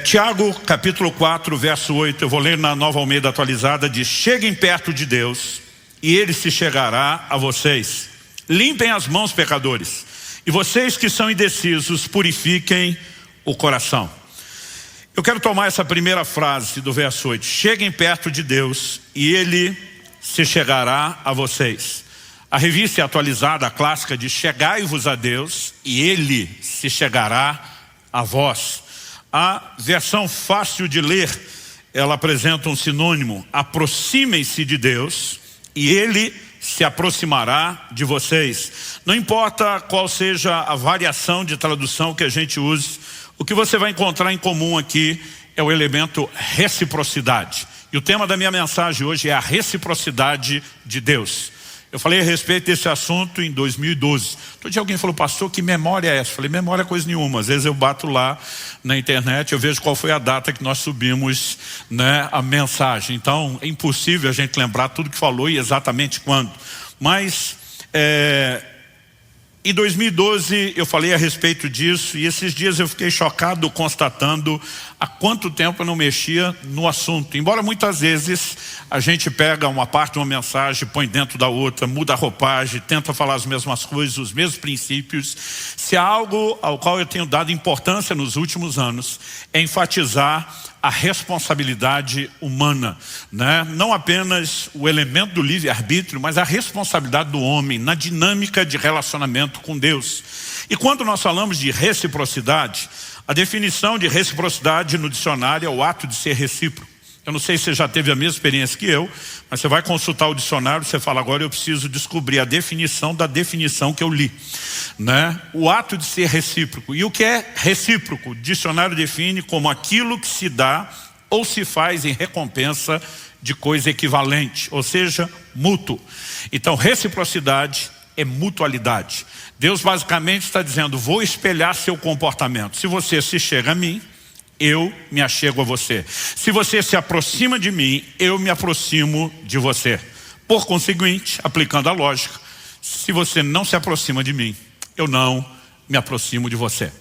Tiago, capítulo 4, verso 8, eu vou ler na Nova Almeida Atualizada, diz: cheguem perto de Deus e Ele se chegará a vocês. Limpem as mãos, pecadores, e vocês que são indecisos, purifiquem o coração. Eu quero tomar essa primeira frase do verso 8. Cheguem perto de Deus e Ele se chegará a vocês. A revista atualizada, a clássica, diz: chegai-vos a Deus e Ele se chegará a vós. A versão fácil de ler, ela apresenta um sinônimo: aproximem-se de Deus e Ele se aproximará de vocês. Não importa qual seja a variação de tradução que a gente use, o que você vai encontrar em comum aqui é o elemento reciprocidade. E o tema da minha mensagem hoje é a reciprocidade de Deus. Eu falei a respeito desse assunto em 2012. Todo dia alguém falou: pastor, que memória é essa? Eu falei: memória é coisa nenhuma. Às vezes eu bato lá na internet, eu vejo qual foi a data que nós subimos, né, a mensagem. Então é impossível a gente lembrar tudo que falou e exatamente quando. Mas em 2012 eu falei a respeito disso, e esses dias eu fiquei chocado constatando há quanto tempo eu não mexia no assunto. Embora muitas vezes a gente pega uma parte de uma mensagem, põe dentro da outra, muda a roupagem, tenta falar as mesmas coisas, os mesmos princípios. Se há algo ao qual eu tenho dado importância nos últimos anos, é enfatizar a responsabilidade humana, né? Não apenas o elemento do livre-arbítrio, mas a responsabilidade do homem na dinâmica de relacionamento com Deus. E quando nós falamos de reciprocidade, a definição de reciprocidade no dicionário é o ato de ser recíproco. Eu não sei se você já teve a mesma experiência que eu, mas você vai consultar o dicionário, você fala: agora eu preciso descobrir a definição da definição que eu li, né? O ato de ser recíproco. E o que é recíproco? O dicionário define como aquilo que se dá ou se faz em recompensa de coisa equivalente, ou seja, mútuo. Então reciprocidade é mutualidade. Deus basicamente está dizendo: vou espelhar seu comportamento. Se você se chega a mim, eu me achego a você. Se você se aproxima de mim, eu me aproximo de você. Por conseguinte, aplicando a lógica, se você não se aproxima de mim, eu não me aproximo de você.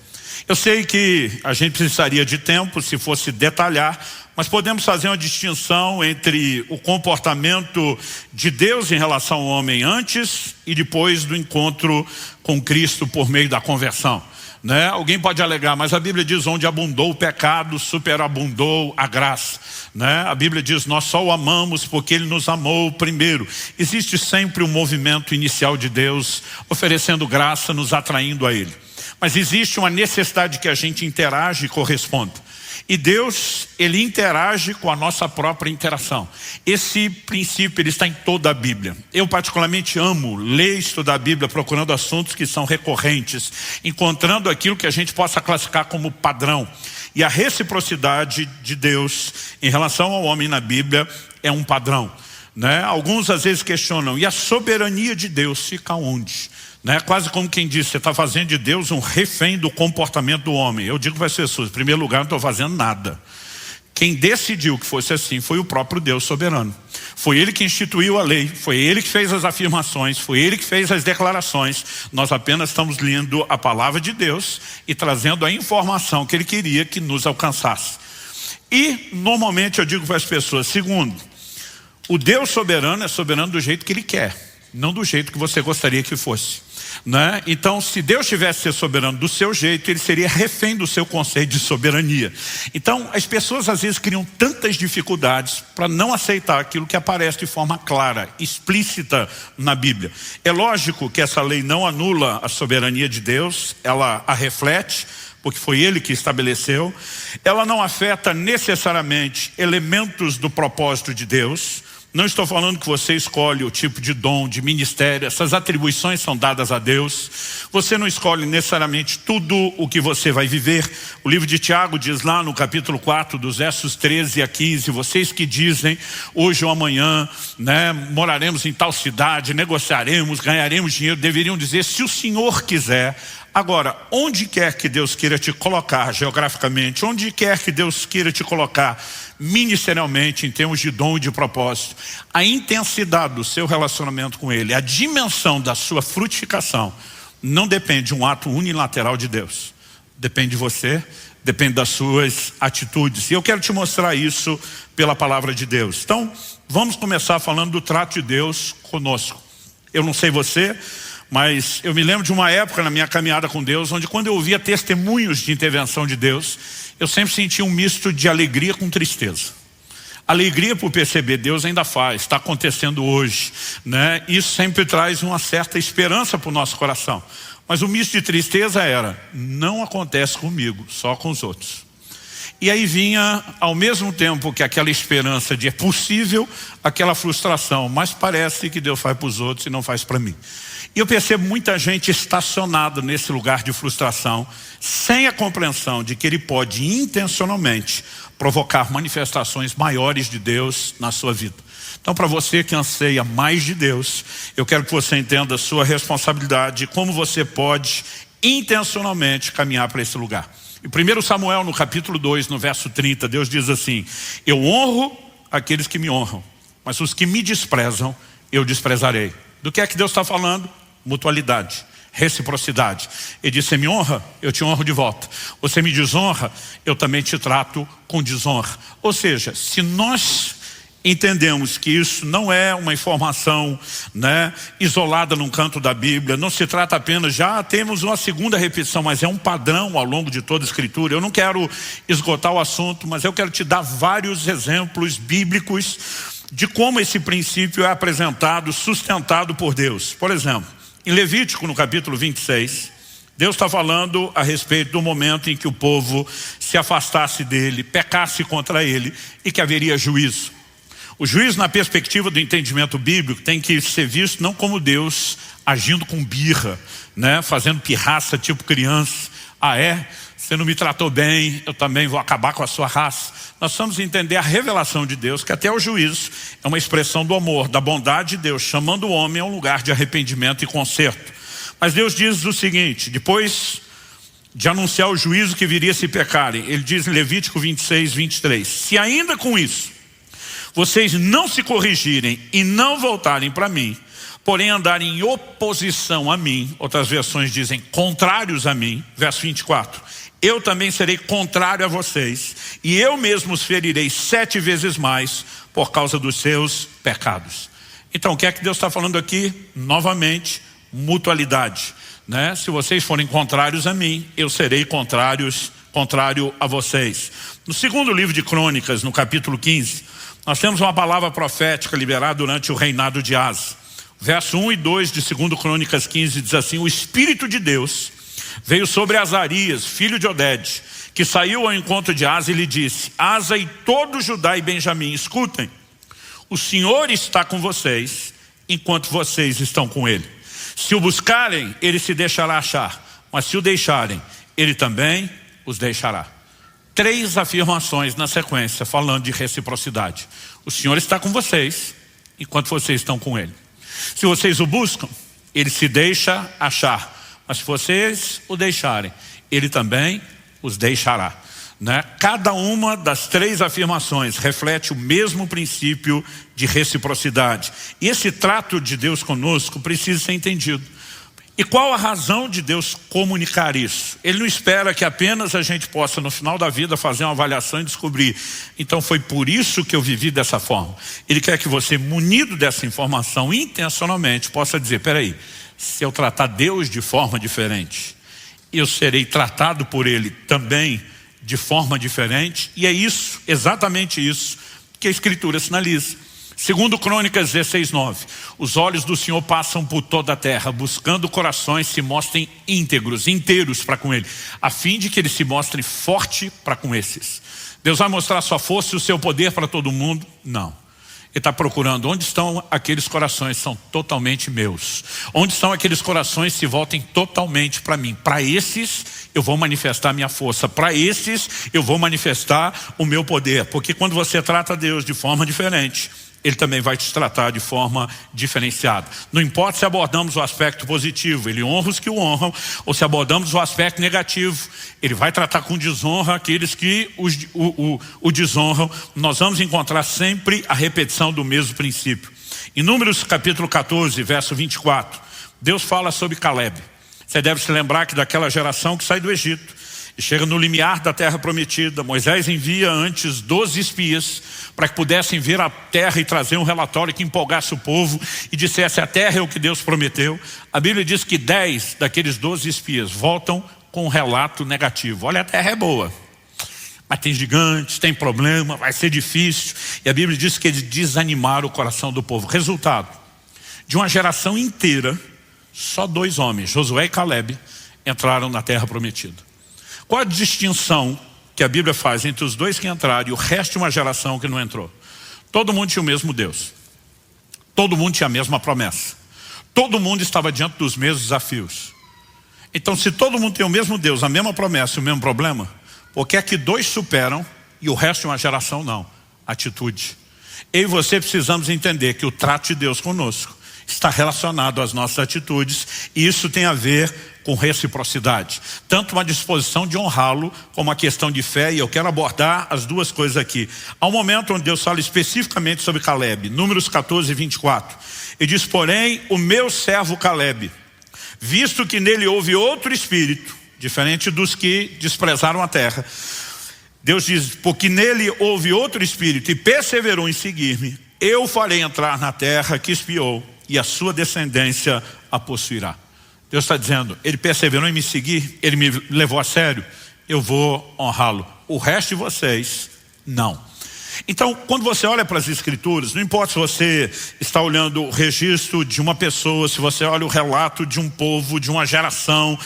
Eu sei que a gente precisaria de tempo se fosse detalhar, mas podemos fazer uma distinção entre o comportamento de Deus em relação ao homem antes e depois do encontro com Cristo por meio da conversão, né? Alguém pode alegar: mas a Bíblia diz: onde abundou o pecado, superabundou a graça, né? A Bíblia diz: nós só o amamos porque Ele nos amou primeiro. Existe sempre um movimento inicial de Deus oferecendo graça, nos atraindo a Ele. Mas existe uma necessidade que a gente interage e corresponda. E Deus, Ele interage com a nossa própria interação. Esse princípio, ele está em toda a Bíblia. Eu particularmente amo ler e estudar a Bíblia, procurando assuntos que são recorrentes, encontrando aquilo que a gente possa classificar como padrão. E a reciprocidade de Deus em relação ao homem na Bíblia é um padrão, né? Alguns às vezes questionam: e a soberania de Deus fica onde? Né? Quase como quem diz: você está fazendo de Deus um refém do comportamento do homem. Eu digo para as pessoas: em primeiro lugar, não estou fazendo nada. Quem decidiu que fosse assim foi o próprio Deus soberano. Foi Ele que instituiu a lei, foi Ele que fez as afirmações, foi Ele que fez as declarações. Nós apenas estamos lendo a palavra de Deus e trazendo a informação que Ele queria que nos alcançasse. E normalmente eu digo para as pessoas: segundo, o Deus soberano é soberano do jeito que Ele quer, não do jeito que você gostaria que fosse, né? Então, se Deus tivesse ser soberano do seu jeito, Ele seria refém do seu conceito de soberania. Então, as pessoas às vezes criam tantas dificuldades para não aceitar aquilo que aparece de forma clara, explícita na Bíblia. É lógico que essa lei não anula a soberania de Deus, ela a reflete, porque foi Ele que estabeleceu. Ela não afeta necessariamente elementos do propósito de Deus. Não estou falando que você escolhe o tipo de dom, de ministério. Essas atribuições são dadas a Deus. Você não escolhe necessariamente tudo o que você vai viver. O livro de Tiago diz lá no capítulo 4, dos versos 13 a 15, vocês que dizem: hoje ou amanhã, né, moraremos em tal cidade, negociaremos, ganharemos dinheiro, deveriam dizer: se o Senhor quiser. Agora, onde quer que Deus queira te colocar geograficamente, onde quer que Deus queira te colocar ministerialmente, em termos de dom e de propósito, a intensidade do seu relacionamento com Ele, a dimensão da sua frutificação, não depende de um ato unilateral de Deus. Depende de você, depende das suas atitudes. E eu quero te mostrar isso pela palavra de Deus. Então, vamos começar falando do trato de Deus conosco. Eu não sei você, mas eu me lembro de uma época na minha caminhada com Deus, onde quando eu ouvia testemunhos de intervenção de Deus, eu sempre sentia um misto de alegria com tristeza. Alegria por perceber, Deus ainda faz, está acontecendo hoje, né? Isso sempre traz uma certa esperança para o nosso coração. Mas o misto de tristeza era, não acontece comigo, só com os outros. E aí vinha, ao mesmo tempo que aquela esperança de é possível, aquela frustração, mas parece que Deus faz para os outros e não faz para mim. E eu percebo muita gente estacionada nesse lugar de frustração, sem a compreensão de que Ele pode intencionalmente provocar manifestações maiores de Deus na sua vida. Então, para você que anseia mais de Deus, eu quero que você entenda a sua responsabilidade e como você pode intencionalmente caminhar para esse lugar. Em 1 Samuel, no capítulo 2, no verso 30, Deus diz assim: eu honro aqueles que me honram, mas os que me desprezam, eu desprezarei. Do que é que Deus está falando? Mutualidade, reciprocidade. Ele diz, você me honra, eu te honro de volta. Você me desonra, eu também te trato com desonra. Ou seja, se nós entendemos que isso não é uma informação, né, isolada num canto da Bíblia, não se trata apenas, já temos uma segunda repetição, mas é um padrão ao longo de toda a Escritura. Eu não quero esgotar o assunto, mas eu quero te dar vários exemplos bíblicos de como esse princípio é apresentado, sustentado por Deus. Por exemplo, em Levítico, no capítulo 26, Deus está falando a respeito do momento em que o povo se afastasse dele, pecasse contra ele e que haveria juízo. O juízo, na perspectiva do entendimento bíblico, tem que ser visto não como Deus agindo com birra, né, fazendo pirraça tipo criança. Ah, é? Você não me tratou bem, eu também vou acabar com a sua raça. Nós vamos entender a revelação de Deus, que até o juízo é uma expressão do amor, da bondade de Deus, chamando o homem a um lugar de arrependimento e conserto. Mas Deus diz o seguinte, depois de anunciar o juízo que viria se pecarem, Ele diz em Levítico 26, 23, se ainda com isso vocês não se corrigirem e não voltarem para mim, porém andarem em oposição a mim, outras versões dizem contrários a mim, verso 24, eu também serei contrário a vocês, e eu mesmo os ferirei 7 vezes mais por causa dos seus pecados. Então, o que é que Deus está falando aqui? Novamente, mutualidade, né? Se vocês forem contrários a mim, eu serei contrário a vocês. No segundo livro de Crônicas, no capítulo 15, nós temos uma palavra profética liberada durante o reinado de Asa. Verso 1 e 2 de 2 Crônicas 15 diz assim, o Espírito de Deus veio sobre Azarias, filho de Oded, que saiu ao encontro de Asa e lhe disse, Asa e todo Judá e Benjamim, escutem, o Senhor está com vocês, enquanto vocês estão com Ele. Se o buscarem, Ele se deixará achar, mas se o deixarem, Ele também os deixará. 3 afirmações na sequência, falando de reciprocidade. O Senhor está com vocês, enquanto vocês estão com Ele. Se vocês o buscam, Ele se deixa achar. Mas se vocês o deixarem, Ele também os deixará. Né? Cada uma das 3 afirmações reflete o mesmo princípio de reciprocidade. E esse trato de Deus conosco precisa ser entendido. E qual a razão de Deus comunicar isso? Ele não espera que apenas a gente possa no final da vida fazer uma avaliação e descobrir, então foi por isso que eu vivi dessa forma. Ele quer que você, munido dessa informação intencionalmente, possa dizer, peraí, se eu tratar Deus de forma diferente, eu serei tratado por Ele também de forma diferente. E é isso, exatamente isso, que a Escritura sinaliza. 2 Crônicas 16, 9. Os olhos do Senhor passam por toda a terra, buscando corações se mostrem íntegros, inteiros para com Ele, a fim de que Ele se mostre forte para com esses. Deus vai mostrar a sua força e o seu poder para todo mundo? Não. Ele está procurando onde estão aqueles corações que são totalmente meus. Onde estão aqueles corações que se voltem totalmente para mim. Para esses eu vou manifestar minha força. Para esses eu vou manifestar o meu poder. Porque quando você trata Deus de forma diferente, Ele também vai te tratar de forma diferenciada. Não importa se abordamos o aspecto positivo, Ele honra os que o honram, ou se abordamos o aspecto negativo, Ele vai tratar com desonra aqueles que o desonram. Nós vamos encontrar sempre a repetição do mesmo princípio. Em Números capítulo 14, verso 24, Deus fala sobre Caleb. Você deve se lembrar que daquela geração que sai do Egito, E chega no limiar da terra prometida. Moisés envia antes 12 espias para que pudessem ver a terra e trazer um relatório que empolgasse o povo e dissesse: a terra é o que Deus prometeu. A Bíblia diz que 10 daqueles 12 espias voltam com um relato negativo. Olha, a terra é boa, mas tem gigantes, tem problema, vai ser difícil. E a Bíblia diz que eles desanimaram o coração do povo. Resultado, de uma geração inteira, só 2 homens, Josué e Caleb, entraram na terra prometida. Qual a distinção que a Bíblia faz entre os 2 que entraram e o resto de uma geração que não entrou? Todo mundo tinha o mesmo Deus. Todo mundo tinha a mesma promessa. Todo mundo estava diante dos mesmos desafios. Então, se todo mundo tem o mesmo Deus, a mesma promessa e o mesmo problema, por que é que 2 superam e o resto de uma geração não? Atitude. Eu e você precisamos entender que o trato de Deus conosco está relacionado às nossas atitudes, e isso tem a ver com reciprocidade. Tanto uma disposição de honrá-lo, como a questão de fé, e eu quero abordar as 2 coisas aqui. Há um momento onde Deus fala especificamente sobre Caleb, Números 14 e 24. Ele diz: porém, o meu servo Caleb, visto que nele houve outro espírito, diferente dos que desprezaram a terra, Deus diz: porque nele houve outro espírito e perseverou em seguir-me, eu farei entrar na terra que espiou, e a sua descendência a possuirá. Deus está dizendo: ele perseverou em me seguir, ele me levou a sério, eu vou honrá-lo. O resto de vocês, não. Então, quando você olha para as Escrituras, não importa se você está olhando o registro de uma pessoa, se você olha o relato de um povo, de uma geração,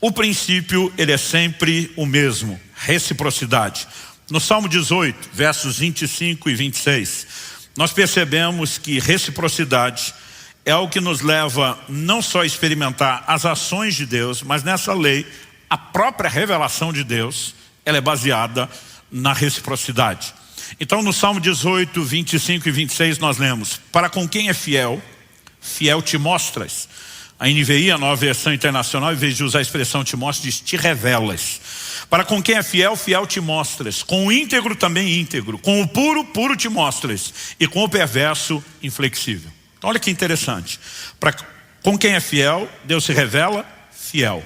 o princípio, ele é sempre o mesmo: reciprocidade. No Salmo 18, versos 25 e 26, nós percebemos que reciprocidade é o que nos leva não só a experimentar as ações de Deus, mas nessa lei, a própria revelação de Deus, ela é baseada na reciprocidade. Então, no Salmo 18, 25 e 26, nós lemos: para com quem é fiel, fiel te mostras. A NVI, a Nova Versão Internacional, em vez de usar a expressão te mostras, diz te revelas. Para com quem é fiel, fiel te mostras. Com o íntegro também íntegro. Com o puro, puro te mostras. E com o perverso, inflexível. Então, olha que interessante. Com quem é fiel, Deus se revela fiel.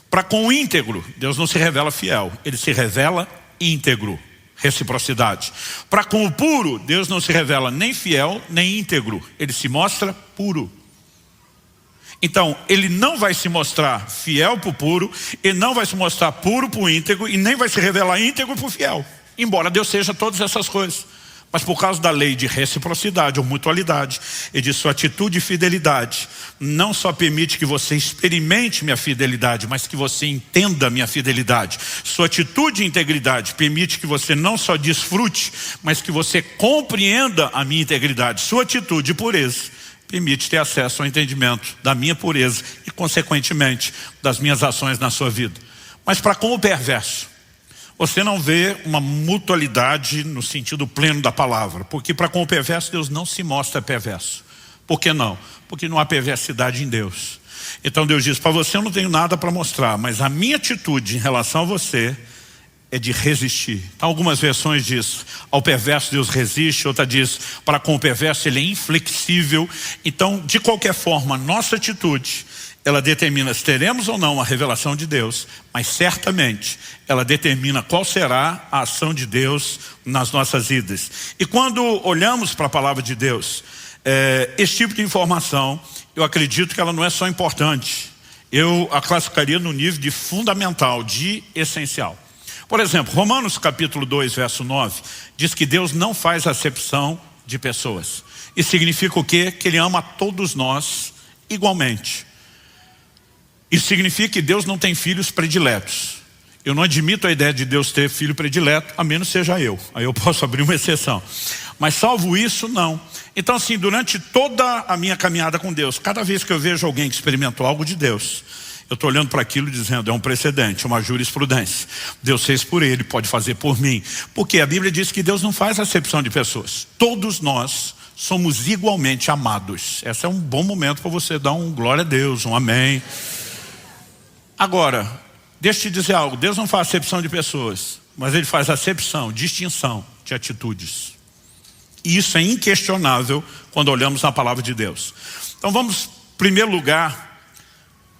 Para com o íntegro, Deus não se revela fiel, ele se revela íntegro. Reciprocidade. Para com o puro, Deus não se revela nem fiel, nem íntegro, ele se mostra puro. Então, ele não vai se mostrar fiel para o puro, ele não vai se mostrar puro para o íntegro, e nem vai se revelar íntegro para o fiel. Embora Deus seja todas essas coisas. Mas por causa da lei de reciprocidade ou mutualidade e de sua atitude e fidelidade, não só permite que você experimente minha fidelidade, mas que você entenda minha fidelidade. Sua atitude e integridade permite que você não só desfrute, mas que você compreenda a minha integridade. Sua atitude e pureza permite ter acesso ao entendimento da minha pureza e, consequentemente, das minhas ações na sua vida. Mas para com o perverso, você não vê uma mutualidade no sentido pleno da palavra. Porque para com o perverso, Deus não se mostra perverso. Por que não? Porque não há perversidade em Deus. Então Deus diz: para você eu não tenho nada para mostrar, mas a minha atitude em relação a você é de resistir. Então, algumas versões diz: ao perverso Deus resiste. Outra diz: para com o perverso ele é inflexível. Então, de qualquer forma, nossa atitude, ela determina se teremos ou não a revelação de Deus, mas certamente ela determina qual será a ação de Deus nas nossas vidas. E quando olhamos para a palavra de Deus, esse tipo de informação, eu acredito que ela não é só importante, eu a classificaria no nível de fundamental, de essencial. Por exemplo, Romanos capítulo 2, verso 9, diz que Deus não faz acepção de pessoas. Isso significa o quê? Que Ele ama a todos nós igualmente. Isso significa que Deus não tem filhos prediletos. Eu não admito a ideia de Deus ter filho predileto, a menos seja eu. Aí eu posso abrir uma exceção. Mas salvo isso, não. Então assim, durante toda a minha caminhada com Deus, cada vez que eu vejo alguém que experimentou algo de Deus, eu estou olhando para aquilo dizendo: é um precedente, uma jurisprudência. Deus fez por ele, pode fazer por mim. Porque a Bíblia diz que Deus não faz acepção de pessoas. Todos nós somos igualmente amados. Esse é um bom momento para você dar um glória a Deus, um amém. Agora, deixa eu te dizer algo: Deus não faz acepção de pessoas, mas Ele faz acepção, distinção de atitudes. E isso é inquestionável quando olhamos na palavra de Deus. Então vamos, em primeiro lugar,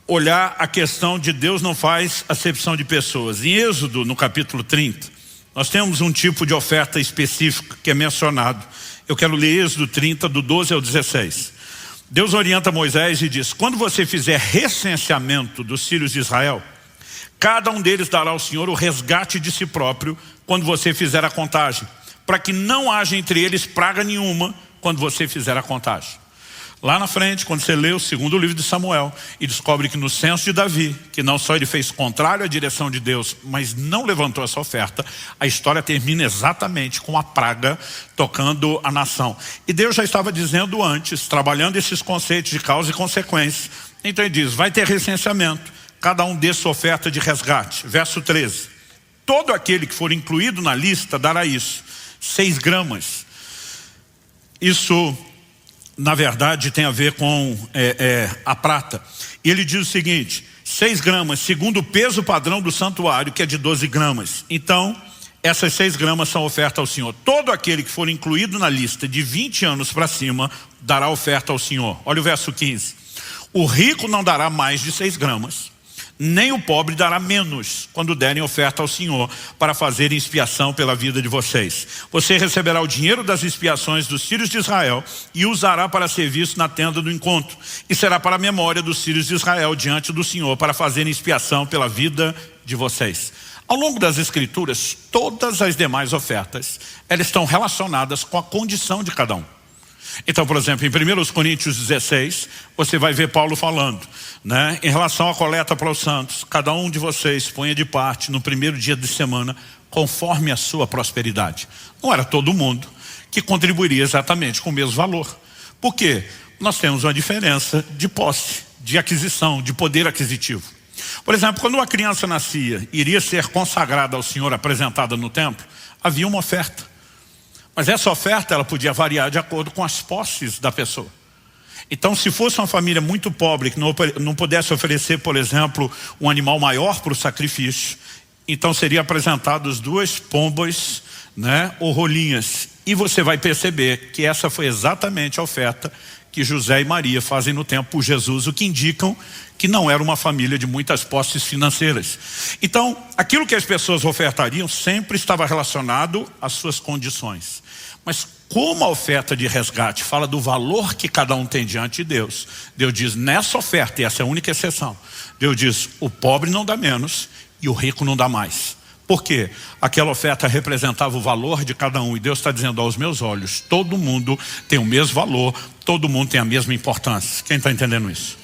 olhar a questão de Deus não faz acepção de pessoas. Em Êxodo, no capítulo 30, nós temos um tipo de oferta específico que é mencionado. Eu quero ler Êxodo 30, do 12 ao 16. Deus orienta Moisés e diz: quando você fizer recenseamento dos filhos de Israel, cada um deles dará ao Senhor o resgate de si próprio quando você fizer a contagem, para que não haja entre eles praga nenhuma quando você fizer a contagem. Lá na frente, quando você lê o segundo livro de Samuel e descobre que no censo de Davi, que não só ele fez contrário à direção de Deus, mas não levantou essa oferta, a história termina exatamente com a praga tocando a nação. E Deus já estava dizendo antes, trabalhando esses conceitos de causa e consequência. Então ele diz: vai ter recenseamento, cada um dê sua oferta de resgate. Verso 13. Todo aquele que for incluído na lista dará isso, 6 gramas. Isso, na verdade, tem a ver com a prata. E ele diz o seguinte: 6 gramas, segundo o peso padrão do santuário, que é de 12 gramas. Então, essas 6 gramas são oferta ao Senhor. Todo aquele que for incluído na lista de 20 anos para cima, dará oferta ao Senhor. Olha o verso 15. O rico não dará mais de 6 gramas, nem o pobre dará menos quando derem oferta ao Senhor para fazer expiação pela vida de vocês. Você receberá o dinheiro das expiações dos filhos de Israel e usará para serviço na tenda do encontro, e será para a memória dos filhos de Israel diante do Senhor para fazerem expiação pela vida de vocês. Ao longo das Escrituras, todas as demais ofertas, elas estão relacionadas com a condição de cada um. Então, por exemplo, em 1 Coríntios 16, você vai ver Paulo falando, né? Em relação à coleta para os santos, cada um de vocês ponha de parte no primeiro dia de semana, conforme a sua prosperidade. Não era todo mundo que contribuiria exatamente com o mesmo valor. Por quê? Nós temos uma diferença de posse, de aquisição, de poder aquisitivo. Por exemplo, quando uma criança nascia e iria ser consagrada ao Senhor, apresentada no templo, havia uma oferta. Mas essa oferta ela podia variar de acordo com as posses da pessoa. Então, se fosse uma família muito pobre, que não pudesse oferecer, por exemplo, um animal maior para o sacrifício, então seria apresentados 2 pombas, né, ou rolinhas. E você vai perceber que essa foi exatamente a oferta que José e Maria fazem no templo por Jesus, o que indicam que não era uma família de muitas posses financeiras. Então, aquilo que as pessoas ofertariam sempre estava relacionado às suas condições. Mas como a oferta de resgate fala do valor que cada um tem diante de Deus, Deus diz nessa oferta, e essa é a única exceção, Deus diz: o pobre não dá menos e o rico não dá mais. Por quê? Aquela oferta representava o valor de cada um. E Deus está dizendo: aos meus olhos, todo mundo tem o mesmo valor, todo mundo tem a mesma importância. Quem está entendendo isso?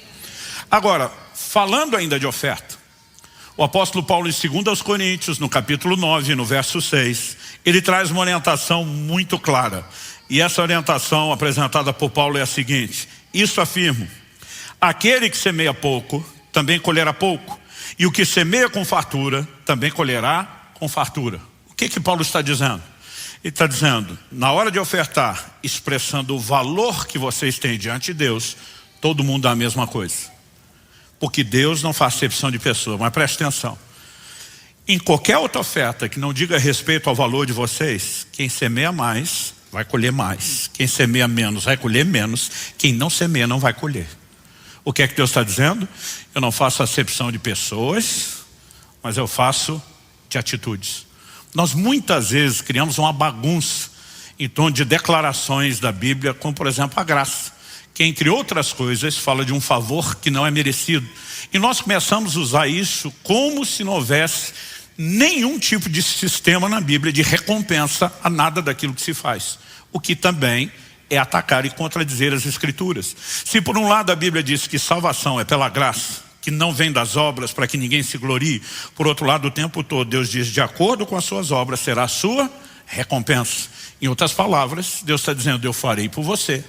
Agora, falando ainda de oferta, o apóstolo Paulo em 2 Coríntios, no capítulo 9, no verso 6, ele traz uma orientação muito clara. E essa orientação apresentada por Paulo é a seguinte: isso afirmo, aquele que semeia pouco, também colherá pouco. E o que semeia com fartura, também colherá com fartura. O que Paulo está dizendo? Ele está dizendo, na hora de ofertar, expressando o valor que vocês têm diante de Deus, todo mundo dá a mesma coisa. Porque Deus não faz acepção de pessoa. Mas preste atenção. Em qualquer outra oferta que não diga respeito ao valor de vocês, quem semeia mais, vai colher mais. Quem semeia menos, vai colher menos. Quem não semeia, não vai colher. O que é que Deus está dizendo? Eu não faço acepção de pessoas, mas eu faço de atitudes. Nós muitas vezes criamos uma bagunça em torno de declarações da Bíblia, como por exemplo a graça, que entre outras coisas fala de um favor que não é merecido. E nós começamos a usar isso como se não houvesse nenhum tipo de sistema na Bíblia de recompensa a nada daquilo que se faz. O que também é atacar e contradizer as Escrituras. Se por um lado a Bíblia diz que salvação é pela graça, que não vem das obras para que ninguém se glorie, por outro lado o tempo todo Deus diz: de acordo com as suas obras será a sua recompensa. Em outras palavras, Deus está dizendo: eu farei por você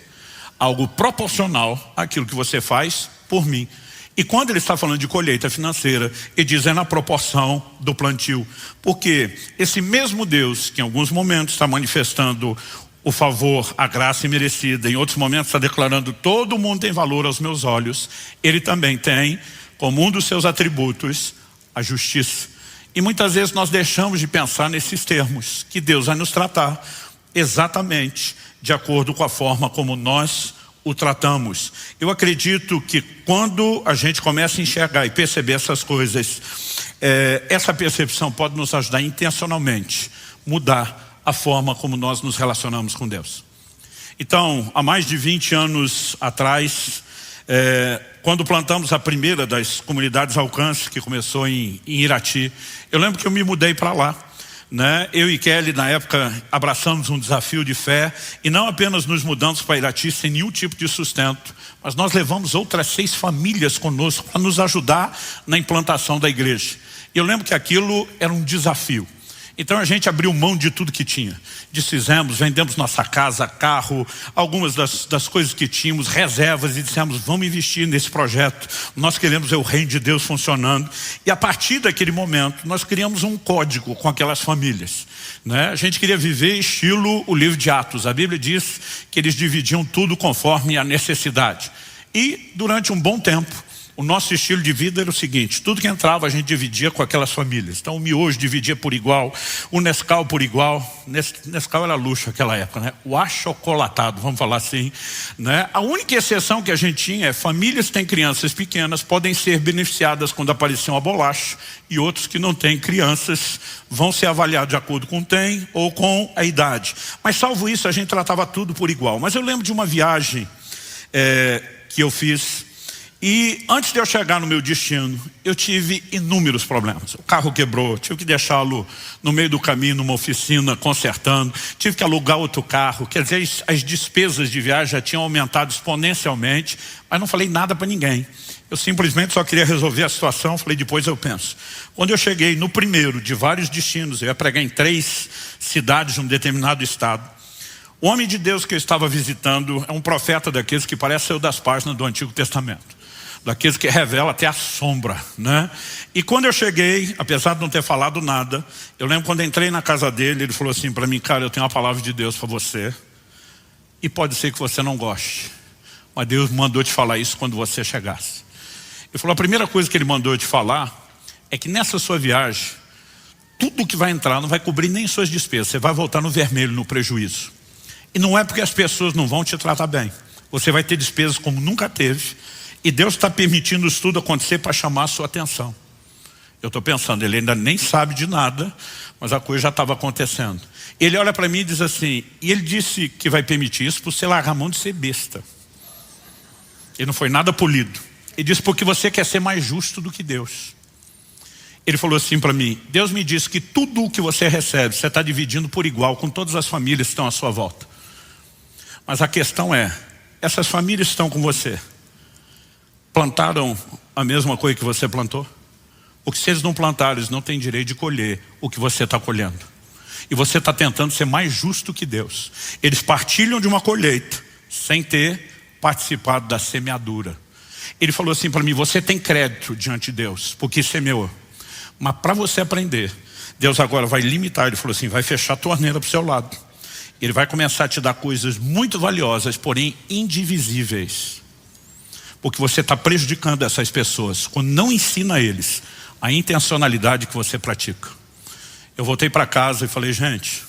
algo proporcional àquilo que você faz por mim. E quando ele está falando de colheita financeira, ele diz é na proporção do plantio. Porque esse mesmo Deus que em alguns momentos está manifestando o favor, a graça imerecida, em outros momentos está declarando todo mundo tem valor aos meus olhos, ele também tem como um dos seus atributos a justiça. E muitas vezes nós deixamos de pensar nesses termos, que Deus vai nos tratar exatamente de acordo com a forma como nós o tratamos. Eu acredito que quando a gente começa a enxergar e perceber essas coisas, essa percepção pode nos ajudar intencionalmente mudar a forma como nós nos relacionamos com Deus. Então, há mais de 20 anos atrás, quando plantamos a primeira das comunidades Alcance, que começou em Irati, eu lembro que eu me mudei para lá. Eu e Kelly, na época, abraçamos um desafio de fé e não apenas nos mudamos para Irati sem nenhum tipo de sustento, mas nós levamos outras 6 famílias conosco para nos ajudar na implantação da igreja. E eu lembro que aquilo era um desafio. Então a gente abriu mão de tudo que tinha. Desfizemos, vendemos nossa casa, carro, algumas das coisas que tínhamos, reservas, e dissemos, vamos investir nesse projeto. Nós queremos ver o reino de Deus funcionando. E a partir daquele momento, nós criamos um código com aquelas famílias. A gente queria viver estilo o livro de Atos. A Bíblia diz que eles dividiam tudo conforme a necessidade. E durante um bom tempo, o nosso estilo de vida era o seguinte: tudo que entrava a gente dividia com aquelas famílias. Então o miojo dividia por igual, o Nescau por igual. Nescau era luxo naquela época, o achocolatado, vamos falar assim, A única exceção que a gente tinha é famílias que têm crianças pequenas podem ser beneficiadas quando aparecer uma bolacha, e outros que não têm crianças vão ser avaliados de acordo com tem ou com a idade. Mas salvo isso, a gente tratava tudo por igual. Mas eu lembro de uma viagem que eu fiz. E antes de eu chegar no meu destino, eu tive inúmeros problemas. O carro quebrou, tive que deixá-lo no meio do caminho, numa oficina, consertando. Tive que alugar outro carro. Quer dizer, as despesas de viagem já tinham aumentado exponencialmente, mas não falei nada para ninguém. Eu simplesmente só queria resolver a situação, falei, depois eu penso. Quando eu cheguei no primeiro de vários destinos, eu ia pregar em 3 cidades de um determinado estado. O homem de Deus que eu estava visitando é um profeta daqueles que parece ser o das páginas do Antigo Testamento. Daqueles que revela até a sombra, E quando eu cheguei, apesar de não ter falado nada, eu lembro quando entrei na casa dele, ele falou assim para mim, cara, eu tenho uma palavra de Deus para você, e pode ser que você não goste, mas Deus mandou te falar isso quando você chegasse. Ele falou, a primeira coisa que ele mandou te falar é que nessa sua viagem, tudo que vai entrar não vai cobrir nem suas despesas, você vai voltar no vermelho, no prejuízo. E não é porque as pessoas não vão te tratar bem, você vai ter despesas como nunca teve. E Deus está permitindo isso tudo acontecer para chamar a sua atenção. Eu estou pensando, ele ainda nem sabe de nada, mas a coisa já estava acontecendo. Ele olha para mim e diz assim, e ele disse que vai permitir isso por você largar a mão de ser besta. Ele não foi nada polido. Ele disse, porque você quer ser mais justo do que Deus. Ele falou assim para mim, Deus me disse que tudo o que você recebe, você está dividindo por igual com todas as famílias que estão à sua volta. Mas a questão é, essas famílias estão com você. Plantaram a mesma coisa que você plantou? Porque se eles não plantaram, eles não têm direito de colher o que você está colhendo. E você está tentando ser mais justo que Deus. Eles partilham de uma colheita sem ter participado da semeadura. Ele falou assim para mim, você tem crédito diante de Deus, porque semeou. Mas para você aprender, Deus agora vai limitar. Ele falou assim, vai fechar a torneira para o seu lado. Ele vai começar a te dar coisas muito valiosas, porém indivisíveis. Porque você está prejudicando essas pessoas quando não ensina a eles a intencionalidade que você pratica. Eu voltei para casa e falei, gente,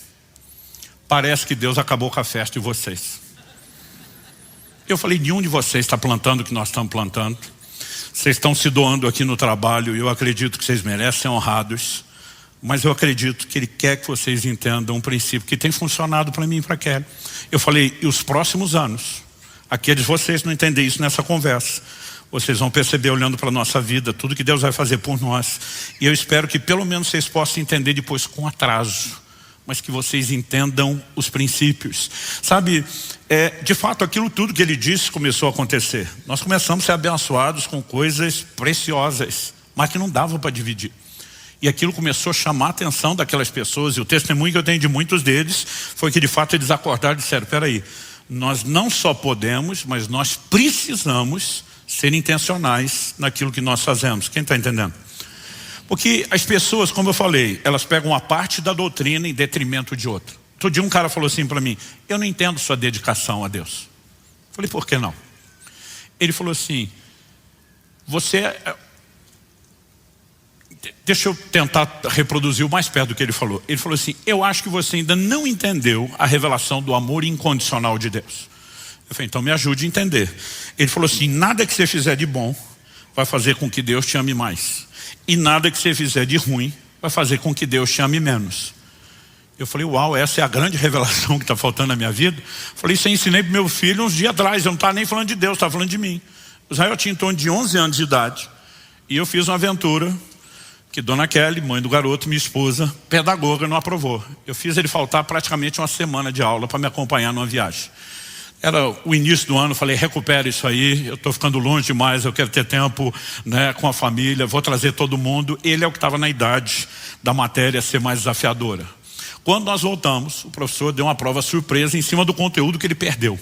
parece que Deus acabou com a festa de vocês. Eu falei, nenhum de vocês está plantando o que nós estamos plantando. Vocês estão se doando aqui no trabalho e eu acredito que vocês merecem ser honrados. Mas eu acredito que Ele quer que vocês entendam um princípio que tem funcionado para mim e para Kelly. Eu falei, e os próximos anos, aqueles vocês não entendem isso nessa conversa, vocês vão perceber olhando para a nossa vida, tudo que Deus vai fazer por nós. E eu espero que pelo menos vocês possam entender depois com atraso, mas que vocês entendam os princípios. Sabe, de fato aquilo tudo que Ele disse começou a acontecer. Nós começamos a ser abençoados com coisas preciosas, mas que não dava para dividir. E aquilo começou a chamar a atenção daquelas pessoas. E o testemunho que eu tenho de muitos deles foi que de fato eles acordaram e disseram, peraí, nós não só podemos, mas nós precisamos ser intencionais naquilo que nós fazemos. Quem está entendendo? Porque as pessoas, como eu falei, elas pegam uma parte da doutrina em detrimento de outra. Outro dia um cara falou assim para mim, eu não entendo sua dedicação a Deus. Eu falei, por que não? Ele falou assim, deixa eu tentar reproduzir o mais perto do que ele falou. Ele falou assim, eu acho que você ainda não entendeu a revelação do amor incondicional de Deus. Eu falei, então me ajude a entender. Ele falou assim, nada que você fizer de bom vai fazer com que Deus te ame mais. E nada que você fizer de ruim vai fazer com que Deus te ame menos. Eu falei, uau, essa é a grande revelação que está faltando na minha vida. Eu falei, isso eu ensinei para meu filho uns dias atrás. Eu não estava nem falando de Deus, estava falando de mim. O Israel tinha em torno de 11 anos de idade. E eu fiz uma aventura que Dona Kelly, mãe do garoto, minha esposa, pedagoga, não aprovou. Eu fiz ele faltar praticamente uma semana de aula para me acompanhar numa viagem. Era o início do ano, falei, recupera isso aí, eu estou ficando longe demais, eu quero ter tempo, né, com a família, vou trazer todo mundo. Ele é o que estava na idade da matéria ser mais desafiadora. Quando nós voltamos, o professor deu uma prova surpresa em cima do conteúdo que ele perdeu.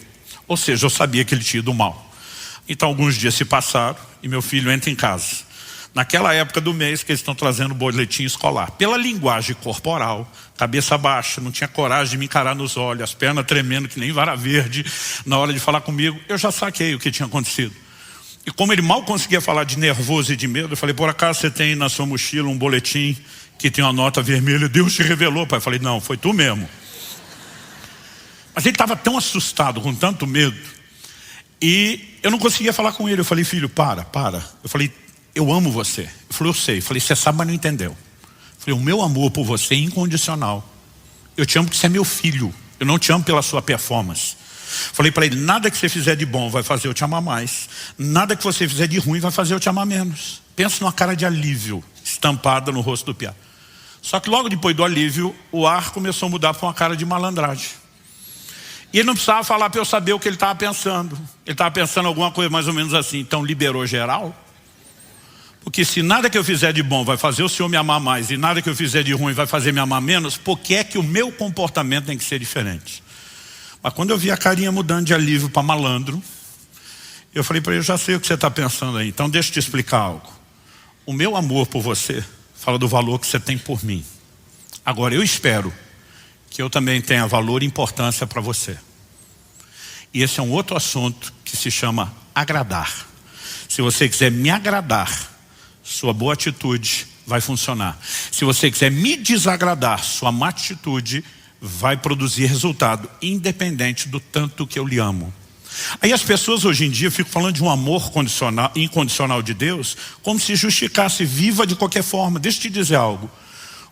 Ou seja, eu sabia que ele tinha ido mal. Então alguns dias se passaram e meu filho entra em casa. Naquela época do mês que eles estão trazendo o boletim escolar. Pela linguagem corporal, cabeça baixa, não tinha coragem de me encarar nos olhos, as pernas tremendo que nem vara verde na hora de falar comigo, eu já saquei o que tinha acontecido. E como ele mal conseguia falar de nervoso e de medo, eu falei, por acaso você tem na sua mochila um boletim que tem uma nota vermelha? Deus te revelou, pai. Eu falei, não, foi tu mesmo. Mas ele estava tão assustado, com tanto medo, e eu não conseguia falar com ele. Eu falei, filho, para. Eu falei, eu amo você. Ele falou, eu sei. Eu falei, você sabe, mas não entendeu. Eu falei, o meu amor por você é incondicional. Eu te amo porque você é meu filho. Eu não te amo pela sua performance. Eu falei para ele, nada que você fizer de bom vai fazer eu te amar mais. Nada que você fizer de ruim vai fazer eu te amar menos. Pensa numa cara de alívio estampada no rosto do piá. Só que logo depois do alívio, o ar começou a mudar para uma cara de malandragem. E ele não precisava falar para eu saber o que ele estava pensando. Ele estava pensando alguma coisa mais ou menos assim. Então liberou geral. Porque se nada que eu fizer de bom vai fazer o Senhor me amar mais e nada que eu fizer de ruim vai fazer me amar menos, por que é que o meu comportamento tem que ser diferente? Mas quando eu vi a carinha mudando de alívio para malandro, eu falei para ele, eu já sei o que você está pensando aí, então deixa eu te explicar algo. O meu amor por você fala do valor que você tem por mim. Agora eu espero que eu também tenha valor e importância para você. E esse é um outro assunto que se chama agradar. Se você quiser me agradar, sua boa atitude vai funcionar. Se você quiser me desagradar, sua má atitude vai produzir resultado, independente do tanto que eu lhe amo. Aí as pessoas hoje em dia ficam falando de um amor condicional, incondicional de Deus, como se justificasse, viva de qualquer forma. Deixa eu te dizer algo.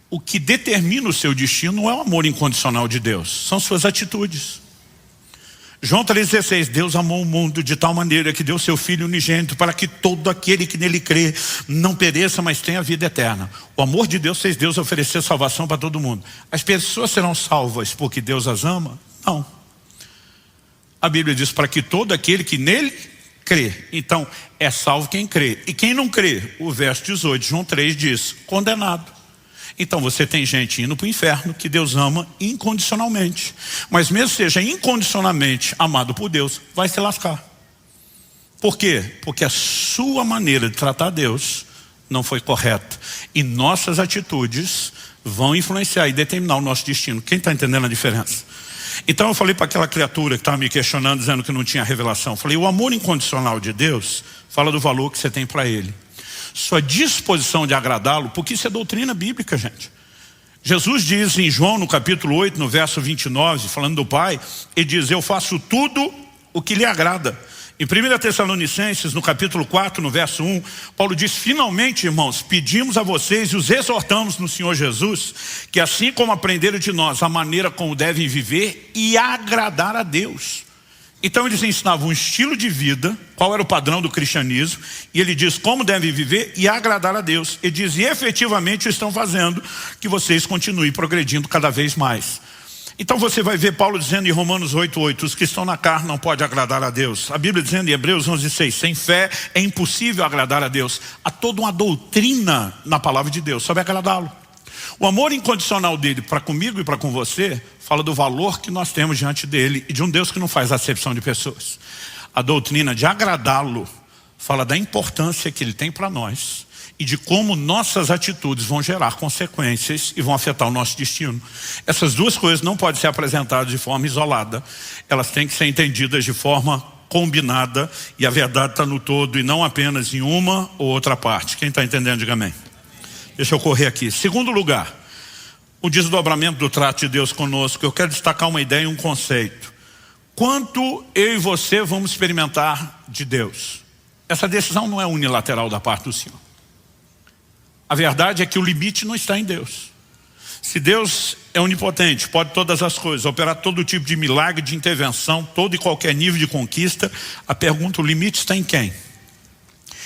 O que determina o seu destino não é o amor incondicional de Deus, são suas atitudes. João 3,16, Deus amou o mundo de tal maneira que deu seu Filho unigênito para que todo aquele que nele crê não pereça, mas tenha vida eterna. O amor de Deus fez Deus oferecer salvação para todo mundo. As pessoas serão salvas porque Deus as ama? Não. A Bíblia diz para que todo aquele que nele crê. Então é salvo quem crê. E quem não crê, o verso 18, João 3 diz, condenado. Então você tem gente indo para o inferno que Deus ama incondicionalmente. Mas mesmo seja incondicionalmente amado por Deus, vai se lascar. Por quê? Porque a sua maneira de tratar Deus não foi correta. E nossas atitudes vão influenciar e determinar o nosso destino. Quem está entendendo a diferença? Então eu falei para aquela criatura que estava me questionando, dizendo que não tinha revelação. Eu falei, o amor incondicional de Deus fala do valor que você tem para Ele. Sua disposição de agradá-lo, porque isso é doutrina bíblica, gente. Jesus diz em João, no capítulo 8, no verso 29, falando do Pai, ele diz, eu faço tudo o que lhe agrada. Em 1 Tessalonicenses, no capítulo 4, no verso 1, Paulo diz, finalmente, irmãos, pedimos a vocês e os exortamos no Senhor Jesus, que assim como aprenderam de nós a maneira como devem viver e agradar a Deus. Então eles ensinavam um estilo de vida, qual era o padrão do cristianismo, e ele diz como devem viver e agradar a Deus. Ele diz, e efetivamente estão fazendo que vocês continuem progredindo cada vez mais. Então você vai ver Paulo dizendo em Romanos 8:8, os que estão na carne não podem agradar a Deus. A Bíblia dizendo em Hebreus 11:6, sem fé é impossível agradar a Deus. Há toda uma doutrina na palavra de Deus sobre agradá-lo. O amor incondicional dele para comigo e para com você fala do valor que nós temos diante dele e de um Deus que não faz acepção de pessoas. A doutrina de agradá-lo fala da importância que ele tem para nós e de como nossas atitudes vão gerar consequências e vão afetar o nosso destino. Essas duas coisas não podem ser apresentadas de forma isolada. Elas têm que ser entendidas de forma combinada e a verdade está no todo e não apenas em uma ou outra parte. Quem está entendendo, diga amém. Deixa eu correr aqui. Segundo lugar, o desdobramento do trato de Deus conosco. Eu quero destacar uma ideia e um conceito. quanto eu e você vamos experimentar de Deus? Essa decisão não é unilateral da parte do Senhor. A verdade é que o limite não está em Deus. Se Deus é onipotente, pode todas as coisas, operar todo tipo de milagre, de intervenção, todo e qualquer nível de conquista, a pergunta, o limite está em quem?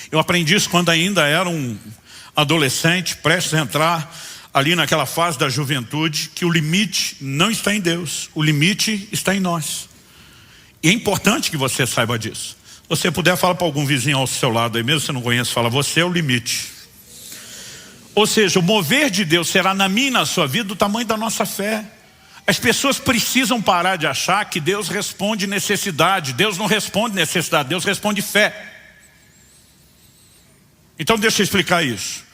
Eu aprendi isso quando ainda era um adolescente, prestes a entrar ali naquela fase da juventude, que o limite não está em Deus, o limite está em nós. E é importante que você saiba disso. Se você puder, falar para algum vizinho ao seu lado, aí mesmo que você não conhece, fala, você é o limite. Ou seja, o mover de Deus será na minha e na sua vida do tamanho da nossa fé. As pessoas precisam parar de achar que Deus responde necessidade. Deus não responde necessidade, Deus responde fé. Então deixa eu explicar isso.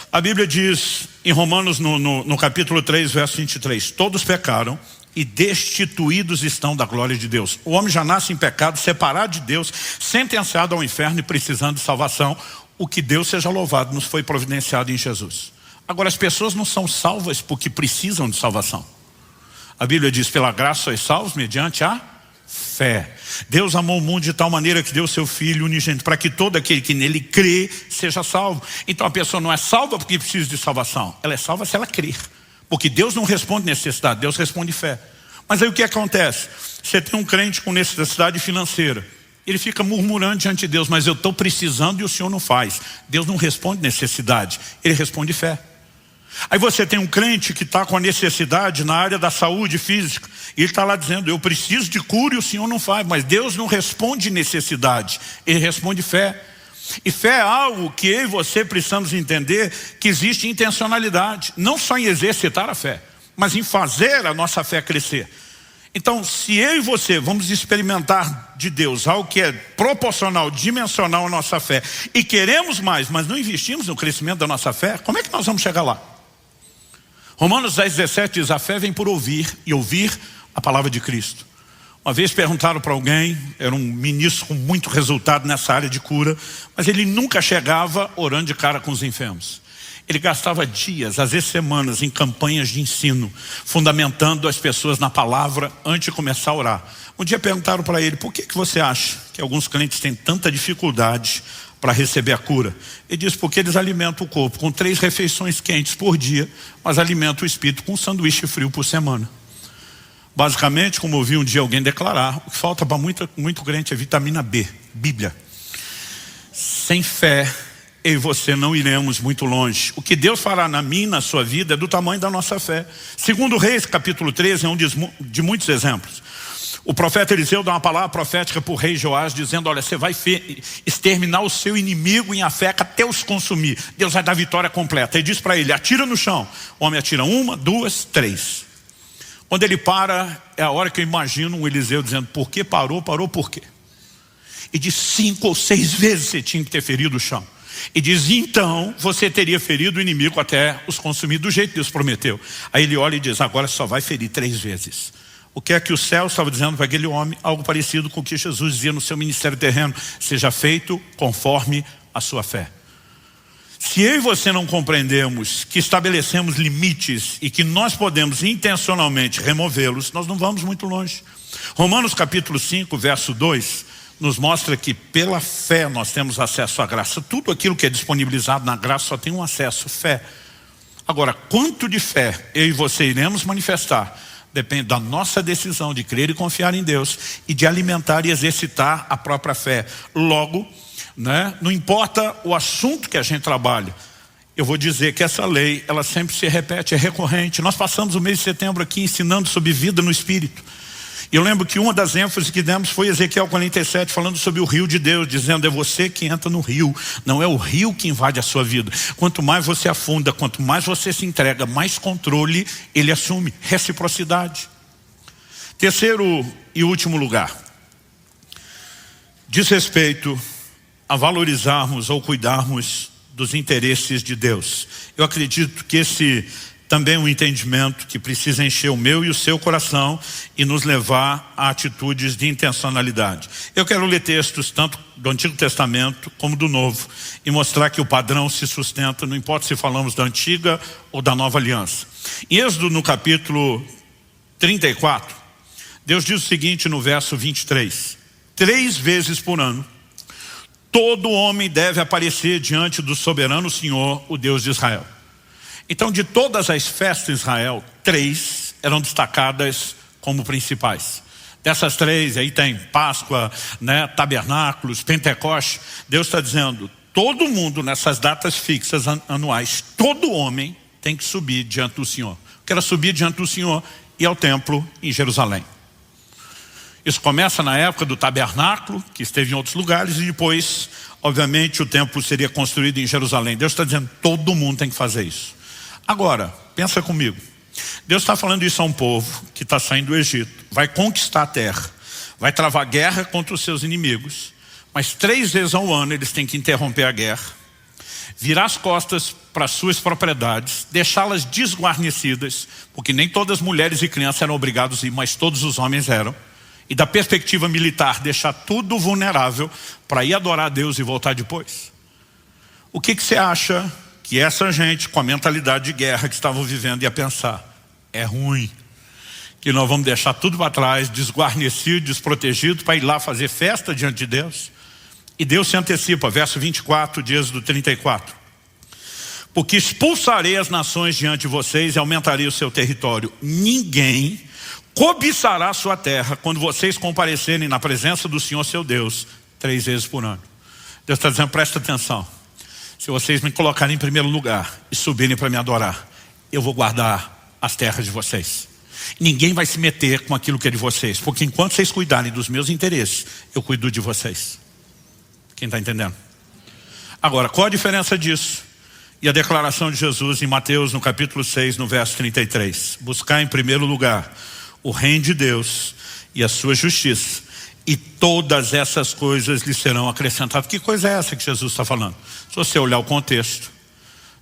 A Bíblia diz em Romanos no capítulo 3, verso 23, todos pecaram e destituídos estão da glória de Deus. O homem já nasce em pecado, separado de Deus, sentenciado ao inferno e precisando de salvação. O que Deus seja louvado nos foi providenciado em Jesus. Agora, as pessoas não são salvas porque precisam de salvação. A Bíblia diz, pela graça sois salvos mediante a fé. Deus amou o mundo de tal maneira que deu seu Filho unigênito, para que todo aquele que nele crê seja salvo. Então a pessoa não é salva porque precisa de salvação. Ela é salva se ela crer. Porque Deus não responde necessidade, Deus responde fé. Mas aí o que acontece? Você tem um crente com necessidade financeira. Ele fica murmurando diante de Deus, mas eu estou precisando e o Senhor não faz. Deus não responde necessidade, Ele responde fé. Aí você tem um crente que está com a necessidade na área da saúde física, e ele está lá dizendo, eu preciso de cura e o Senhor não faz, mas Deus não responde necessidade, Ele responde fé. E fé é algo que eu e você precisamos entender, que existe intencionalidade, não só em exercitar a fé, mas em fazer a nossa fé crescer. Então, se eu e você vamos experimentar de Deus algo que é proporcional, dimensional à nossa fé, e queremos mais, mas não investimos no crescimento da nossa fé, como é que nós vamos chegar lá? Romanos 10:17 diz, a fé vem por ouvir, e ouvir a palavra de Cristo. Uma vez perguntaram para alguém, era um ministro com muito resultado nessa área de cura, mas ele nunca chegava orando de cara com os enfermos. Ele gastava dias, às vezes semanas, em campanhas de ensino, fundamentando as pessoas na palavra antes de começar a orar. Um dia perguntaram para ele, por que você acha que alguns crentes têm tanta dificuldade para receber a cura? Ele disse, porque eles alimentam o corpo com 3 refeições quentes por dia, mas alimentam o espírito com um sanduíche frio por semana. Basicamente, como eu ouvi um dia alguém declarar, o que falta para muito crente é vitamina B, Bíblia. Sem fé, eu e você não iremos muito longe. O que Deus fará na minha e na sua vida é do tamanho da nossa fé. Segundo Reis, capítulo 13, é um de muitos exemplos. O profeta Eliseu dá uma palavra profética para o rei Joás, dizendo, olha, você vai exterminar o seu inimigo em Afeca até os consumir. Deus vai dar vitória completa. Ele diz para ele, atira no chão. O homem atira 1, 2, 3. Quando ele para, é a hora que eu imagino um Eliseu dizendo, por que parou? Parou por quê? E diz, 5 ou 6 vezes você tinha que ter ferido o chão. E diz, então você teria ferido o inimigo até os consumir do jeito que Deus prometeu. Aí ele olha e diz, agora só vai ferir 3 vezes. O que é que o céu estava dizendo para aquele homem? Algo parecido com o que Jesus dizia no seu ministério terreno. Seja feito conforme a sua fé. Se eu e você não compreendemos que estabelecemos limites e que nós podemos intencionalmente removê-los, nós não vamos muito longe. Romanos capítulo 5, verso 2, nos mostra que pela fé nós temos acesso à graça. Tudo aquilo que é disponibilizado na graça só tem um acesso, fé. Agora, quanto de fé eu e você iremos manifestar depende da nossa decisão de crer e confiar em Deus e de alimentar e exercitar a própria fé. Logo, não importa o assunto que a gente trabalha, eu vou dizer que essa lei, ela sempre se repete, é recorrente. Nós passamos o mês de setembro aqui ensinando sobre vida no Espírito. E eu lembro que uma das ênfases que demos foi Ezequiel 47, falando sobre o rio de Deus, dizendo, é você que entra no rio, não é o rio que invade a sua vida. Quanto mais você afunda, quanto mais você se entrega, mais controle ele assume, reciprocidade. Terceiro e último lugar, diz respeito a valorizarmos ou cuidarmos dos interesses de Deus. Eu acredito que esse também é um entendimento que precisa encher o meu e o seu coração e nos levar a atitudes de intencionalidade. Eu quero ler textos tanto do Antigo Testamento como do Novo e mostrar que o padrão se sustenta, não importa se falamos da Antiga ou da Nova Aliança. Em Êxodo, no capítulo 34, Deus diz o seguinte no verso 23. 3 vezes por ano, todo homem deve aparecer diante do soberano Senhor, o Deus de Israel. Então, de todas as festas de Israel, 3 eram destacadas como principais. Dessas 3, aí tem Páscoa, né, Tabernáculos, Pentecoste. Deus está dizendo, todo mundo nessas datas fixas anuais, todo homem tem que subir diante do Senhor. Que era subir diante do Senhor e ao templo em Jerusalém. Isso começa na época do tabernáculo, que esteve em outros lugares, e depois, obviamente, o templo seria construído em Jerusalém. Deus está dizendo, todo mundo tem que fazer isso. Agora, pensa comigo. Deus está falando isso a um povo que está saindo do Egito, vai conquistar a terra, vai travar guerra contra os seus inimigos, mas 3 vezes ao ano eles têm que interromper a guerra, virar as costas para suas propriedades, deixá-las desguarnecidas, porque nem todas as mulheres e crianças eram obrigados a ir, mas todos os homens eram. E da perspectiva militar, deixar tudo vulnerável para ir adorar a Deus e voltar depois. O que você acha que essa gente, com a mentalidade de guerra que estavam vivendo, ia pensar? É ruim, que nós vamos deixar tudo para trás, desguarnecido, desprotegido, para ir lá fazer festa diante de Deus? E Deus se antecipa, verso 24, dias do 34. Porque expulsarei as nações diante de vocês e aumentarei o seu território. Ninguém cobiçará a sua terra quando vocês comparecerem na presença do Senhor seu Deus 3 vezes por ano. Deus está dizendo, presta atenção. Se vocês me colocarem em primeiro lugar e subirem para me adorar, eu vou guardar as terras de vocês. Ninguém vai se meter com aquilo que é de vocês, porque enquanto vocês cuidarem dos meus interesses, eu cuido de vocês. Quem está entendendo? Agora, qual a diferença disso e a declaração de Jesus em Mateus, no capítulo 6, no verso 33? Buscar em primeiro lugar o reino de Deus e a sua justiça, e todas essas coisas lhe serão acrescentadas. Que coisa é essa que Jesus está falando? Se você olhar o contexto,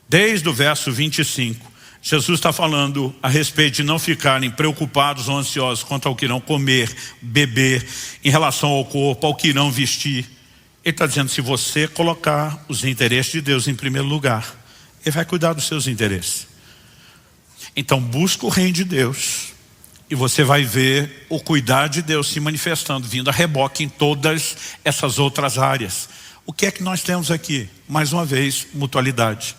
desde o verso 25, Jesus está falando a respeito de não ficarem preocupados ou ansiosos quanto ao que irão comer, beber, em relação ao corpo, ao que irão vestir. Ele está dizendo, se você colocar os interesses de Deus em primeiro lugar, Ele vai cuidar dos seus interesses. Então busca o reino de Deus, e você vai ver o cuidado de Deus se manifestando, vindo a reboque em todas essas outras áreas. O que é que nós temos aqui? Mais uma vez, mutualidade.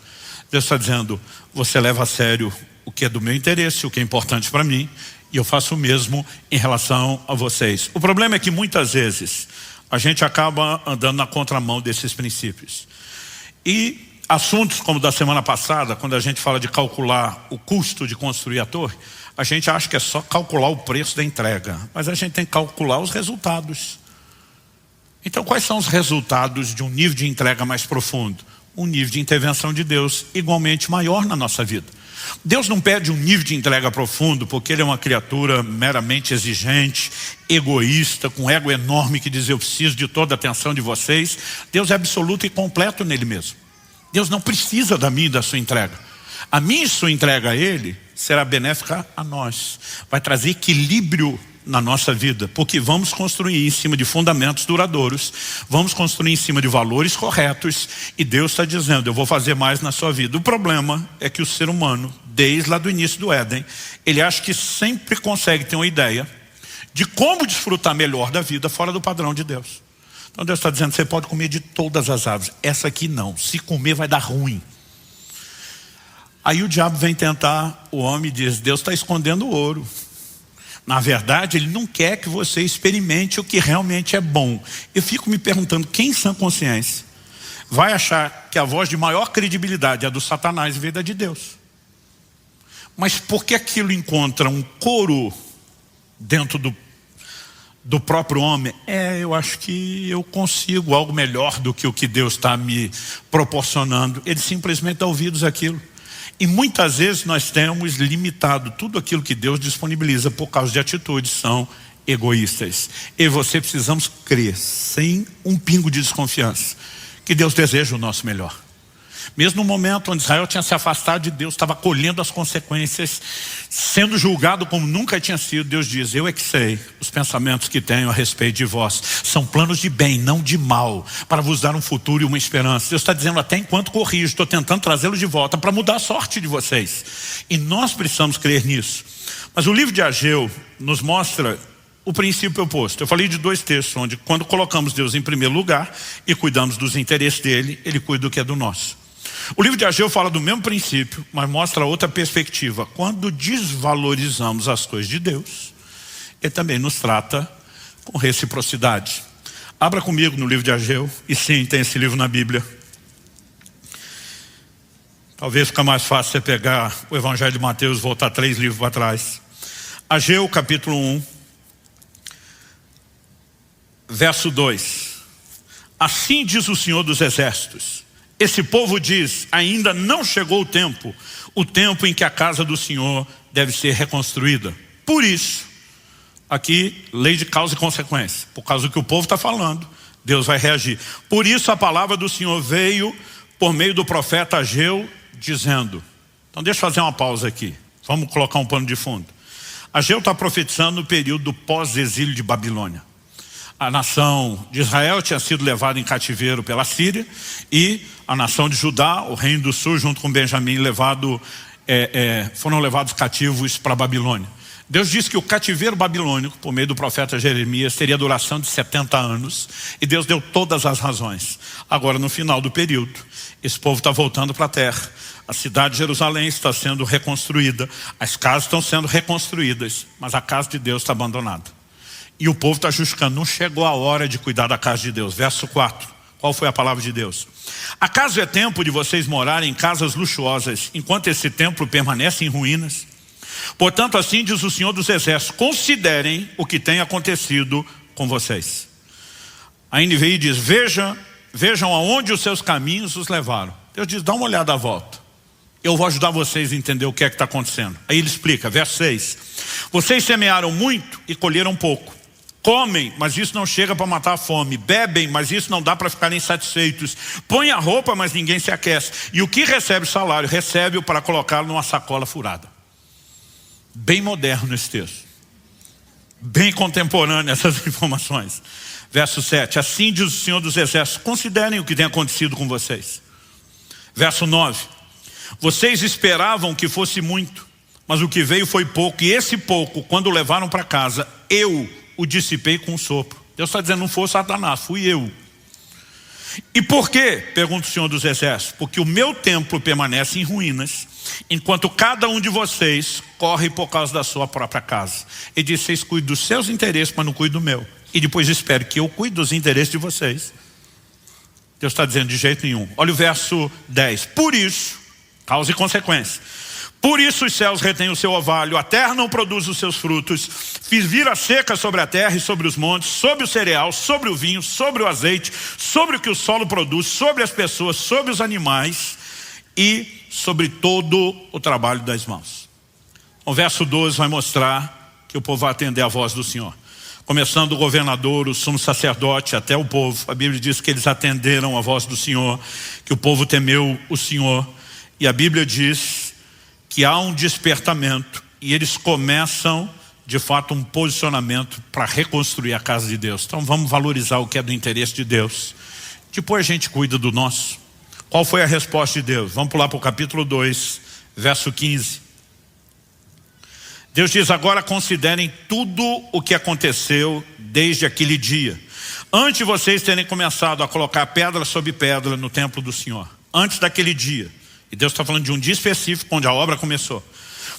Deus está dizendo, você leva a sério o que é do meu interesse, o que é importante para mim, e eu faço o mesmo em relação a vocês. O problema é que muitas vezes a gente acaba andando na contramão desses princípios. E assuntos como da semana passada, quando a gente fala de calcular o custo de construir a torre, a gente acha que é só calcular o preço da entrega, mas a gente tem que calcular os resultados. Então, quais são os resultados de um nível de entrega mais profundo? Um nível de intervenção de Deus igualmente maior na nossa vida. Deus não pede um nível de entrega profundo porque Ele é uma criatura meramente exigente, egoísta, com ego enorme que diz, eu preciso de toda a atenção de vocês. Deus é absoluto e completo nele mesmo. Deus não precisa da minha e da sua entrega. A minha e sua entrega a Ele será benéfica a nós. Vai trazer equilíbrio na nossa vida, porque vamos construir em cima de fundamentos duradouros, vamos construir em cima de valores corretos, e Deus está dizendo, eu vou fazer mais na sua vida. O problema é que o ser humano, desde lá do início do Éden, ele acha que sempre consegue ter uma ideia de como desfrutar melhor da vida fora do padrão de Deus. Então Deus está dizendo, você pode comer de todas as árvores, essa aqui não, se comer vai dar ruim. Aí o diabo vem tentar o homem e diz, Deus está escondendo o ouro. Na verdade, Ele não quer que você experimente o que realmente é bom. Eu fico me perguntando, quem em sã consciência vai achar que a voz de maior credibilidade é a do Satanás em vez da de Deus? Mas por que aquilo encontra um coro dentro do próprio homem? Eu acho que eu consigo algo melhor do que o que Deus está me proporcionando. Ele simplesmente dá ouvidos àquilo. E muitas vezes nós temos limitado tudo aquilo que Deus disponibiliza por causa de atitudes são egoístas. Eu e você precisamos crer, sem um pingo de desconfiança, que Deus deseja o nosso melhor. Mesmo no momento onde Israel tinha se afastado de Deus, estava colhendo as consequências, sendo julgado como nunca tinha sido, Deus diz, eu é que sei os pensamentos que tenho a respeito de vós. São planos de bem, não de mal, para vos dar um futuro e uma esperança. Deus está dizendo, até enquanto corrijo, estou tentando trazê-los de volta para mudar a sorte de vocês. E nós precisamos crer nisso. Mas o livro de Ageu nos mostra o princípio oposto. Eu falei de 2 textos, onde quando colocamos Deus em primeiro lugar e cuidamos dos interesses dele, ele cuida do que é do nosso. O livro de Ageu fala do mesmo princípio, mas mostra outra perspectiva. Quando desvalorizamos as coisas de Deus, ele também nos trata com reciprocidade. Abra comigo no livro de Ageu, e sim, tem esse livro na Bíblia. Talvez fica mais fácil você pegar o Evangelho de Mateus e voltar 3 livros para trás. Ageu, capítulo 1, verso 2. Assim diz o Senhor dos Exércitos: esse povo diz, ainda não chegou o tempo em que a casa do Senhor deve ser reconstruída. Por isso, aqui, lei de causa e consequência. Por causa do que o povo está falando, Deus vai reagir. Por isso a palavra do Senhor veio por meio do profeta Ageu, dizendo. Então deixa eu fazer uma pausa aqui. Vamos colocar um pano de fundo. Ageu está profetizando no período do pós-exílio de Babilônia. A nação de Israel tinha sido levada em cativeiro pela Síria, e a nação de Judá, o reino do sul, junto com Benjamim, foram levados cativos para a Babilônia. Deus disse que o cativeiro babilônico, por meio do profeta Jeremias, teria duração de 70 anos. E Deus deu todas as razões. Agora, no final do período, esse povo está voltando para a terra. A cidade de Jerusalém está sendo reconstruída. As casas estão sendo reconstruídas. Mas a casa de Deus está abandonada. E o povo está justificando. Não chegou a hora de cuidar da casa de Deus. Verso 4. Qual foi a palavra de Deus? Acaso é tempo de vocês morarem em casas luxuosas, enquanto esse templo permanece em ruínas? Portanto, assim diz o Senhor dos Exércitos: considerem o que tem acontecido com vocês. A NVI diz: vejam aonde os seus caminhos os levaram. Deus diz: dá uma olhada à volta. Eu vou ajudar vocês a entender o que é que está acontecendo. Aí ele explica, verso 6. Vocês semearam muito e colheram pouco. Comem, mas isso não chega para matar a fome. Bebem, mas isso não dá para ficarem satisfeitos. Põem a roupa, mas ninguém se aquece. E o que recebe o salário, recebe-o para colocá-lo numa sacola furada. Bem moderno esse texto. Bem contemporâneo essas informações. Verso 7. Assim diz o Senhor dos Exércitos: considerem o que tem acontecido com vocês. Verso 9. Vocês esperavam que fosse muito, mas o que veio foi pouco. E esse pouco, quando o levaram para casa, eu o dissipei com um sopro. Deus está dizendo: não foi Satanás, fui eu. E por quê? Pergunta o Senhor dos Exércitos: porque o meu templo permanece em ruínas, enquanto cada um de vocês corre por causa da sua própria casa. Ele diz: vocês cuidam dos seus interesses, mas não cuidam do meu. E depois espero que eu cuide dos interesses de vocês. Deus está dizendo: de jeito nenhum. Olha o verso 10. Por isso, causa e consequência. Por isso os céus retêm o seu orvalho, a terra não produz os seus frutos. Fiz vir a seca sobre a terra e sobre os montes, sobre o cereal, sobre o vinho, sobre o azeite, sobre o que o solo produz, sobre as pessoas, sobre os animais e sobre todo o trabalho das mãos. O verso 12 vai mostrar que o povo vai atender a voz do Senhor. Começando o governador, o sumo sacerdote, até o povo. A Bíblia diz que eles atenderam a voz do Senhor, que o povo temeu o Senhor. E a Bíblia diz que há um despertamento e eles começam, de fato, um posicionamento para reconstruir a casa de Deus. Então vamos valorizar o que é do interesse de Deus. Depois a gente cuida do nosso. Qual foi a resposta de Deus? Vamos pular para o capítulo 2, verso 15. Deus diz: agora considerem tudo o que aconteceu desde aquele dia. Antes de vocês terem começado a colocar pedra sobre pedra no templo do Senhor. Antes daquele dia. E Deus está falando de um dia específico onde a obra começou.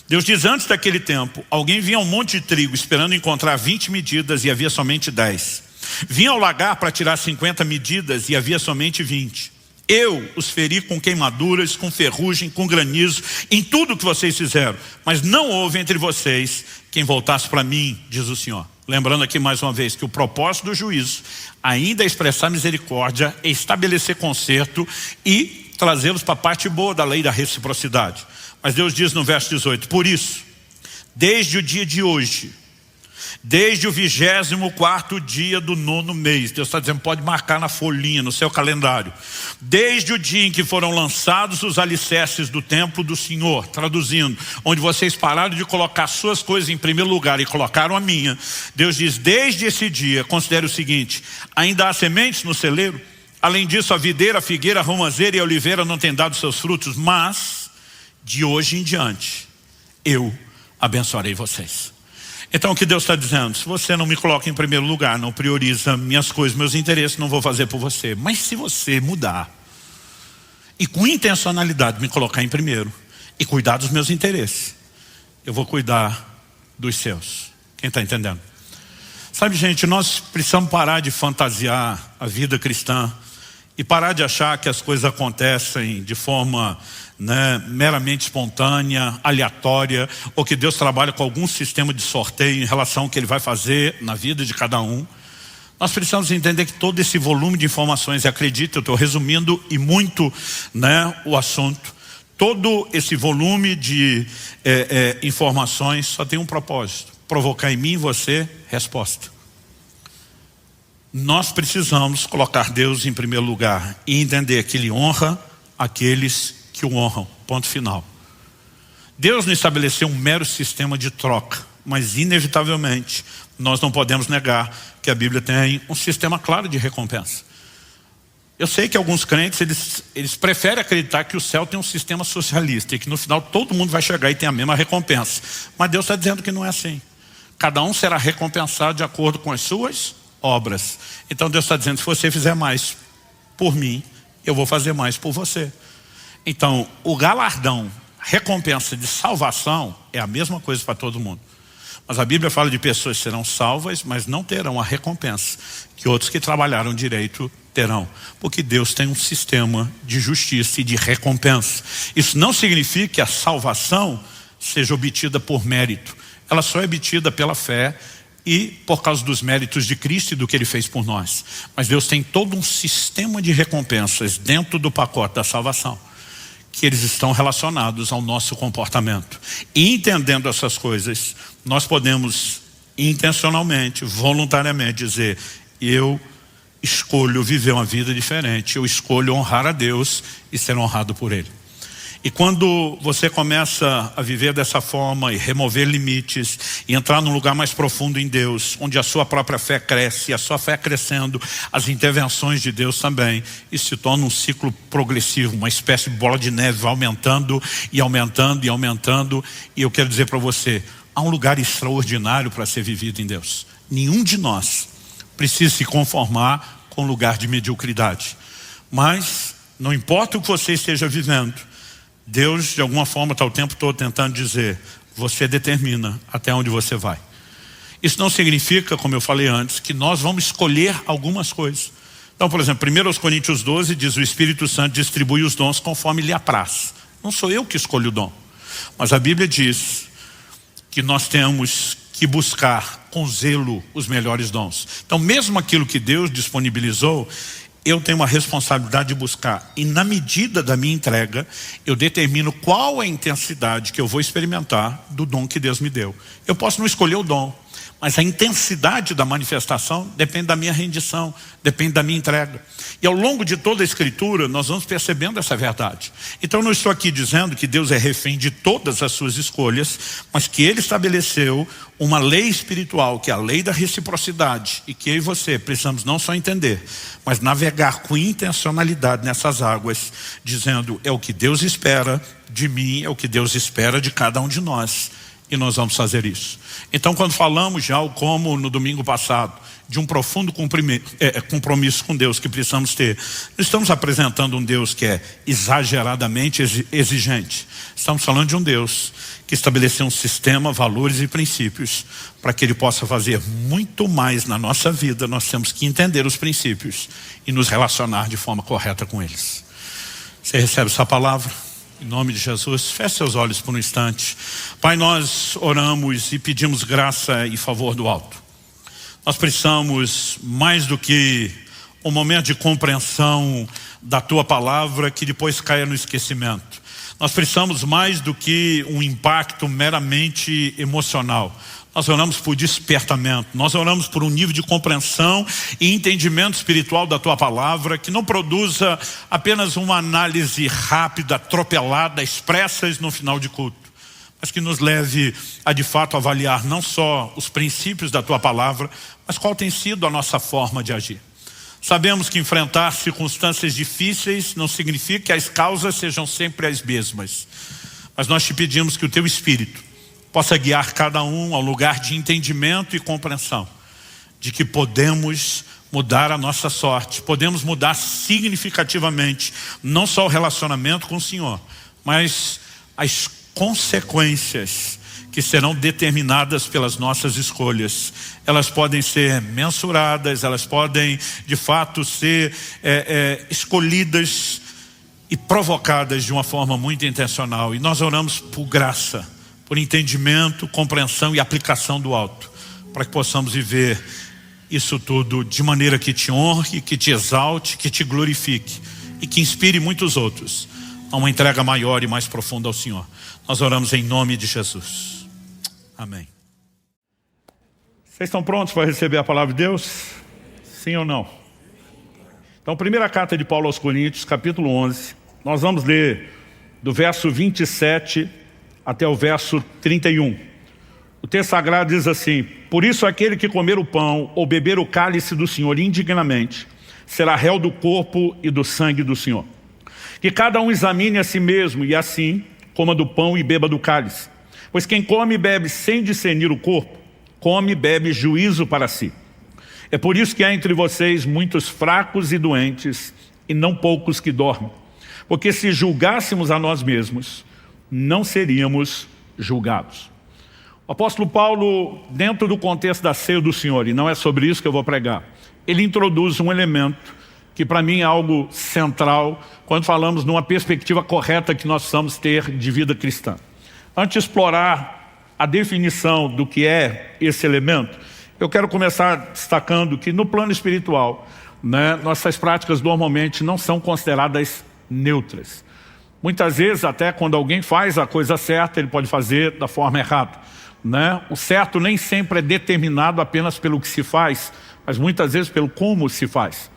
Deus diz: antes daquele tempo, alguém vinha a um monte de trigo esperando encontrar 20 medidas e havia somente 10. Vinha ao lagar para tirar 50 medidas e havia somente 20. Eu os feri com queimaduras, com ferrugem, com granizo, em tudo que vocês fizeram. Mas não houve entre vocês quem voltasse para mim, diz o Senhor. Lembrando aqui mais uma vez que o propósito do juízo ainda é expressar misericórdia, é estabelecer conserto e trazê-los para a parte boa da lei da reciprocidade. Mas Deus diz no verso 18: por isso, desde o dia de hoje, desde o 24º dia do 9º mês, Deus está dizendo, pode marcar na folhinha, no seu calendário, desde o dia em que foram lançados os alicerces do templo do Senhor, traduzindo, onde vocês pararam de colocar suas coisas em primeiro lugar e colocaram a minha, Deus diz: desde esse dia, considere o seguinte: ainda há sementes no celeiro? Além disso, a videira, a figueira, a romazeira e a oliveira não têm dado seus frutos, mas de hoje em diante eu abençoarei vocês. Então o que Deus está dizendo? Se você não me coloca em primeiro lugar, não prioriza minhas coisas, meus interesses, não vou fazer por você. Mas se você mudar e com intencionalidade me colocar em primeiro e cuidar dos meus interesses, eu vou cuidar dos seus. Quem está entendendo? Sabe, gente, nós precisamos parar de fantasiar a vida cristã e parar de achar que as coisas acontecem de forma meramente espontânea, aleatória, ou que Deus trabalha com algum sistema de sorteio em relação ao que Ele vai fazer na vida de cada um. Nós precisamos entender que todo esse volume de informações, e acredito, eu estou resumindo e muito o assunto, todo esse volume de informações só tem um propósito: provocar em mim e você resposta. Nós precisamos colocar Deus em primeiro lugar e entender que Ele honra aqueles que o honram, ponto final. Deus não estabeleceu um mero sistema de troca, mas inevitavelmente nós não podemos negar que a Bíblia tem um sistema claro de recompensa. Eu sei que alguns crentes, eles preferem acreditar que o céu tem um sistema socialista e que no final todo mundo vai chegar e tem a mesma recompensa. Mas Deus está dizendo que não é assim. Cada um será recompensado de acordo com as suas obras. Então Deus está dizendo: se você fizer mais por mim, eu vou fazer mais por você. Então o galardão, recompensa de salvação é a mesma coisa para todo mundo. Mas a Bíblia fala de pessoas que serão salvas, mas não terão a recompensa que outros que trabalharam direito terão. Porque Deus tem um sistema de justiça e de recompensa. Isso não significa que a salvação seja obtida por mérito. Ela só é obtida pela fé e por causa dos méritos de Cristo e do que Ele fez por nós. Mas Deus tem todo um sistema de recompensas dentro do pacote da salvação, que eles estão relacionados ao nosso comportamento. E entendendo essas coisas, nós podemos intencionalmente, voluntariamente dizer: eu escolho viver uma vida diferente, eu escolho honrar a Deus e ser honrado por Ele. E quando você começa a viver dessa forma e remover limites e entrar num lugar mais profundo em Deus, onde a sua própria fé cresce, e a sua fé crescendo, as intervenções de Deus também, isso se torna um ciclo progressivo, uma espécie de bola de neve, vai aumentando e aumentando e aumentando. E eu quero dizer para você, há um lugar extraordinário para ser vivido em Deus. Nenhum de nós precisa se conformar com um lugar de mediocridade. Mas não importa o que você esteja vivendo, Deus de alguma forma está o tempo todo tentando dizer: você determina até onde você vai. Isso não significa, como eu falei antes, que nós vamos escolher algumas coisas. Então, por exemplo, 1 Coríntios 12 diz: o Espírito Santo distribui os dons conforme lhe apraz. Não sou eu que escolho o dom, mas a Bíblia diz que nós temos que buscar com zelo os melhores dons. Então mesmo aquilo que Deus disponibilizou, eu tenho uma responsabilidade de buscar. E na medida da minha entrega, eu determino qual é a intensidade que eu vou experimentar do dom que Deus me deu. Eu posso não escolher o dom, mas a intensidade da manifestação depende da minha rendição, depende da minha entrega. E ao longo de toda a Escritura, nós vamos percebendo essa verdade. Então eu não estou aqui dizendo que Deus é refém de todas as suas escolhas, mas que Ele estabeleceu uma lei espiritual, que é a lei da reciprocidade, e que eu e você precisamos não só entender, mas navegar com intencionalidade nessas águas, dizendo: é o que Deus espera de mim, é o que Deus espera de cada um de nós. E nós vamos fazer isso. Então quando falamos já, como no domingo passado, de um profundo compromisso com Deus que precisamos ter, não estamos apresentando um Deus que é exageradamente exigente. Estamos falando de um Deus que estabeleceu um sistema, valores e princípios para que Ele possa fazer muito mais na nossa vida. Nós temos que entender os princípios e nos relacionar de forma correta com eles. Você recebe essa palavra? Em nome de Jesus, feche seus olhos por um instante. Pai, nós oramos e pedimos graça e favor do alto. Nós precisamos mais do que um momento de compreensão da Tua palavra que depois caia no esquecimento. Nós precisamos mais do que um impacto meramente emocional. Nós oramos por despertamento, nós oramos por um nível de compreensão e entendimento espiritual da Tua palavra que não produza apenas uma análise rápida, atropelada, expressas no final de culto, mas que nos leve a de fato avaliar não só os princípios da Tua palavra, mas qual tem sido a nossa forma de agir. Sabemos que enfrentar circunstâncias difíceis não significa que as causas sejam sempre as mesmas, mas nós te pedimos que o Teu Espírito possa guiar cada um ao lugar de entendimento e compreensão de que podemos mudar a nossa sorte, podemos mudar significativamente não só o relacionamento com o Senhor, mas as consequências que serão determinadas pelas nossas escolhas. Elas podem ser mensuradas, elas podem de fato ser escolhidas e provocadas de uma forma muito intencional. E nós oramos por graça, por entendimento, compreensão e aplicação do alto, para que possamos viver isso tudo de maneira que te honre, que te exalte, que te glorifique e que inspire muitos outros a uma entrega maior e mais profunda ao Senhor. Nós oramos em nome de Jesus. Amém. Vocês estão prontos para receber a palavra de Deus? Sim ou não? Então, primeira carta de Paulo aos Coríntios, capítulo 11. Nós vamos ler do verso 27 até o verso 31. O texto sagrado diz assim: por isso aquele que comer o pão ou beber o cálice do Senhor indignamente será réu do corpo e do sangue do Senhor. Que cada um examine a si mesmo e assim coma do pão e beba do cálice. Pois quem come e bebe sem discernir o corpo, come e bebe juízo para si. É por isso que há entre vocês muitos fracos e doentes e não poucos que dormem. Porque se julgássemos a nós mesmos, não seríamos julgados. O apóstolo Paulo, dentro do contexto da ceia do Senhor, e não é sobre isso que eu vou pregar, ele introduz um elemento que para mim é algo central quando falamos numa perspectiva correta que nós precisamos ter de vida cristã. Antes de explorar a definição do que é esse elemento, eu quero começar destacando que no plano espiritual, nossas práticas normalmente não são consideradas neutras. Muitas vezes, até quando alguém faz a coisa certa, ele pode fazer da forma errada. O certo nem sempre é determinado apenas pelo que se faz, mas muitas vezes pelo como se faz.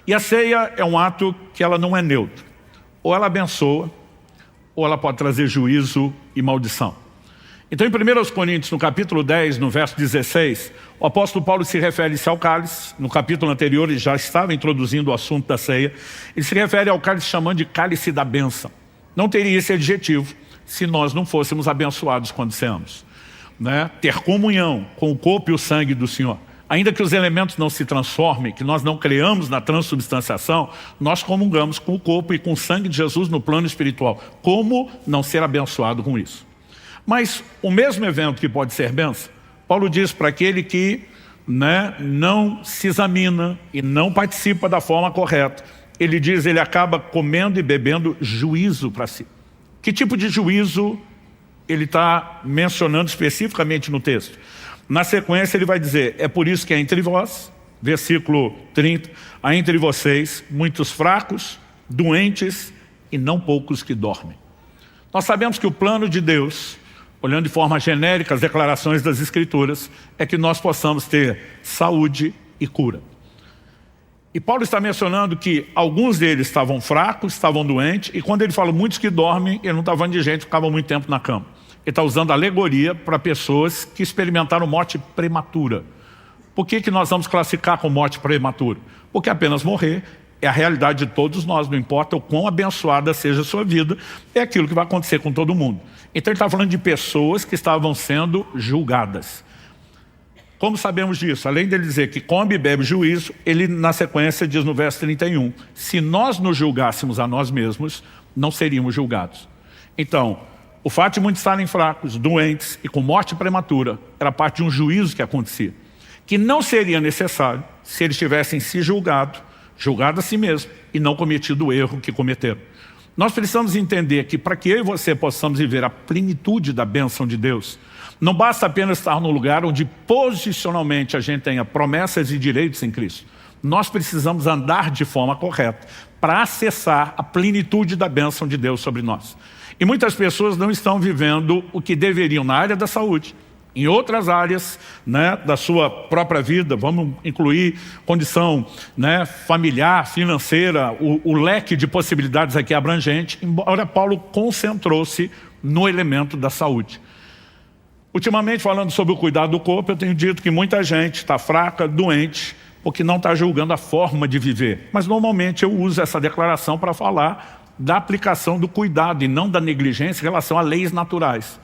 E a ceia é um ato que ela não é neutro. Ou ela abençoa, ou ela pode trazer juízo e maldição. Então em 1 Coríntios, no capítulo 10, no verso 16, o apóstolo Paulo se refere ao cálice. No capítulo anterior ele já estava introduzindo o assunto da ceia. Ele se refere ao cálice chamando de cálice da bênção. Não teria esse adjetivo se nós não fôssemos abençoados quando ceamos. Ter comunhão com o corpo e o sangue do Senhor. Ainda que os elementos não se transformem, que nós não creamos na transubstanciação, nós comungamos com o corpo e com o sangue de Jesus no plano espiritual. Como não ser abençoado com isso? Mas o mesmo evento que pode ser bênção, Paulo diz para aquele que não se examina e não participa da forma correta, ele diz, ele acaba comendo e bebendo juízo para si. Que tipo de juízo ele está mencionando especificamente no texto? Na sequência ele vai dizer, é por isso que há entre vós, versículo 30, há entre vocês muitos fracos, doentes e não poucos que dormem. Nós sabemos que o plano de Deus, olhando de forma genérica as declarações das Escrituras, é que nós possamos ter saúde e cura. E Paulo está mencionando que alguns deles estavam fracos, estavam doentes, e quando ele fala muitos que dormem, ele não está falando de gente que ficava muito tempo na cama. Ele está usando alegoria para pessoas que experimentaram morte prematura. Por que nós vamos classificar com morte prematura? Porque apenas morrer é a realidade de todos nós, não importa o quão abençoada seja a sua vida, é aquilo que vai acontecer com todo mundo. Então ele está falando de pessoas que estavam sendo julgadas. Como sabemos disso? Além dele dizer que come e bebe juízo, ele na sequência diz no verso 31, se nós nos julgássemos a nós mesmos, não seríamos julgados. Então, o fato de muitos estarem fracos, doentes e com morte prematura, era parte de um juízo que acontecia, que não seria necessário se eles tivessem se julgado a si mesmo e não cometido o erro que cometeram. Nós precisamos entender que para que eu e você possamos viver a plenitude da bênção de Deus, não basta apenas estar no lugar onde posicionalmente a gente tenha promessas e direitos em Cristo. Nós precisamos andar de forma correta para acessar a plenitude da bênção de Deus sobre nós. E muitas pessoas não estão vivendo o que deveriam na área da saúde, em outras áreas da sua própria vida, vamos incluir condição familiar, financeira, o leque de possibilidades aqui é abrangente, embora Paulo concentrou-se no elemento da saúde. Ultimamente, falando sobre o cuidado do corpo, eu tenho dito que muita gente está fraca, doente, porque não está julgando a forma de viver. Mas normalmente eu uso essa declaração para falar da aplicação do cuidado e não da negligência em relação a leis naturais.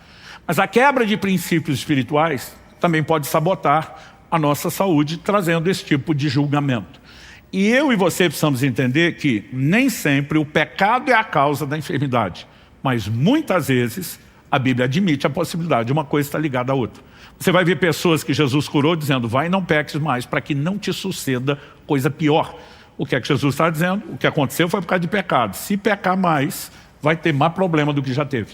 Mas a quebra de princípios espirituais também pode sabotar a nossa saúde, trazendo esse tipo de julgamento. E eu e você precisamos entender que nem sempre o pecado é a causa da enfermidade, mas muitas vezes a Bíblia admite a possibilidade de uma coisa estar ligada à outra. Você vai ver pessoas que Jesus curou dizendo, vai e não peques mais, para que não te suceda coisa pior. O que é que Jesus está dizendo? O que aconteceu foi por causa de pecado. Se pecar mais, vai ter mais problema do que já teve.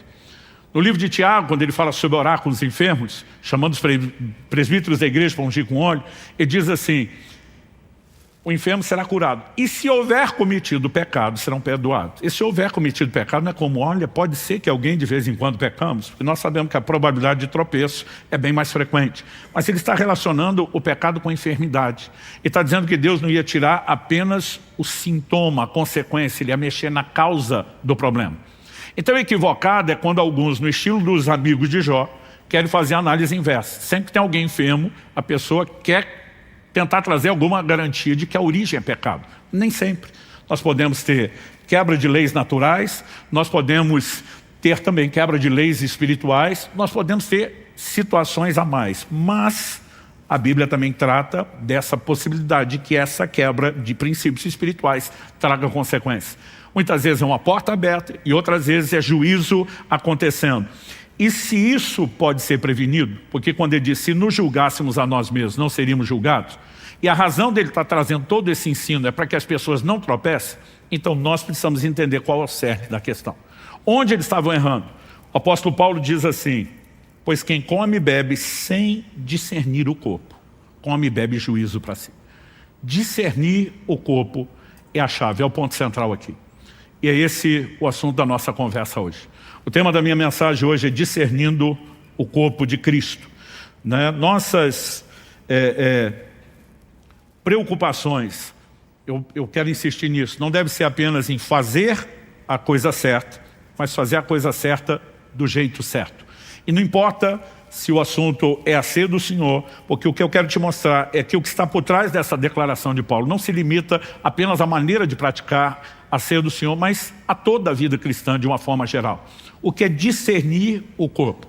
No livro de Tiago, quando ele fala sobre orar com os enfermos, chamando os presbíteros da igreja para ungir com óleo, ele diz assim, o enfermo será curado. E se houver cometido pecado, serão perdoados. E se houver cometido pecado, não é como, olha, pode ser que alguém de vez em quando pecamos, porque nós sabemos que a probabilidade de tropeço é bem mais frequente. Mas ele está relacionando o pecado com a enfermidade. Ele está dizendo que Deus não ia tirar apenas o sintoma, a consequência, ele ia mexer na causa do problema. Então, equivocado é quando alguns, no estilo dos amigos de Jó, querem fazer a análise inversa. Sempre que tem alguém enfermo, a pessoa quer tentar trazer alguma garantia de que a origem é pecado. Nem sempre. Nós podemos ter quebra de leis naturais, nós podemos ter também quebra de leis espirituais, nós podemos ter situações a mais. Mas a Bíblia também trata dessa possibilidade de que essa quebra de princípios espirituais traga consequências. Muitas vezes é uma porta aberta e outras vezes é juízo acontecendo. E se isso pode ser prevenido, porque quando ele diz, se nos julgássemos a nós mesmos, não seríamos julgados, e a razão dele estar trazendo todo esse ensino é para que as pessoas não tropecem, então nós precisamos entender qual é o cerne da questão. Onde eles estavam errando? O apóstolo Paulo diz assim, pois quem come e bebe sem discernir o corpo, come e bebe juízo para si. Discernir o corpo é a chave, é o ponto central aqui. E é esse o assunto da nossa conversa hoje. O tema da minha mensagem hoje é discernindo o corpo de Cristo. Né? Nossas preocupações, eu quero insistir nisso, não deve ser apenas em fazer a coisa certa, mas fazer a coisa certa do jeito certo. E não importa se o assunto é a ceia do Senhor, porque o que eu quero te mostrar é que o que está por trás dessa declaração de Paulo não se limita apenas à maneira de praticar a ceia do Senhor, mas a toda a vida cristã de uma forma geral. O que é discernir o corpo.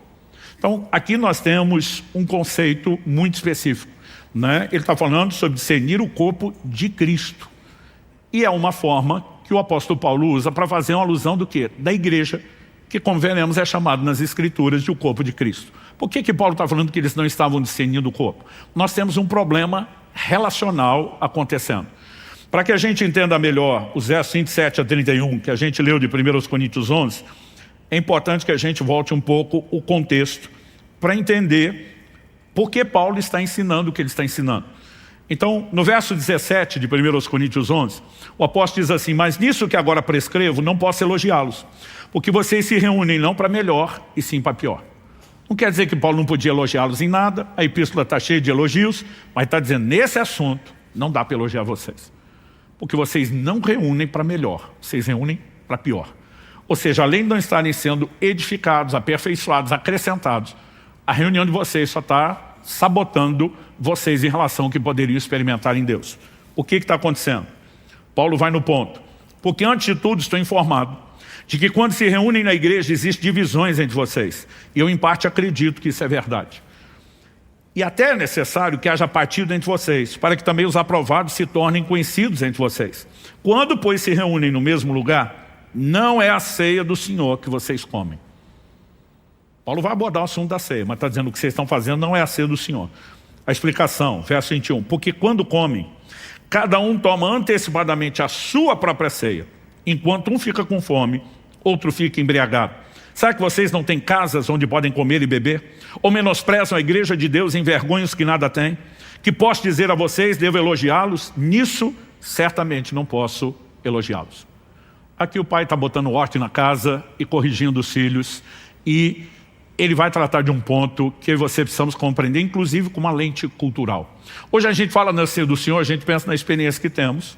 Então, aqui nós temos um conceito muito específico. Né? Ele está falando sobre discernir o corpo de Cristo. E é uma forma que o apóstolo Paulo usa para fazer uma alusão do quê? Da igreja, que como veremos é chamado nas escrituras de o corpo de Cristo. Por que Paulo está falando que eles não estavam discernindo o corpo? Nós temos um problema relacional acontecendo. Para que a gente entenda melhor os versos 27 a 31, que a gente leu de 1 Coríntios 11, é importante que a gente volte um pouco o contexto para entender por que Paulo está ensinando o que ele está ensinando. Então, no verso 17 de 1 Coríntios 11, o apóstolo diz assim, mas nisso que agora prescrevo, não posso elogiá-los, porque vocês se reúnem não para melhor, e sim para pior. Não quer dizer que Paulo não podia elogiá-los em nada, a epístola está cheia de elogios, mas está dizendo, nesse assunto, não dá para elogiar vocês. Porque vocês não reúnem para melhor, vocês reúnem para pior. Ou seja, além de não estarem sendo edificados, aperfeiçoados, acrescentados, a reunião de vocês só está sabotando vocês em relação ao que poderiam experimentar em Deus. O que está acontecendo? Paulo vai no ponto. Porque antes de tudo estou informado de que quando se reúnem na igreja existem divisões entre vocês. E eu em parte acredito que isso é verdade. E até é necessário que haja partido entre vocês, para que também os aprovados se tornem conhecidos entre vocês. Quando, pois, se reúnem no mesmo lugar, não é a ceia do Senhor que vocês comem. Paulo vai abordar o assunto da ceia, mas está dizendo que o que vocês estão fazendo não é a ceia do Senhor. A explicação, verso 21, porque quando comem, cada um toma antecipadamente a sua própria ceia, enquanto um fica com fome, outro fica embriagado. Será que vocês não têm casas onde podem comer e beber? Ou menosprezam a igreja de Deus em vergonhas que nada têm? Que posso dizer a vocês, devo elogiá-los? Nisso, certamente não posso elogiá-los. Aqui o pai está botando ordem na casa e corrigindo os filhos. E ele vai tratar de um ponto que você precisamos compreender, inclusive com uma lente cultural. Hoje a gente fala na ceia do Senhor, a gente pensa na experiência que temos,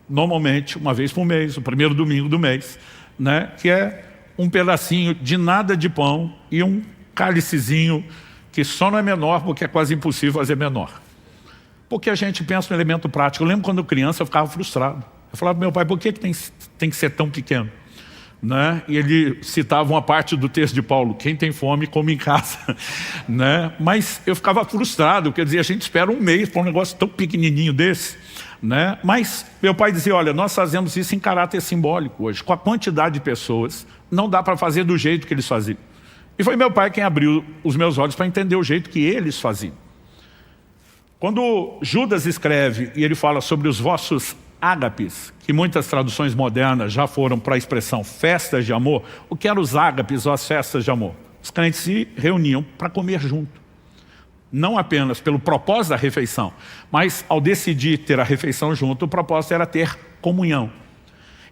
normalmente, uma vez por mês, o primeiro domingo do mês, né, que é um pedacinho de nada de pão e um cálicezinho que só não é menor porque é quase impossível fazer menor. Porque a gente pensa no elemento prático. Eu lembro quando criança eu ficava frustrado. Eu falava, meu pai, por que tem que ser tão pequeno? né? E ele citava uma parte do texto de Paulo: quem tem fome, come em casa. Né? Mas eu ficava frustrado, quer dizer, a gente espera um mês para um negócio tão pequenininho desse. Né? Mas meu pai dizia: olha, nós fazemos isso em caráter simbólico hoje. Com a quantidade de pessoas, não dá para fazer do jeito que eles faziam. E foi meu pai quem abriu os meus olhos para entender o jeito que eles faziam. Quando Judas escreve e ele fala sobre os vossos ágapes, que muitas traduções modernas já foram para a expressão festas de amor, o que eram os ágapes ou as festas de amor? Os crentes se reuniam para comer junto. Não apenas pelo propósito da refeição, mas ao decidir ter a refeição junto, o propósito era ter comunhão.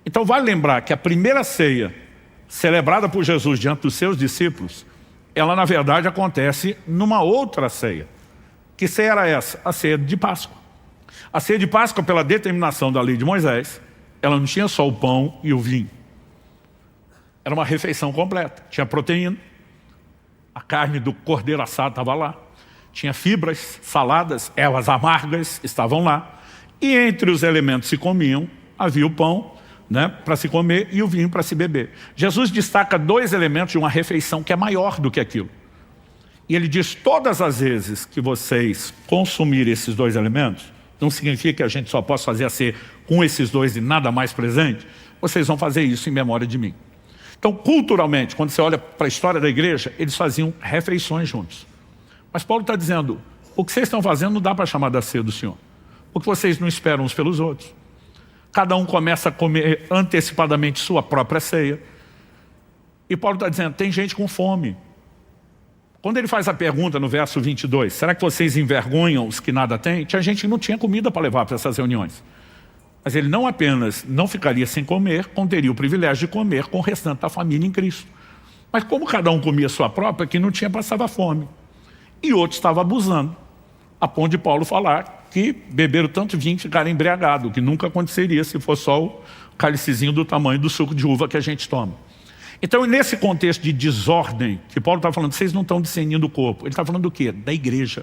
Então vale lembrar que a primeira ceia celebrada por Jesus diante dos seus discípulos, ela na verdade acontece numa outra ceia. Que ceia era essa? A ceia de Páscoa. A ceia de Páscoa, pela determinação da lei de Moisés, ela não tinha só o pão e o vinho. Era uma refeição completa. Tinha proteína, a carne do cordeiro assado estava lá, tinha fibras, saladas, ervas amargas estavam lá, e entre os elementos que se comiam, havia o pão, né, para se comer, e o vinho para se beber. Jesus destaca dois elementos de uma refeição que é maior do que aquilo. E ele diz: todas as vezes que vocês consumirem esses dois elementos, não significa que a gente só possa fazer a ceia com esses dois e nada mais presente, vocês vão fazer isso em memória de mim. Então, culturalmente, quando você olha para a história da igreja, eles faziam refeições juntos. Mas Paulo está dizendo: o que vocês estão fazendo não dá para chamar da ceia do Senhor, porque vocês não esperam uns pelos outros. Cada um começa a comer antecipadamente sua própria ceia. E Paulo está dizendo: tem gente com fome. Quando ele faz a pergunta no verso 22, será que vocês envergonham os que nada têm? Tinha gente que não tinha comida para levar para essas reuniões. Mas ele não apenas não ficaria sem comer, como teria o privilégio de comer com o restante da família em Cristo. Mas como cada um comia a sua própria, quem não tinha passava fome. E outro estava abusando, a ponto de Paulo falar que beberam tanto vinho que ficaram embriagados, o que nunca aconteceria se fosse só o cálicezinho do tamanho do suco de uva que a gente toma. Então, nesse contexto de desordem, que Paulo está falando, vocês não estão discernindo o corpo. Ele está falando do quê? Da igreja.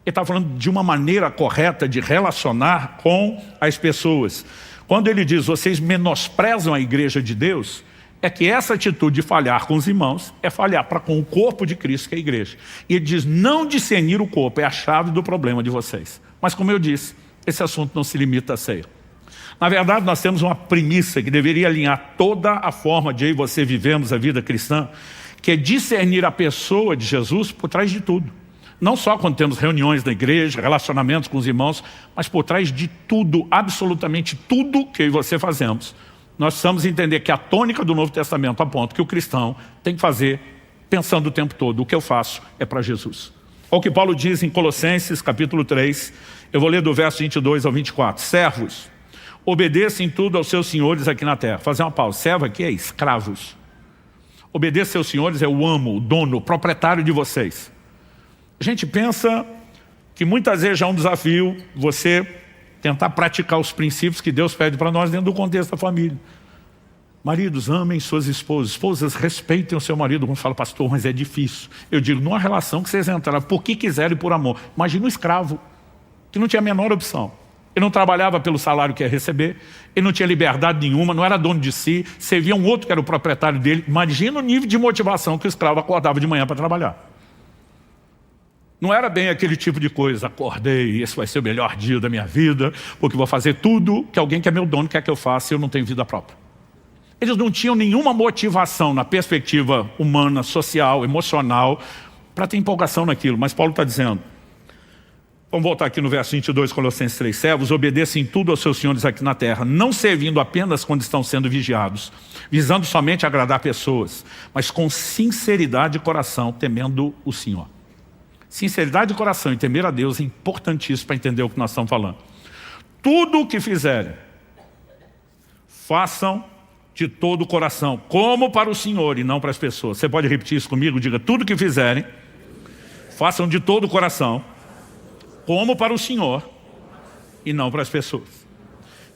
Ele está falando de uma maneira correta de relacionar com as pessoas. Quando ele diz: vocês menosprezam a igreja de Deus, é que essa atitude de falhar com os irmãos é falhar para com o corpo de Cristo, que é a igreja. E ele diz: não discernir o corpo é a chave do problema de vocês. Mas, como eu disse, esse assunto não se limita a ceia. Na verdade, nós temos uma premissa que deveria alinhar toda a forma de eu e você vivemos a vida cristã, que é discernir a pessoa de Jesus por trás de tudo. Não só quando temos reuniões na igreja, relacionamentos com os irmãos, mas por trás de tudo, absolutamente tudo que eu e você fazemos. Nós precisamos entender que a tônica do Novo Testamento aponta que o cristão tem que fazer pensando o tempo todo: o que eu faço é para Jesus. Olha o que Paulo diz em Colossenses capítulo 3, eu vou ler do verso 22 ao 24. Servos, obedeçam em tudo aos seus senhores aqui na terra. Fazer uma pausa. Servo aqui é escravos. Obedeça seus senhores é o amo, o dono, o proprietário de vocês. A gente pensa que muitas vezes já é um desafio você tentar praticar os princípios que Deus pede para nós dentro do contexto da família. Maridos, amem suas esposas. Esposas, respeitem o seu marido. Como fala: pastor, mas é difícil. Eu digo: numa relação que vocês entraram por que quiserem e por amor. Imagina um escravo que não tinha a menor opção. Ele não trabalhava pelo salário que ia receber, ele não tinha liberdade nenhuma, não era dono de si, servia um outro que era o proprietário dele. Imagina o nível de motivação que o escravo acordava de manhã para trabalhar. Não era bem aquele tipo de coisa: acordei, esse vai ser o melhor dia da minha vida, porque vou fazer tudo que alguém que é meu dono quer que eu faça e eu não tenho vida própria. Eles não tinham nenhuma motivação na perspectiva humana, social, emocional, para ter empolgação naquilo. Mas Paulo está dizendo, vamos voltar aqui no verso 22, Colossenses 3. Servos, obedeçam em tudo aos seus senhores aqui na terra, não servindo apenas quando estão sendo vigiados, visando somente agradar pessoas, mas com sinceridade de coração, temendo o Senhor. Sinceridade de coração e temer a Deus é importantíssimo para entender o que nós estamos falando. Tudo o que fizerem, façam de todo o coração, como para o Senhor e não para as pessoas. Você pode repetir isso comigo? Diga: tudo o que fizerem, façam de todo o coração, como para o Senhor e não para as pessoas.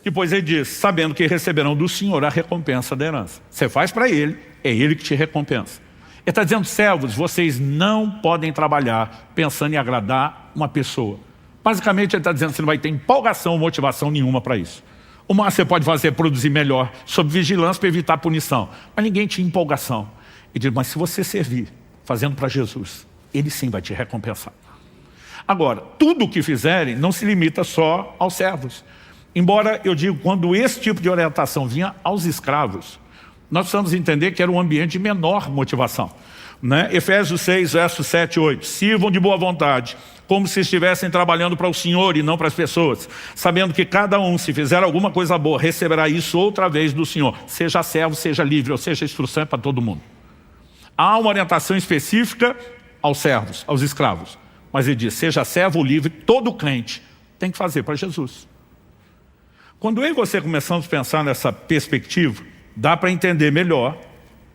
Depois ele diz: sabendo que receberão do Senhor a recompensa da herança. Você faz para Ele, é Ele que te recompensa. Ele está dizendo: servos, vocês não podem trabalhar pensando em agradar uma pessoa. Basicamente ele está dizendo que você não vai ter empolgação ou motivação nenhuma para isso. O máximo que você pode fazer é produzir melhor, sob vigilância para evitar punição. Mas ninguém tinha empolgação. E diz, mas se você servir, fazendo para Jesus, Ele sim vai te recompensar. Agora, tudo o que fizerem não se limita só aos servos. Embora eu digo, quando esse tipo de orientação vinha aos escravos, nós precisamos entender que era um ambiente de menor motivação. Efésios 6, versos 7 e 8. Sirvam de boa vontade, como se estivessem trabalhando para o Senhor e não para as pessoas, sabendo que cada um, se fizer alguma coisa boa, receberá isso outra vez do Senhor. Seja servo, seja livre, ou seja, a instrução é para todo mundo. Há uma orientação específica aos servos, aos escravos. Mas ele diz, seja servo ou livre, todo crente tem que fazer para Jesus. Quando eu e você começamos a pensar nessa perspectiva, dá para entender melhor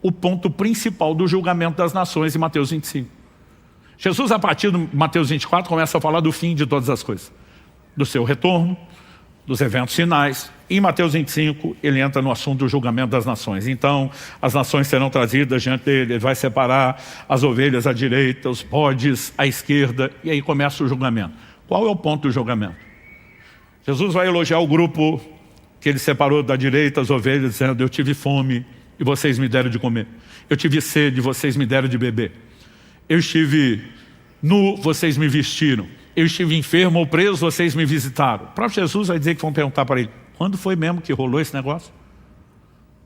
o ponto principal do julgamento das nações em Mateus 25. Jesus, a partir de Mateus 24, começa a falar do fim de todas as coisas. Do seu retorno, dos eventos finais. E em Mateus 25, ele entra no assunto do julgamento das nações. Então, as nações serão trazidas diante dele, ele vai separar as ovelhas à direita, os bodes à esquerda, e aí começa o julgamento. Qual é o ponto do julgamento? Jesus vai elogiar o grupo que ele separou da direita, as ovelhas, dizendo, eu tive fome e vocês me deram de comer. Eu tive sede e vocês me deram de beber. Eu estive nu, vocês me vestiram. Eu estive enfermo ou preso, vocês me visitaram. O próprio Jesus vai dizer que vão perguntar para ele, quando foi mesmo que rolou esse negócio?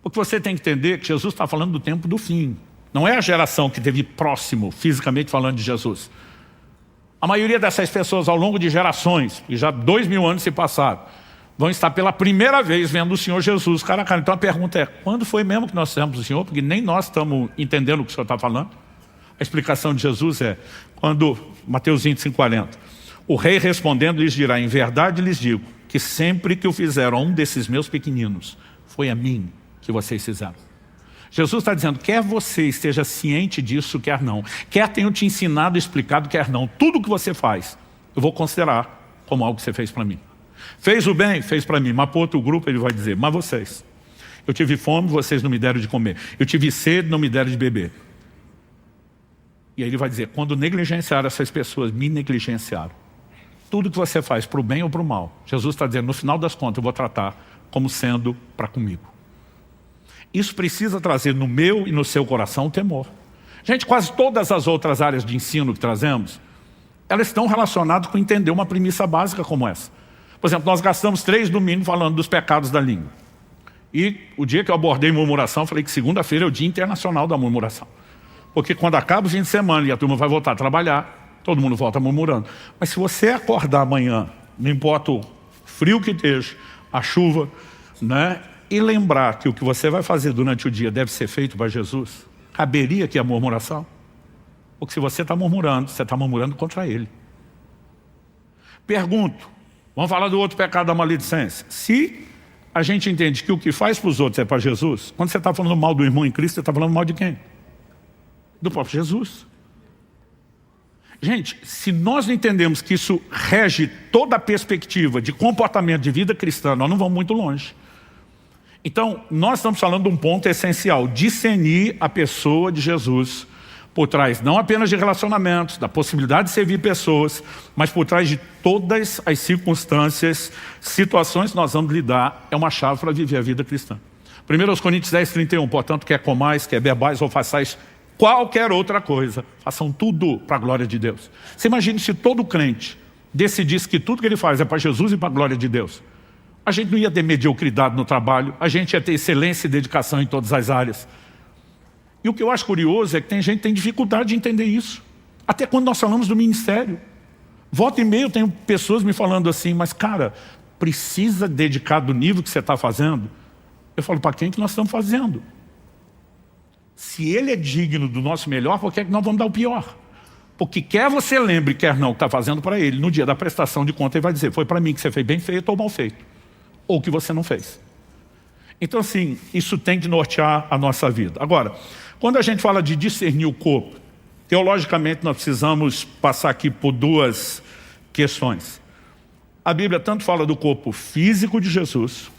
Porque você tem que entender que Jesus está falando do tempo do fim. Não é a geração que teve próximo, fisicamente falando de Jesus. A maioria dessas pessoas, ao longo de gerações, e já 2000 anos se passaram, vão estar pela primeira vez vendo o Senhor Jesus cara a cara. Então a pergunta é, quando foi mesmo que nós fizemos o Senhor? Porque nem nós estamos entendendo o que o Senhor está falando. A explicação de Jesus é, quando, Mateus 25, 40, o rei respondendo lhes dirá, em verdade lhes digo, que sempre que o fizeram a um desses meus pequeninos, foi a mim que vocês fizeram. Jesus está dizendo, quer você esteja ciente disso, quer não. Quer tenha te ensinado, explicado, quer não. Tudo que você faz, eu vou considerar como algo que você fez para mim. Fez o bem? Fez para mim. Mas para outro grupo ele vai dizer, mas vocês. Eu tive fome, vocês não me deram de comer. Eu tive sede, não me deram de beber. E aí ele vai dizer, quando negligenciaram essas pessoas, me negligenciaram. Tudo que você faz, para o bem ou para o mal, Jesus está dizendo, no final das contas, eu vou tratar como sendo para comigo. Isso precisa trazer no meu e no seu coração o temor. Gente, quase todas as outras áreas de ensino que trazemos, elas estão relacionadas com entender uma premissa básica como essa. Por exemplo, nós gastamos 3 domingos falando dos pecados da língua. E o dia que eu abordei murmuração, falei que segunda-feira é o Dia Internacional da Murmuração. Porque quando acaba o fim de semana e a turma vai voltar a trabalhar, todo mundo volta murmurando. Mas se você acordar amanhã, não importa o frio que esteja, a chuva, e lembrar que o que você vai fazer durante o dia deve ser feito para Jesus, caberia aqui a murmuração? Porque se você está murmurando contra Ele. Pergunto, vamos falar do outro pecado da maledicência. Se a gente entende que o que faz para os outros é para Jesus, quando você está falando mal do irmão em Cristo, você está falando mal de quem? Do próprio Jesus. Gente, se nós não entendemos que isso rege toda a perspectiva de comportamento de vida cristã, nós não vamos muito longe. Então, nós estamos falando de um ponto essencial, discernir a pessoa de Jesus por trás, não apenas de relacionamentos, da possibilidade de servir pessoas, mas por trás de todas as circunstâncias, situações que nós vamos lidar, é uma chave para viver a vida cristã. 1 Coríntios 10, 31, portanto, quer comais, quer bebais ou façais qualquer outra coisa, façam tudo para a glória de Deus. Você imagina se todo crente decidisse que tudo que ele faz é para Jesus e para a glória de Deus. A gente não ia ter mediocridade no trabalho, a gente ia ter excelência e dedicação em todas as áreas. E o que eu acho curioso é que tem gente que tem dificuldade de entender isso. Até quando nós falamos do ministério. Volta e meia eu tenho pessoas me falando assim, mas cara, precisa dedicar do nível que você está fazendo? Eu falo, para quem que nós estamos fazendo? Se ele é digno do nosso melhor, por que é que nós vamos dar o pior? Porque quer você lembre, quer não, que está fazendo para ele, no dia da prestação de conta ele vai dizer, foi para mim que você fez bem feito ou mal feito. Ou que você não fez. Então assim, isso tem que nortear a nossa vida. Agora, quando a gente fala de discernir o corpo, teologicamente nós precisamos passar aqui por 2 questões. A Bíblia tanto fala do corpo físico de Jesus,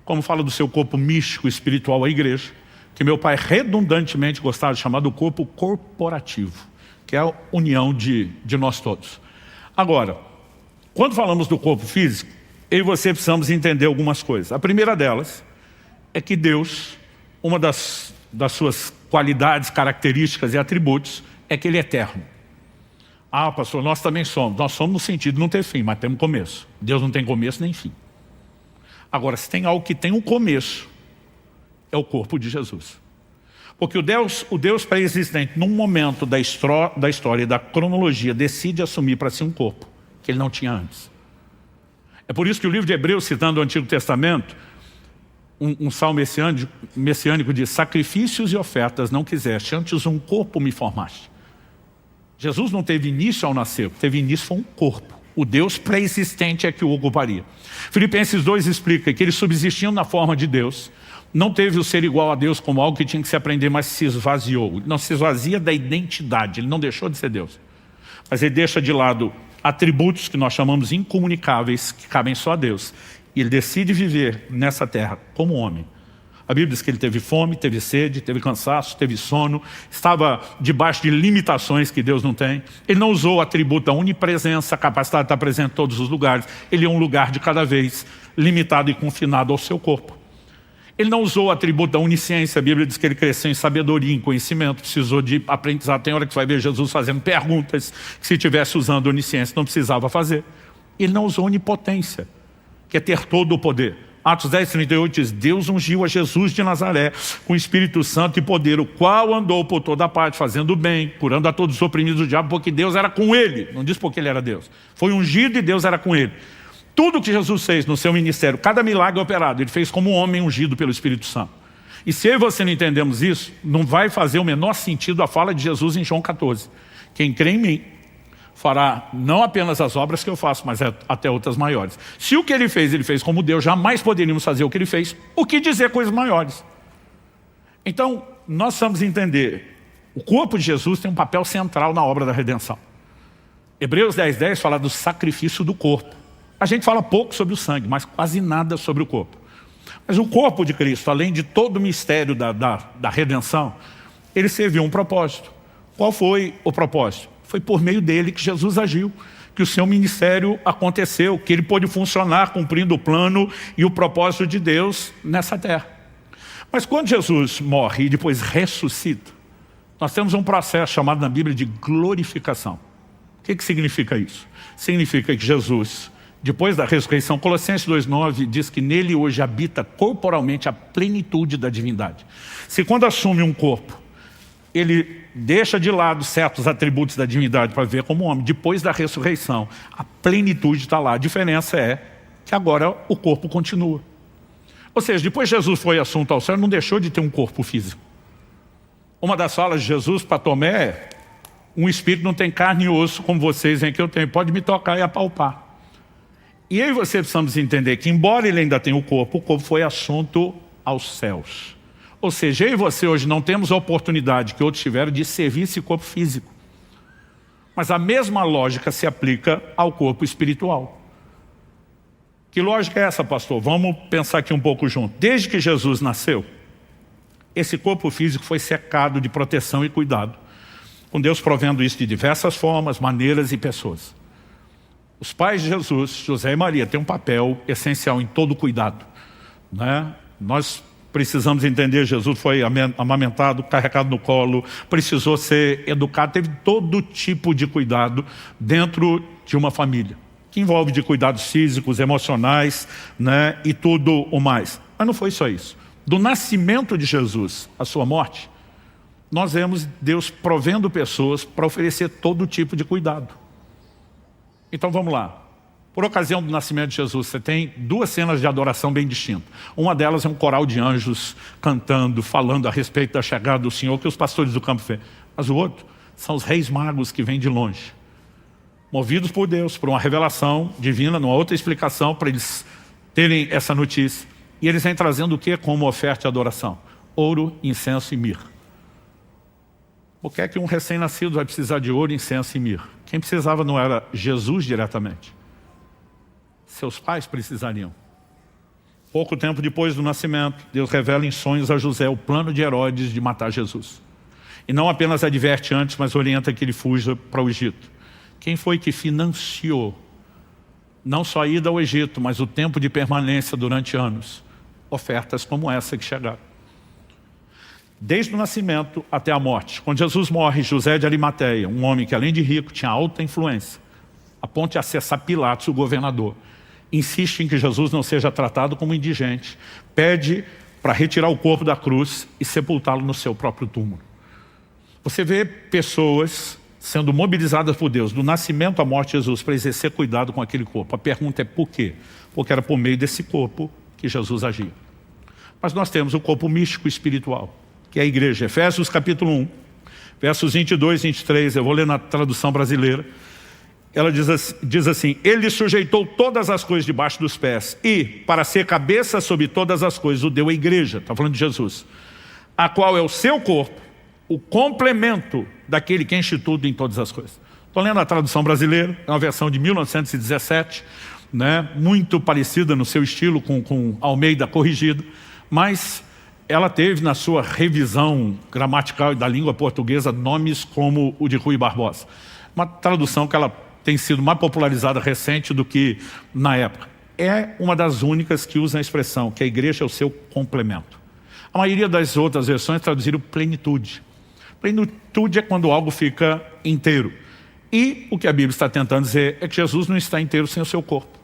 como fala do seu corpo místico, espiritual, a igreja, que meu pai redundantemente gostava de chamar do corpo corporativo, que é a união de nós todos. Agora, quando falamos do corpo físico, eu e você precisamos entender algumas coisas. A primeira delas é que Deus, uma das suas qualidades, características e atributos, é que Ele é eterno. Ah, pastor, nós também somos. Nós somos no sentido de não ter fim, mas temos começo. Deus não tem começo nem fim. Agora, se tem algo que tem um começo, é o corpo de Jesus. Porque o Deus pré-existente, num momento da história e da cronologia, decide assumir para si um corpo que Ele não tinha antes. É por isso que o livro de Hebreus, citando o Antigo Testamento, um salmo messiânico diz: sacrifícios e ofertas não quiseste, antes um corpo me formaste. Jesus não teve início ao nascer, teve início foi um corpo. O Deus pré-existente é que o ocuparia. Filipenses 2 explica que ele, subsistindo na forma de Deus, não teve o ser igual a Deus como algo que tinha que se aprender, mas se esvaziou. Ele não se esvazia da identidade, ele não deixou de ser Deus. Mas ele deixa de lado atributos que nós chamamos incomunicáveis, que cabem só a Deus. E ele decide viver nessa terra como homem. A Bíblia diz que ele teve fome, teve sede, teve cansaço, teve sono, estava debaixo de limitações que Deus não tem. Ele não usou o atributo da onipresença, a capacidade de estar presente em todos os lugares. Ele é um lugar de cada vez, limitado e confinado ao seu corpo. Ele não usou o atributo da onisciência. A Bíblia diz que ele cresceu em sabedoria, em conhecimento, precisou de aprendizado. Tem hora que você vai ver Jesus fazendo perguntas que, se estivesse usando onisciência, não precisava fazer. Ele não usou onipotência, que é ter todo o poder. Atos 10:38 diz: Deus ungiu a Jesus de Nazaré com o Espírito Santo e poder, o qual andou por toda parte, fazendo o bem, curando a todos os oprimidos do diabo, porque Deus era com ele. Não diz porque ele era Deus. Foi ungido e Deus era com ele. Tudo que Jesus fez no seu ministério, cada milagre operado, ele fez como um homem ungido pelo Espírito Santo. E se eu e você não entendemos isso, não vai fazer o menor sentido a fala de Jesus em João 14. Quem crê em mim fará não apenas as obras que eu faço, mas até outras maiores. Se o que ele fez como Deus, jamais poderíamos fazer o que ele fez, o que dizer coisas maiores? Então, nós precisamos entender, o corpo de Jesus tem um papel central na obra da redenção. Hebreus 10:10 fala do sacrifício do corpo. A gente fala pouco sobre o sangue, mas quase nada sobre o corpo. Mas o corpo de Cristo, além de todo o mistério da redenção, ele serviu um propósito. Qual foi o propósito? Foi por meio dele que Jesus agiu, que o seu ministério aconteceu, que ele pôde funcionar cumprindo o plano e o propósito de Deus nessa terra. Mas quando Jesus morre e depois ressuscita, nós temos um processo chamado na Bíblia de glorificação. O que significa isso? Significa que Jesus, depois da ressurreição, Colossenses 2:9 diz que nele hoje habita corporalmente a plenitude da divindade. Se quando assume um corpo, ele deixa de lado certos atributos da divindade para viver como homem, depois da ressurreição, a plenitude está lá. A diferença é que agora o corpo continua. Ou seja, depois que Jesus foi assunto ao céu, não deixou de ter um corpo físico. Uma das falas de Jesus para Tomé é: um espírito não tem carne e osso como vocês em que eu tenho, pode me tocar e apalpar. E eu e você precisamos entender que, embora ele ainda tenha o corpo foi assunto aos céus. Ou seja, eu e você hoje não temos a oportunidade que outros tiveram de servir esse corpo físico. Mas a mesma lógica se aplica ao corpo espiritual. Que lógica é essa, pastor? Vamos pensar aqui um pouco junto. Desde que Jesus nasceu, esse corpo físico foi cercado de proteção e cuidado, com Deus provendo isso de diversas formas, maneiras e pessoas. Os pais de Jesus, José e Maria, têm um papel essencial em todo o cuidado, né? Nós precisamos entender, Jesus foi amamentado, carregado no colo, precisou ser educado, teve todo tipo de cuidado dentro de uma família, que envolve de cuidados físicos, emocionais, né, e tudo o mais. Mas não foi só isso. Do nascimento de Jesus à sua morte, nós vemos Deus provendo pessoas para oferecer todo tipo de cuidado. Então vamos lá. Por ocasião do nascimento de Jesus, você tem duas cenas de adoração bem distintas. Uma delas é um coral de anjos cantando, falando a respeito da chegada do Senhor, que os pastores do campo veem. Mas o outro são os reis magos que vêm de longe, movidos por Deus, por uma revelação divina, numa outra explicação, para eles terem essa notícia. E eles vêm trazendo o que como oferta de adoração? Ouro, incenso e mirra. Por que é que um recém-nascido vai precisar de ouro, incenso e mirra? Quem precisava não era Jesus diretamente. Seus pais precisariam. Pouco tempo depois do nascimento, Deus revela em sonhos a José o plano de Herodes de matar Jesus. E não apenas adverte antes, mas orienta que ele fuja para o Egito. Quem foi que financiou Não só a ida ao Egito, mas o tempo de permanência durante anos. Ofertas como essa que chegaram. Desde o nascimento até a morte. Quando Jesus morre, José de Arimateia, um homem que além de rico tinha alta influência, a ponto de acessar Pilatos, o governador, insiste em que Jesus não seja tratado como indigente, pede para retirar o corpo da cruz e sepultá-lo no seu próprio túmulo. Você vê pessoas sendo mobilizadas por Deus, do nascimento à morte de Jesus, para exercer cuidado com aquele corpo. A pergunta é por quê? Porque era por meio desse corpo que Jesus agia. Mas nós temos o corpo místico espiritual, que é a igreja. Efésios capítulo 1, versos 22 e 23, eu vou ler na tradução brasileira. Ela diz assim, ele sujeitou todas as coisas debaixo dos pés e, para ser cabeça sobre todas as coisas, o deu à igreja, está falando de Jesus, a qual é o seu corpo, o complemento daquele que enche tudo em todas as coisas. Estou lendo a tradução brasileira, é uma versão de 1917, né, muito parecida no seu estilo com Almeida corrigido, mas ela teve na sua revisão gramatical da língua portuguesa nomes como o de Rui Barbosa. Uma tradução que ela tem sido mais popularizada recente do que na época. É uma das únicas que usa a expressão que a igreja é o seu complemento. A maioria das outras versões traduziram plenitude. Plenitude é quando algo fica inteiro. E o que a Bíblia está tentando dizer é que Jesus não está inteiro sem o seu corpo.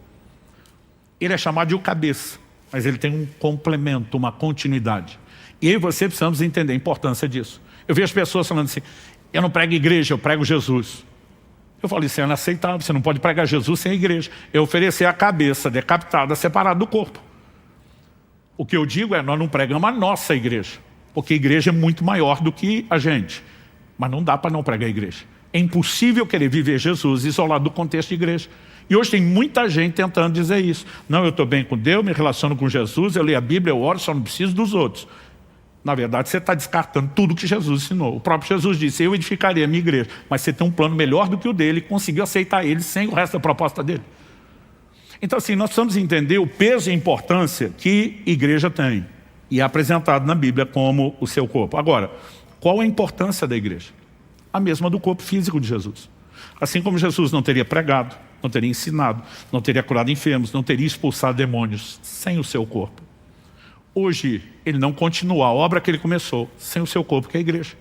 Ele é chamado de o cabeça, mas ele tem um complemento, uma continuidade. E eu e você precisamos entender a importância disso. Eu vejo as pessoas falando assim, eu não prego igreja, eu prego Jesus. Eu falo, isso é inaceitável, você não pode pregar Jesus sem a igreja. É oferecer a cabeça decapitada, separada do corpo. O que eu digo é, nós não pregamos a nossa igreja, porque a igreja é muito maior do que a gente. Mas não dá para não pregar a igreja. É impossível querer viver Jesus isolado do contexto de igreja. E hoje tem muita gente tentando dizer isso. Não, eu estou bem com Deus, me relaciono com Jesus, eu leio a Bíblia, eu oro, só não preciso dos outros. Na verdade, você está descartando tudo que Jesus ensinou. O próprio Jesus disse, eu edificarei a minha igreja. Mas você tem um plano melhor do que o dele e conseguiu aceitar ele sem o resto da proposta dele. Então, assim, nós precisamos entender o peso e a importância que a igreja tem. E é apresentado na Bíblia como o seu corpo. Agora, qual a importância da igreja? A mesma do corpo físico de Jesus. Assim como Jesus não teria pregado, não teria ensinado, não teria curado enfermos, não teria expulsado demônios sem o seu corpo. Hoje, ele não continua a obra que ele começou sem o seu corpo, que é a igreja.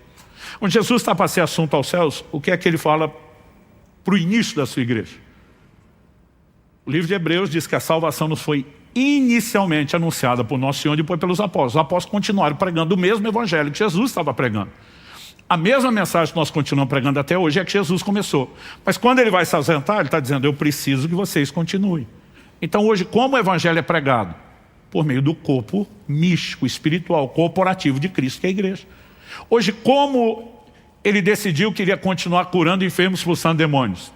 Quando Jesus está para ser assunto aos céus, o que é que ele fala para o início da sua igreja? O livro de Hebreus diz que a salvação nos foi inicialmente anunciada por Nosso Senhor e depois pelos apóstolos. Os apóstolos continuaram pregando o mesmo evangelho que Jesus estava pregando. A mesma mensagem que nós continuamos pregando até hoje é que Jesus começou. Mas quando ele vai se ausentar, ele está dizendo, eu preciso que vocês continuem. Então hoje, como o evangelho é pregado? Por meio do corpo místico, espiritual, corporativo de Cristo, que é a igreja. Hoje, como ele decidiu que iria continuar curando enfermos, expulsando demônios?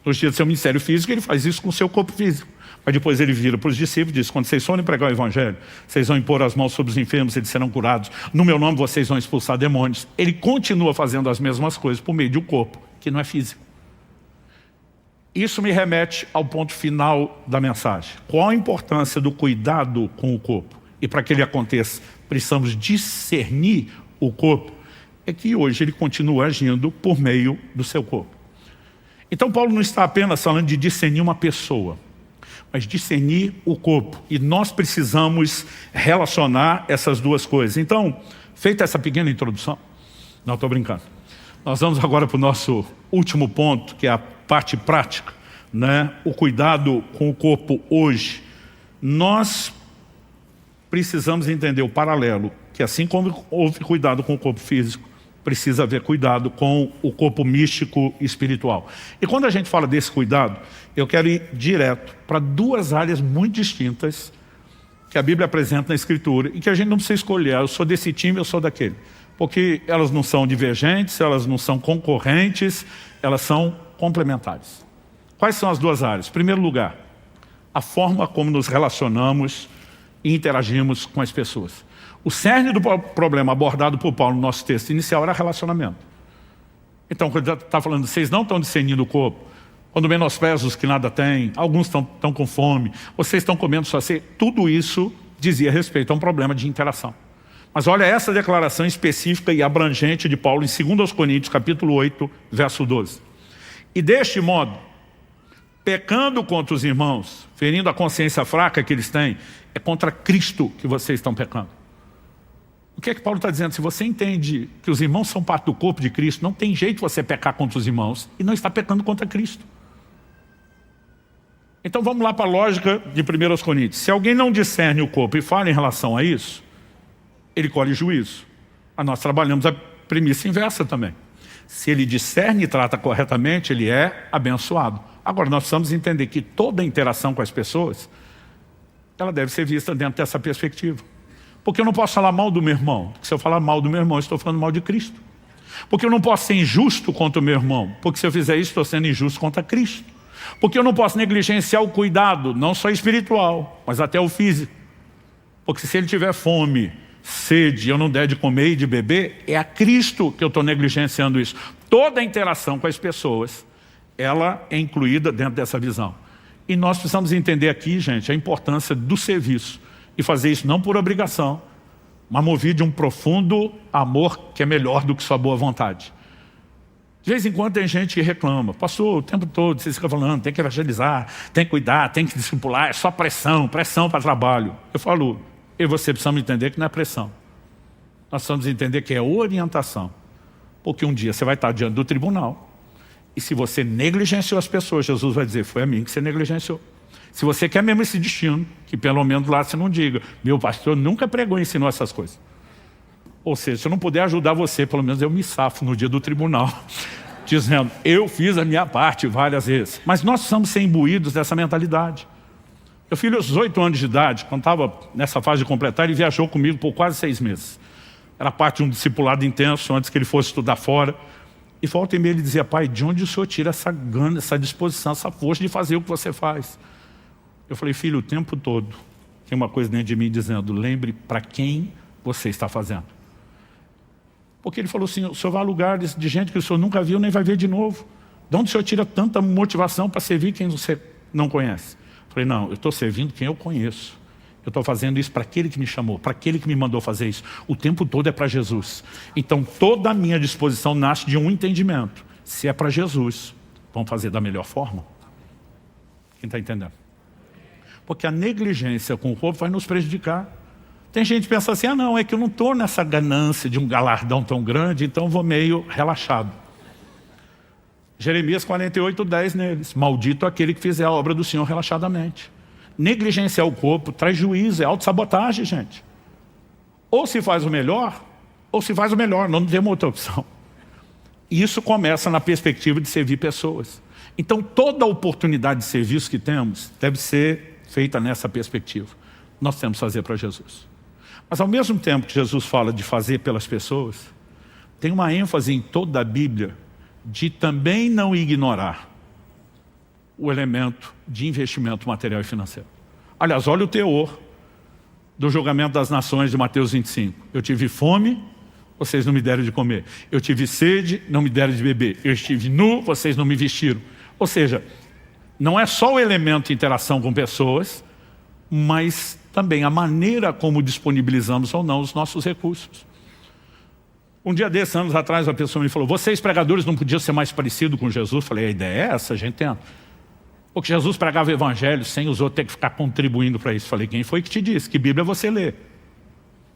Nos dias do seu ministério físico, ele faz isso com o seu corpo físico. Mas depois ele vira para os discípulos e diz, quando vocês forem pregar o evangelho, vocês vão impor as mãos sobre os enfermos, eles serão curados. No meu nome vocês vão expulsar demônios. Ele continua fazendo as mesmas coisas por meio de um corpo, que não é físico. Isso me remete ao ponto final da mensagem. Qual a importância do cuidado com o corpo? E para que ele aconteça, precisamos discernir o corpo. É que hoje ele continua agindo por meio do seu corpo. Então Paulo não está apenas falando de discernir uma pessoa, mas discernir o corpo. E nós precisamos relacionar essas duas coisas. Então, feita essa pequena introdução, não estou brincando. Nós vamos agora para o nosso último ponto, que é a parte prática, né? O cuidado com o corpo hoje. Nós precisamos entender o paralelo, que assim como houve cuidado com o corpo físico, precisa haver cuidado com o corpo místico e espiritual. E quando a gente fala desse cuidado, eu quero ir direto para duas áreas muito distintas que a Bíblia apresenta na Escritura e que a gente não precisa escolher, eu sou desse time, eu sou daquele. Porque elas não são divergentes, elas não são concorrentes, elas são complementares. Quais são as duas áreas? Em primeiro lugar, a forma como nos relacionamos e interagimos com as pessoas. O cerne do problema abordado por Paulo no nosso texto inicial era relacionamento. Então, quando ele está falando, vocês não estão discernindo o corpo, quando menosprezam os que nada têm, alguns estão com fome, vocês estão comendo só ceia, tudo isso dizia respeito a um problema de interação. Mas olha essa declaração específica e abrangente de Paulo em 2 Coríntios, capítulo 8, verso 12. E deste modo, pecando contra os irmãos, ferindo a consciência fraca que eles têm, é contra Cristo que vocês estão pecando. O que é que Paulo está dizendo? Se você entende que os irmãos são parte do corpo de Cristo, não tem jeito você pecar contra os irmãos e não está pecando contra Cristo. Então vamos lá para a lógica de 1 Coríntios. Se alguém não discerne o corpo e fala em relação a isso, ele colhe juízo. Mas nós trabalhamos a premissa inversa também. Se ele discerne e trata corretamente, ele é abençoado. Agora nós precisamos entender que toda interação com as pessoas, ela deve ser vista dentro dessa perspectiva. Porque eu não posso falar mal do meu irmão. Porque se eu falar mal do meu irmão, eu estou falando mal de Cristo. Porque eu não posso ser injusto contra o meu irmão. Porque se eu fizer isso, estou sendo injusto contra Cristo. Porque eu não posso negligenciar o cuidado, não só espiritual, mas até o físico. Porque se ele tiver fome, sede, e eu não der de comer e de beber, é a Cristo que eu estou negligenciando isso. Toda a interação com as pessoas, ela é incluída dentro dessa visão. E nós precisamos entender aqui, gente, a importância do serviço. E fazer isso não por obrigação, mas movido de um profundo amor que é melhor do que sua boa vontade. De vez em quando tem gente que reclama. Pastor, o tempo todo você fica falando, tem que evangelizar, tem que cuidar, tem que discipular, é só pressão, pressão para trabalho. Eu falo, eu e você precisamos entender que não é pressão. Nós precisamos entender que é orientação. Porque um dia você vai estar diante do tribunal. E se você negligenciou as pessoas, Jesus vai dizer, foi a mim que você negligenciou. Se você quer mesmo esse destino, que pelo menos lá você não diga, meu pastor nunca pregou e ensinou essas coisas. Ou seja, se eu não puder ajudar você, pelo menos eu me safo no dia do tribunal, dizendo, eu fiz a minha parte várias vezes. Mas nós precisamos ser imbuídos dessa mentalidade. Meu filho, aos 18 anos de idade, quando estava nessa fase de completar, ele viajou comigo por quase 6 meses. Era parte de um discipulado intenso, antes que ele fosse estudar fora. E volta e meia ele dizia, pai, de onde o senhor tira essa gana, essa disposição, essa força de fazer o que você faz? Eu falei, filho, o tempo todo tem uma coisa dentro de mim dizendo, lembre para quem você está fazendo. Porque ele falou assim, o senhor vai a lugares de gente que o senhor nunca viu, nem vai ver de novo. De onde o senhor tira tanta motivação para servir quem você não conhece? Eu falei, não, eu estou servindo quem eu conheço. Eu estou fazendo isso para aquele que me chamou, para aquele que me mandou fazer isso. O tempo todo é para Jesus. Então toda a minha disposição nasce de um entendimento. Se é para Jesus, vamos fazer da melhor forma. Quem está entendendo? Porque a negligência com o corpo vai nos prejudicar. Tem gente que pensa assim, não, é que eu não estou nessa ganância de um galardão tão grande, então eu vou meio relaxado. Jeremias 48:10 neles, maldito aquele que fizer a obra do Senhor relaxadamente. Negligenciar o corpo traz juízo, é autossabotagem, gente. Ou se faz o melhor, ou se faz o melhor, não temos outra opção. E isso começa na perspectiva de servir pessoas. Então toda oportunidade de serviço que temos deve ser feita nessa perspectiva. Nós temos que fazer para Jesus. Mas ao mesmo tempo que Jesus fala de fazer pelas pessoas, tem uma ênfase em toda a Bíblia de também não ignorar o elemento de investimento material e financeiro. Aliás, olha o teor do julgamento das nações de Mateus 25. Eu tive fome, vocês não me deram de comer. Eu tive sede, não me deram de beber. Eu estive nu, vocês não me vestiram. Ou seja, não é só o elemento de interação com pessoas, mas também a maneira como disponibilizamos ou não os nossos recursos. Um dia desses, anos atrás, uma pessoa me falou, vocês pregadores não podiam ser mais parecidos com Jesus? Eu falei, a ideia é essa, a gente tenta. Porque Jesus pregava o evangelho sem os outros ter que ficar contribuindo para isso. Eu falei, quem foi que te disse? Que Bíblia você lê?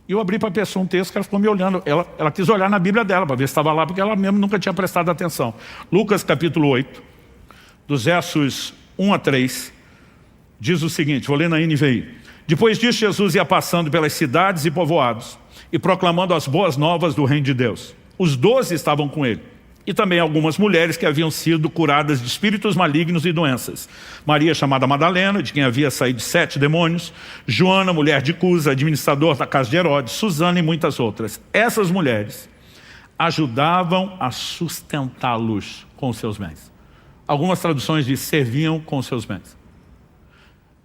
E eu abri para a pessoa um texto que ela ficou me olhando. Ela quis olhar na Bíblia dela para ver se estava lá, porque ela mesmo nunca tinha prestado atenção. Lucas capítulo 8, dos versos 1 a 3, diz o seguinte, vou ler na NVI. Depois disso, Jesus ia passando pelas cidades e povoados e proclamando as boas novas do reino de Deus. Os 12 estavam com ele. E também algumas mulheres que haviam sido curadas de espíritos malignos e doenças. Maria, chamada Madalena, de quem havia saído 7 demônios. Joana, mulher de Cusa, administrador da casa de Herodes. Susana e muitas outras. Essas mulheres ajudavam a sustentá-los com seus bens. Algumas traduções dizem serviam com seus bens.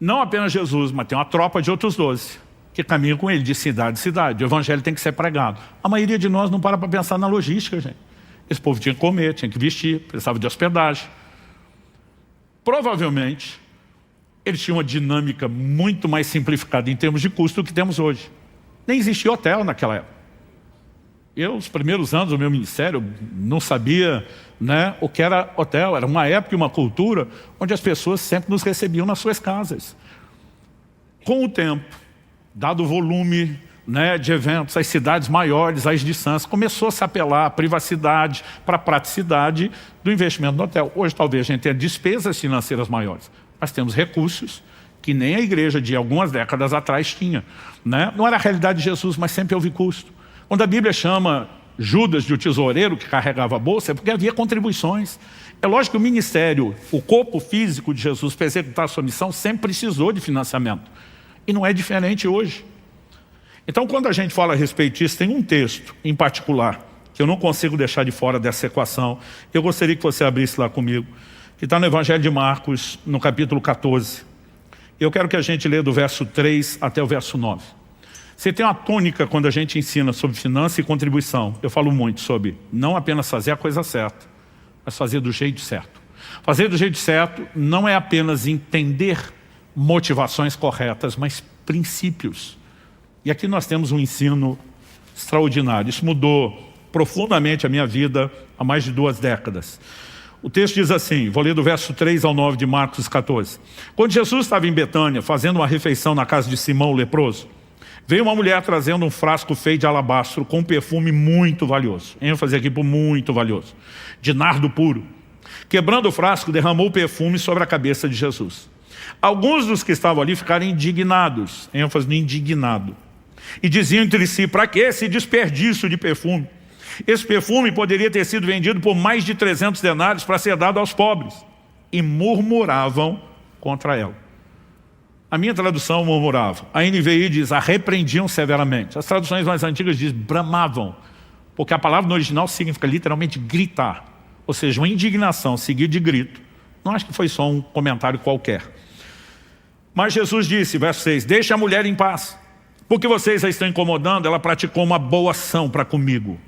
Não apenas Jesus, mas tem uma tropa de outros 12 que caminham com ele de cidade em cidade. O evangelho tem que ser pregado. A maioria de nós não para pensar na logística, gente. Esse povo tinha que comer, tinha que vestir, precisava de hospedagem. Provavelmente, eles tinham uma dinâmica muito mais simplificada em termos de custo do que temos hoje. Nem existia hotel naquela época. Eu, os primeiros anos do meu ministério, não sabia, né, o que era hotel. Era uma época e uma cultura onde as pessoas sempre nos recebiam nas suas casas. Com o tempo, dado o volume, né, de eventos, as cidades maiores, as distâncias, começou a se apelar à privacidade, para a praticidade do investimento no hotel. Hoje talvez a gente tenha despesas financeiras maiores, mas temos recursos que nem a igreja de algumas décadas atrás tinha, né? Não era a realidade de Jesus, mas sempre houve custo. Quando a Bíblia chama Judas de o tesoureiro que carregava a bolsa, é porque havia contribuições. É lógico que o ministério, o corpo físico de Jesus para executar a sua missão sempre precisou de financiamento. E não é diferente hoje. Então, quando a gente fala a respeito disso, tem um texto em particular que eu não consigo deixar de fora dessa equação. Eu gostaria que você abrisse lá comigo, que está no Evangelho de Marcos, no capítulo 14. Eu quero que a gente leia do verso 3 até o verso 9. Você tem uma tônica quando a gente ensina sobre finança e contribuição. Eu falo muito sobre não apenas fazer a coisa certa, mas fazer do jeito certo. Fazer do jeito certo não é apenas entender motivações corretas, mas princípios. E aqui nós temos um ensino extraordinário. Isso mudou profundamente a minha vida há mais de 2 décadas. O texto diz assim, vou ler do verso 3 ao 9 de Marcos 14. Quando Jesus estava em Betânia, fazendo uma refeição na casa de Simão o leproso, veio uma mulher trazendo um frasco feito de alabastro com um perfume muito valioso. ênfase aqui por muito valioso. De nardo puro. Quebrando o frasco, derramou o perfume sobre a cabeça de Jesus. Alguns dos que estavam ali ficaram indignados. ênfase no indignado. E diziam entre si, para que esse desperdício de perfume? Esse perfume poderia ter sido vendido por mais de 300 denários para ser dado aos pobres. E murmuravam contra ela. A minha tradução murmurava. A NVI diz, a repreendiam severamente. As traduções mais antigas dizem, bramavam. Porque a palavra no original significa literalmente gritar. Ou seja, uma indignação seguida de grito. Não acho que foi só um comentário qualquer. Mas Jesus disse, verso 6, deixe a mulher em paz. Porque vocês a estão incomodando, ela praticou uma boa ação para comigo.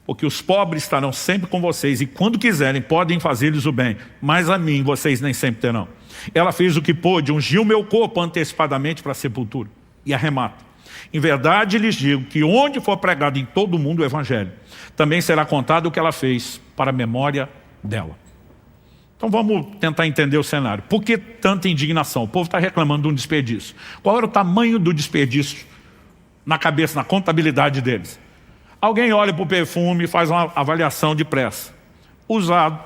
Porque os pobres estarão sempre com vocês e quando quiserem podem fazer-lhes o bem, mas a mim vocês nem sempre terão. Ela fez o que pôde, ungiu meu corpo antecipadamente para a sepultura. E arremata. Em verdade lhes digo que onde for pregado em todo o mundo o evangelho, também será contado o que ela fez para a memória dela. Então vamos tentar entender o cenário. Por que tanta indignação? O povo está reclamando de um desperdício. Qual era o tamanho do desperdício na cabeça, na contabilidade deles? Alguém olha para o perfume e faz uma avaliação de pressa. Usado,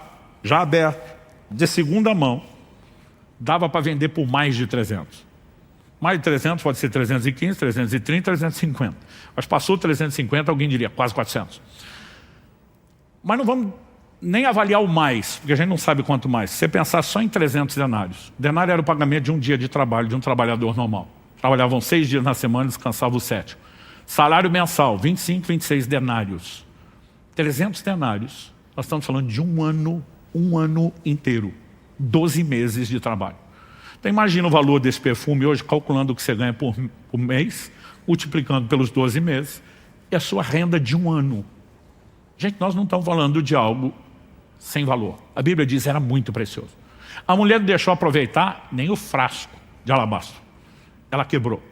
já aberto, de segunda mão, dava para vender por mais de 300. Mais de 300 pode ser 315, 330, 350. Mas passou 350, alguém diria quase 400. Mas não vamos nem avaliar o mais, porque a gente não sabe quanto mais. Se você pensar só em 300 denários. Denário era o pagamento de um dia de trabalho de um trabalhador normal. Trabalhavam 6 dias na semana e descansavam o 7º. Salário mensal, 25, 26 denários. 300 denários. Nós estamos falando de um ano inteiro. 12 meses de trabalho. Então imagina o valor desse perfume hoje, calculando o que você ganha por mês, multiplicando pelos 12 meses, e a sua renda de um ano. Gente, nós não estamos falando de algo sem valor. A Bíblia diz que era muito precioso. A mulher não deixou aproveitar nem o frasco de alabastro. Ela quebrou.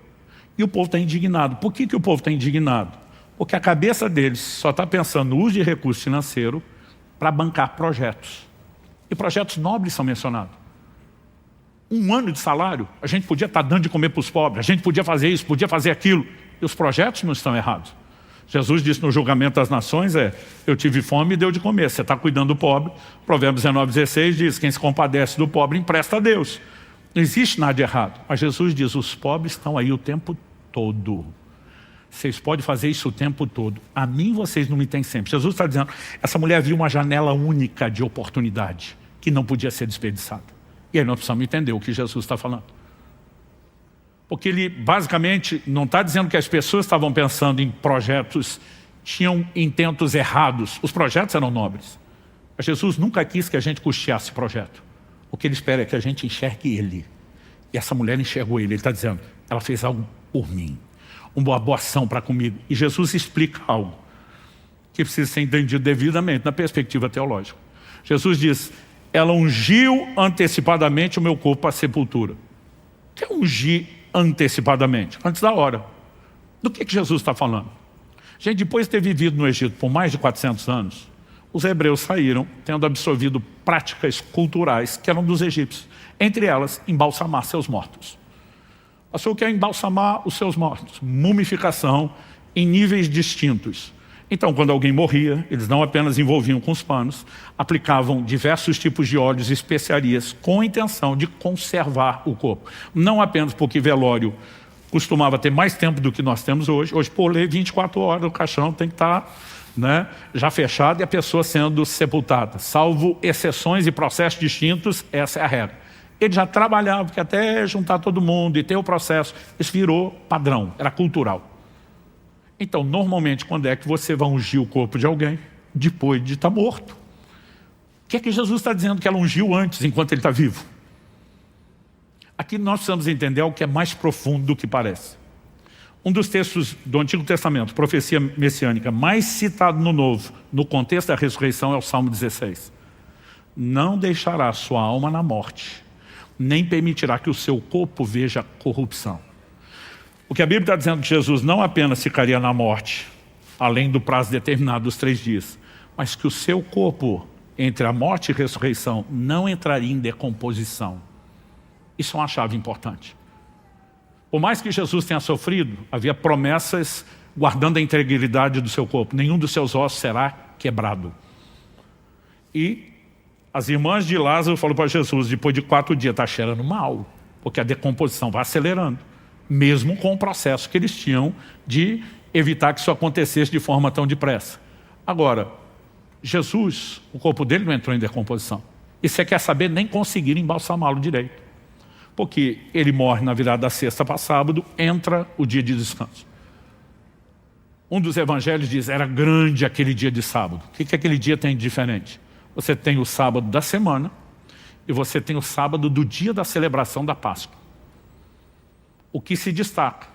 E o povo está indignado. Por que o povo está indignado? Porque a cabeça deles só está pensando no uso de recurso financeiro para bancar projetos. E projetos nobres são mencionados. 1 ano de salário, a gente podia estar dando de comer para os pobres, a gente podia fazer isso, podia fazer aquilo. E os projetos não estão errados. Jesus disse no julgamento das nações, eu tive fome e deu de comer. Você está cuidando do pobre. Provérbios 19:16 diz, quem se compadece do pobre empresta a Deus. Não existe nada de errado. Mas Jesus diz, os pobres estão aí o tempo todo. Vocês podem fazer isso o tempo todo. A mim vocês não me têm sempre. Jesus está dizendo, essa mulher viu uma janela única de oportunidade que não podia ser desperdiçada. E aí nós precisamos entender o que Jesus está falando. Porque ele basicamente não está dizendo que as pessoas estavam pensando em projetos, tinham intentos errados. Os projetos eram nobres. Mas Jesus nunca quis que a gente custeasse projeto. O que ele espera é que a gente enxergue ele. E essa mulher enxergou ele. Ele está dizendo, ela fez algo por mim. Uma boa ação para comigo. E Jesus explica algo que precisa ser entendido devidamente na perspectiva teológica. Jesus diz, ela ungiu antecipadamente o meu corpo para a sepultura. O que é ungir antecipadamente? Antes da hora. Do que Jesus está falando? Gente, depois de ter vivido no Egito por mais de 400 anos, os hebreus saíram tendo absorvido práticas culturais que eram dos egípcios. Entre elas, embalsamar seus mortos. O que é embalsamar os seus mortos? Mumificação em níveis distintos. Então, quando alguém morria, eles não apenas envolviam com os panos, aplicavam diversos tipos de óleos e especiarias com a intenção de conservar o corpo. Não apenas porque velório costumava ter mais tempo do que nós temos hoje. Hoje, por lei, 24 horas o caixão tem que estar já fechado e a pessoa sendo sepultada. Salvo exceções e processos distintos, essa é a regra. Ele já trabalhava, porque até juntar todo mundo e ter o processo, isso virou padrão, era cultural. Então, normalmente, quando é que você vai ungir o corpo de alguém? Depois de estar morto. O que é que Jesus está dizendo que ela ungiu antes, enquanto ele está vivo? Aqui nós precisamos entender algo que é mais profundo do que parece. Um dos textos do Antigo Testamento, profecia messiânica, mais citado no Novo, no contexto da ressurreição, é o Salmo 16. Não deixará sua alma na morte, nem permitirá que o seu corpo veja corrupção. O que a Bíblia está dizendo que Jesus não apenas ficaria na morte, além do prazo determinado dos 3 dias, mas que o seu corpo, entre a morte e a ressurreição, não entraria em decomposição. Isso é uma chave importante. Por mais que Jesus tenha sofrido, havia promessas guardando a integridade do seu corpo. Nenhum dos seus ossos será quebrado. E as irmãs de Lázaro falaram para Jesus, depois de 4 dias, está cheirando mal, porque a decomposição vai acelerando, mesmo com o processo que eles tinham de evitar que isso acontecesse de forma tão depressa. Agora, Jesus, o corpo dele não entrou em decomposição. E você quer saber, nem conseguiram embalsamá-lo direito. Porque ele morre na virada da sexta para sábado, entra o dia de descanso. Um dos evangelhos diz, era grande aquele dia de sábado. O que aquele dia tem de diferente? Você tem o sábado da semana e você tem o sábado do dia da celebração da Páscoa. O que se destaca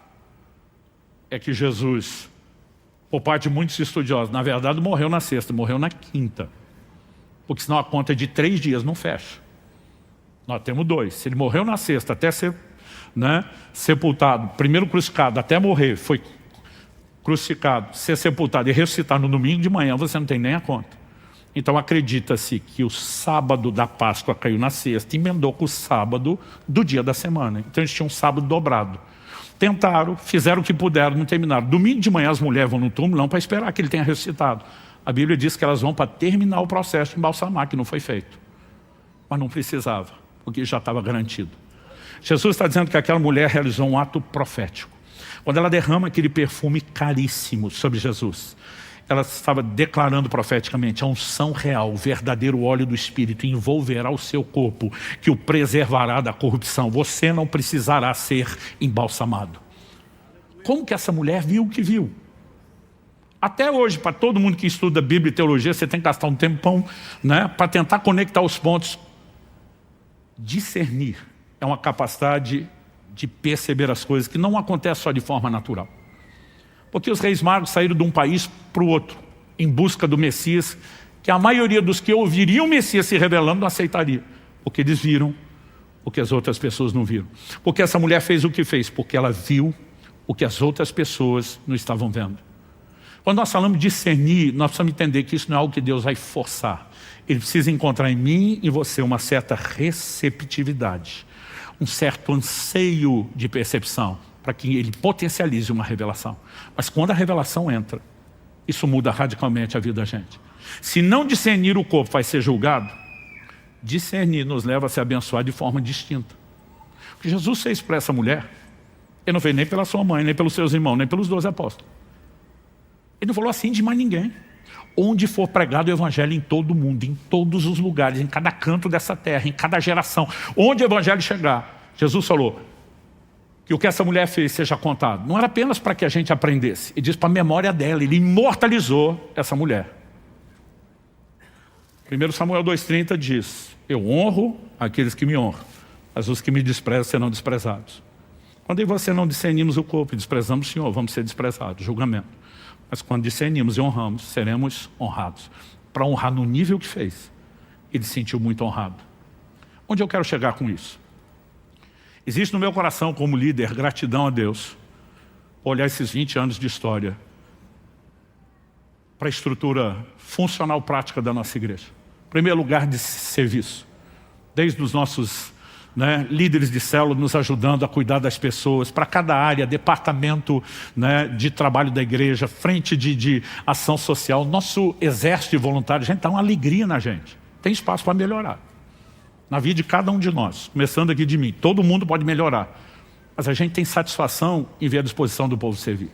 é que Jesus, por parte de muitos estudiosos, na verdade morreu na sexta, morreu na quinta. Porque senão a conta de 3 dias não fecha. Nós temos 2. Se ele morreu na sexta até ser sepultado, primeiro crucificado até morrer, foi crucificado, ser sepultado e ressuscitar no domingo de manhã, você não tem nem a conta. Então acredita-se que o sábado da Páscoa caiu na sexta e emendou com o sábado do dia da semana. Então eles tinham um sábado dobrado. Tentaram, fizeram o que puderam, não terminaram. Domingo de manhã as mulheres vão no túmulo para esperar que ele tenha ressuscitado. A Bíblia diz que elas vão para terminar o processo de embalsamar, que não foi feito. Mas não precisava, porque já estava garantido. Jesus está dizendo que aquela mulher realizou um ato profético. Quando ela derrama aquele perfume caríssimo sobre Jesus, ela estava declarando profeticamente a unção real, o verdadeiro óleo do Espírito envolverá o seu corpo, que o preservará da corrupção. Você não precisará ser embalsamado. Como que essa mulher viu o que viu? Até hoje, para todo mundo que estuda Bíblia e teologia, você tem que gastar um tempão para tentar conectar os pontos. Discernir é uma capacidade de perceber as coisas que não acontece só de forma natural. Porque os reis magos saíram de um país para o outro, em busca do Messias, que a maioria dos que ouviriam o Messias se revelando não aceitaria, porque eles viram o que as outras pessoas não viram. Porque essa mulher fez o que fez? Porque ela viu o que as outras pessoas não estavam vendo. Quando nós falamos de discernir, nós precisamos entender que isso não é algo que Deus vai forçar. Ele precisa encontrar em mim e você uma certa receptividade, um certo anseio de percepção, para que ele potencialize uma revelação. Mas quando a revelação entra, isso muda radicalmente a vida da gente. Se não discernir, o corpo vai ser julgado. Discernir nos leva a se abençoar de forma distinta. O que Jesus fez para essa mulher, ele não fez nem pela sua mãe, nem pelos seus irmãos, nem pelos 12 apóstolos. Ele não falou assim de mais ninguém. Onde for pregado o evangelho em todo o mundo, em todos os lugares, em cada canto dessa terra, em cada geração, onde o evangelho chegar, Jesus falou que o que essa mulher fez seja contado. Não era apenas para que a gente aprendesse, ele diz para a memória dela, ele imortalizou essa mulher. 1 Samuel 2,30 diz, eu honro aqueles que me honram, mas os que me desprezam serão desprezados. Quando eu e você não discernimos o corpo e desprezamos o Senhor, vamos ser desprezados, julgamento. Mas quando discernimos e honramos, seremos honrados. Para honrar no nível que fez, ele se sentiu muito honrado. Onde eu quero chegar com isso? Existe no meu coração como líder gratidão a Deus por olhar esses 20 anos de história para a estrutura funcional prática da nossa igreja. Em primeiro lugar, de serviço. Desde os nossos líderes de célula nos ajudando a cuidar das pessoas, para cada área, departamento de trabalho da igreja, frente de ação social, nosso exército de voluntários, gente, dá uma alegria na gente. Tem espaço para melhorar. Na vida de cada um de nós, começando aqui de mim. Todo mundo pode melhorar. Mas a gente tem satisfação em ver a disposição do povo servir.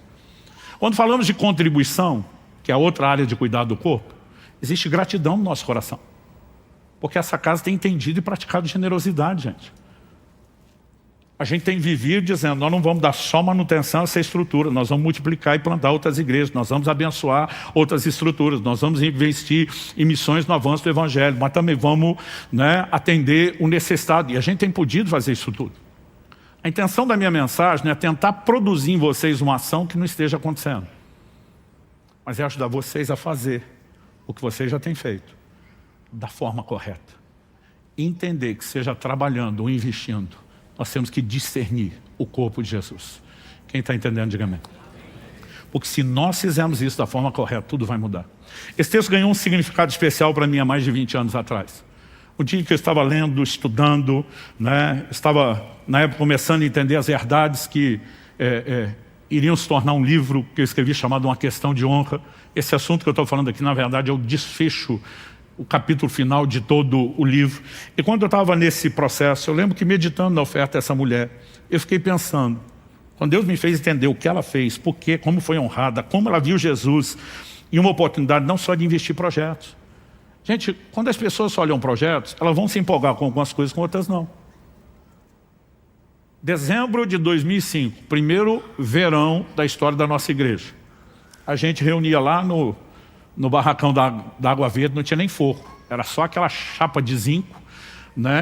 Quando falamos de contribuição, que é outra área de cuidar do corpo, existe gratidão no nosso coração. Porque essa casa tem entendido e praticado generosidade, gente. A gente tem vivido dizendo, nós não vamos dar só manutenção a essa estrutura, nós vamos multiplicar e plantar outras igrejas, nós vamos abençoar outras estruturas, nós vamos investir em missões no avanço do Evangelho, mas também vamos atender o necessitado. E a gente tem podido fazer isso tudo. A intenção da minha mensagem é tentar produzir em vocês uma ação que não esteja acontecendo. Mas é ajudar vocês a fazer o que vocês já têm feito, da forma correta. E entender que seja trabalhando ou investindo, nós temos que discernir o corpo de Jesus. Quem está entendendo, diga amém. Porque se nós fizermos isso da forma correta, tudo vai mudar. Esse texto ganhou um significado especial para mim há mais de 20 anos atrás. O dia que eu estava lendo, estudando, estava na época começando a entender as verdades que iriam se tornar um livro que eu escrevi chamado Uma Questão de Honra. Esse assunto que eu estou falando aqui, na verdade, é o desfecho, o capítulo final de todo o livro. E quando eu estava nesse processo, eu lembro que meditando na oferta dessa mulher, eu fiquei pensando, quando Deus me fez entender o que ela fez, por quê, como foi honrada, como ela viu Jesus, e uma oportunidade não só de investir em projetos. Gente, quando as pessoas olham projetos, elas vão se empolgar com algumas coisas, com outras não. Dezembro de 2005, primeiro verão da história da nossa igreja. A gente reunia lá no barracão da Água Verde, não tinha nem forro. Era só aquela chapa de zinco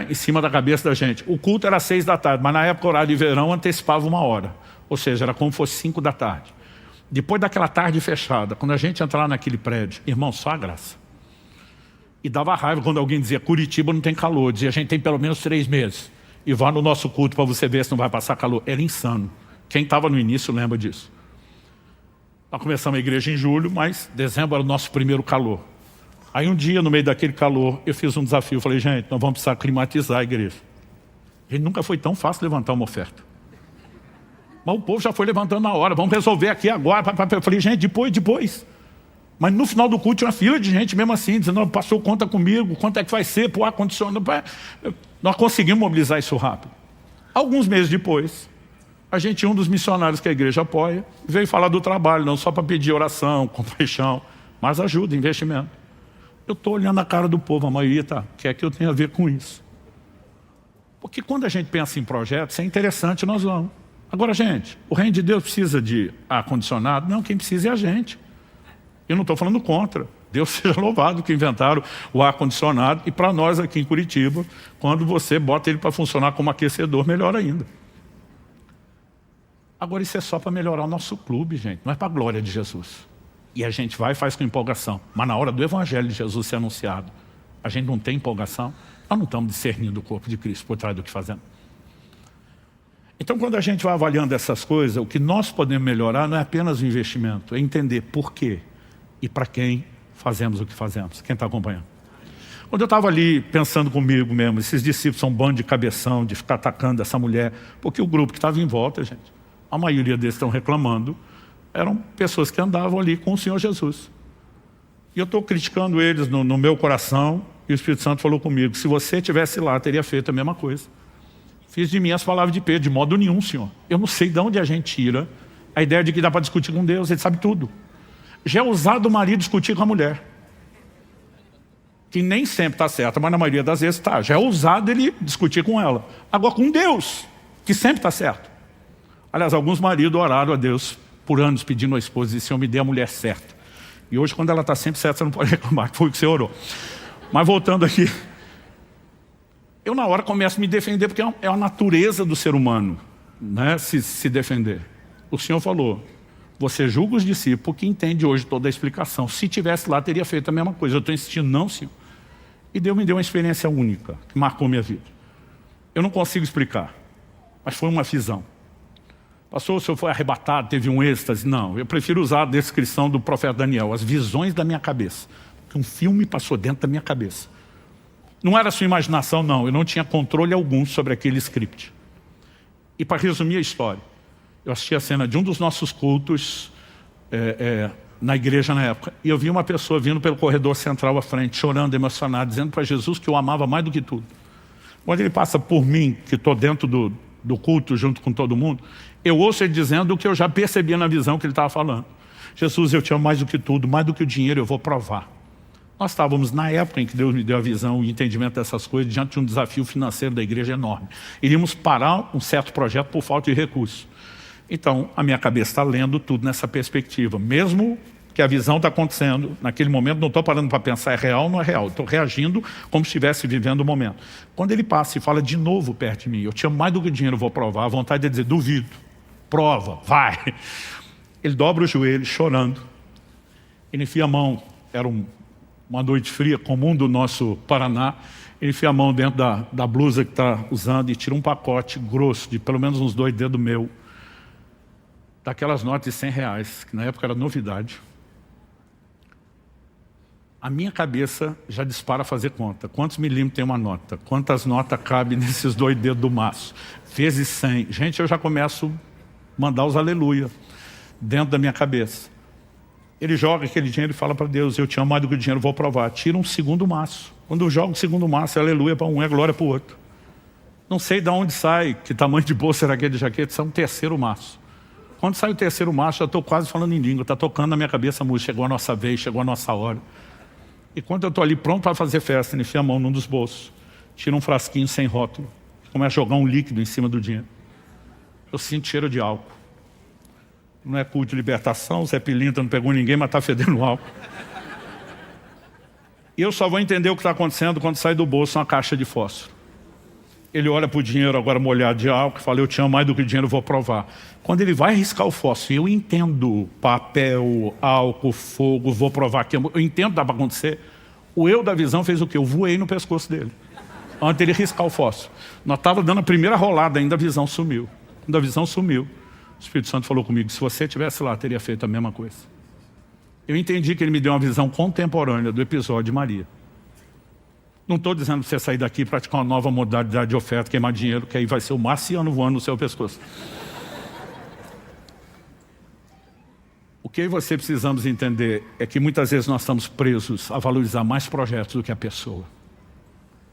em cima da cabeça da gente. O culto era 6 da tarde, mas na época o horário de verão antecipava 1 hora. Ou seja, era como se fosse 5 da tarde. Depois daquela tarde fechada, quando a gente entrava naquele prédio, irmão, só a graça. E dava raiva quando alguém dizia, Curitiba não tem calor. Dizia, a gente tem pelo menos 3 meses. E vá no nosso culto para você ver se não vai passar calor. Era insano. Quem estava no início lembra disso. Nós começamos a igreja em julho, mas dezembro era o nosso primeiro calor. Aí um dia, no meio daquele calor, eu fiz um desafio. Falei, gente, nós vamos precisar climatizar a igreja. Gente, nunca foi tão fácil levantar uma oferta. Mas o povo já foi levantando na hora. Vamos resolver aqui agora. Eu falei, gente, depois. Mas no final do culto tinha uma fila de gente mesmo assim, dizendo, pastor, conta comigo, quanto é que vai ser pro ar-condicionado. Nós conseguimos mobilizar isso rápido. Alguns meses depois, a gente tinha um dos missionários que a igreja apoia, veio falar do trabalho, não só para pedir oração, compaixão, mas ajuda, investimento. Eu estou olhando a cara do povo, a maioria quer que eu tenha a ver com isso. Porque quando a gente pensa em projetos, é interessante, nós vamos. Agora, gente, o reino de Deus precisa de ar-condicionado? Não, quem precisa é a gente. Eu não estou falando contra. Deus seja louvado que inventaram o ar-condicionado. E para nós aqui em Curitiba, quando você bota ele para funcionar como aquecedor, melhor ainda. Agora isso é só para melhorar o nosso clube, gente. Não é para a glória de Jesus. E a gente vai e faz com empolgação. Mas na hora do Evangelho de Jesus ser anunciado, a gente não tem empolgação. Nós não estamos discernindo o corpo de Cristo por trás do que fazemos. Então, quando a gente vai avaliando essas coisas, o que nós podemos melhorar não é apenas o investimento, é entender por quê e para quem fazemos o que fazemos. Quem está acompanhando? Quando eu estava ali pensando comigo mesmo, esses discípulos são um bando de cabeção, de ficar atacando essa mulher, porque o grupo que estava em volta, gente, a maioria deles estão reclamando, eram pessoas que andavam ali com o Senhor Jesus. E eu estou criticando eles no meu coração, e o Espírito Santo falou comigo, se você estivesse lá, teria feito a mesma coisa. Fiz de mim as palavras de Pedro, de modo nenhum, Senhor. Eu não sei de onde a gente tira a ideia de que dá para discutir com Deus, Ele sabe tudo. Já é usado o marido discutir com a mulher, que nem sempre está certa, mas na maioria das vezes está. Já é usado ele discutir com ela. Agora com Deus, que sempre está certo. Aliás, alguns maridos oraram a Deus por anos pedindo à esposa, Senhor, me dê a mulher certa. E hoje, quando ela está sempre certa, você não pode reclamar, que foi o que você orou. Mas voltando aqui, eu na hora começo a me defender, porque é a natureza do ser humano, né, se defender. O Senhor falou, você julga os discípulos porque entende hoje toda a explicação. Se tivesse lá, teria feito a mesma coisa. Eu estou insistindo, não, Senhor. E Deus me deu uma experiência única, que marcou minha vida. Eu não consigo explicar, mas foi uma visão. Pastor, o senhor foi arrebatado, teve um êxtase? Não, eu prefiro usar a descrição do profeta Daniel, as visões da minha cabeça. Um filme passou dentro da minha cabeça. Não era sua imaginação, não. Eu não tinha controle algum sobre aquele script. E para resumir a história, eu assisti a cena de um dos nossos cultos na igreja na época. E eu vi uma pessoa vindo pelo corredor central à frente, chorando, emocionado, dizendo para Jesus que eu amava mais do que tudo. Quando ele passa por mim, que estou dentro do culto junto com todo mundo, eu ouço ele dizendo o que eu já percebia na visão que ele estava falando. Jesus, eu te amo mais do que tudo, mais do que o dinheiro, eu vou provar. Nós estávamos na época em que Deus me deu a visão e o entendimento dessas coisas, diante de um desafio financeiro da igreja enorme. Iríamos parar um certo projeto por falta de recursos. Então, a minha cabeça está lendo tudo nessa perspectiva. Mesmo que a visão está acontecendo, naquele momento não estou parando para pensar, é real ou não é real. Estou reagindo como se estivesse vivendo o momento. Quando ele passa e fala de novo perto de mim, eu te amo mais do que o dinheiro, vou provar, a vontade de dizer, duvido, prova, vai. Ele dobra o joelho, chorando. Ele enfia a mão, era uma noite fria, comum do nosso Paraná. Ele enfia a mão dentro da blusa que está usando e tira um pacote grosso, de pelo menos uns 2 dedos meu, daquelas notas de R$100, que na época era novidade. A minha cabeça já dispara a fazer conta. Quantos milímetros tem uma nota? Quantas notas cabem nesses 2 dedos do maço? Vezes 100. Gente, eu já começo a mandar os aleluia dentro da minha cabeça. Ele joga aquele dinheiro e fala para Deus, eu te amo mais do que o dinheiro, vou provar. Tira um segundo maço. Quando eu jogo o segundo maço, é aleluia para um, é glória para o outro. Não sei de onde sai, que tamanho de bolsa era aquele de jaqueta, sai um terceiro maço. Quando sai o terceiro maço, já estou quase falando em língua, está tocando na minha cabeça a música, chegou a nossa vez, chegou a nossa hora. E quando eu estou ali pronto para fazer festa, ele enfia a mão num dos bolsos, tira um frasquinho sem rótulo, começa a jogar um líquido em cima do dinheiro. Eu sinto cheiro de álcool. Não é culto de libertação, o Zé Pilintra não pegou ninguém, mas está fedendo álcool. E eu só vou entender o que está acontecendo quando sai do bolso uma caixa de fósforo. Ele olha para o dinheiro agora molhado de álcool e fala, eu te amo mais do que o dinheiro, vou provar. Quando ele vai riscar o fósforo, eu entendo papel, álcool, fogo, vou provar que eu entendo que dá para acontecer. O eu da visão fez o quê? Eu voei no pescoço dele, antes dele riscar o fósforo. Nós estávamos dando a primeira rolada, ainda a visão sumiu. Quando a visão sumiu, o Espírito Santo falou comigo, se você estivesse lá, teria feito a mesma coisa. Eu entendi que ele me deu uma visão contemporânea do episódio de Maria. Não estou dizendo para você sair daqui e praticar uma nova modalidade de oferta, queimar dinheiro, que aí vai ser o marciano voando no seu pescoço. O que eu e você precisamos entender é que muitas vezes nós estamos presos a valorizar mais projetos do que a pessoa.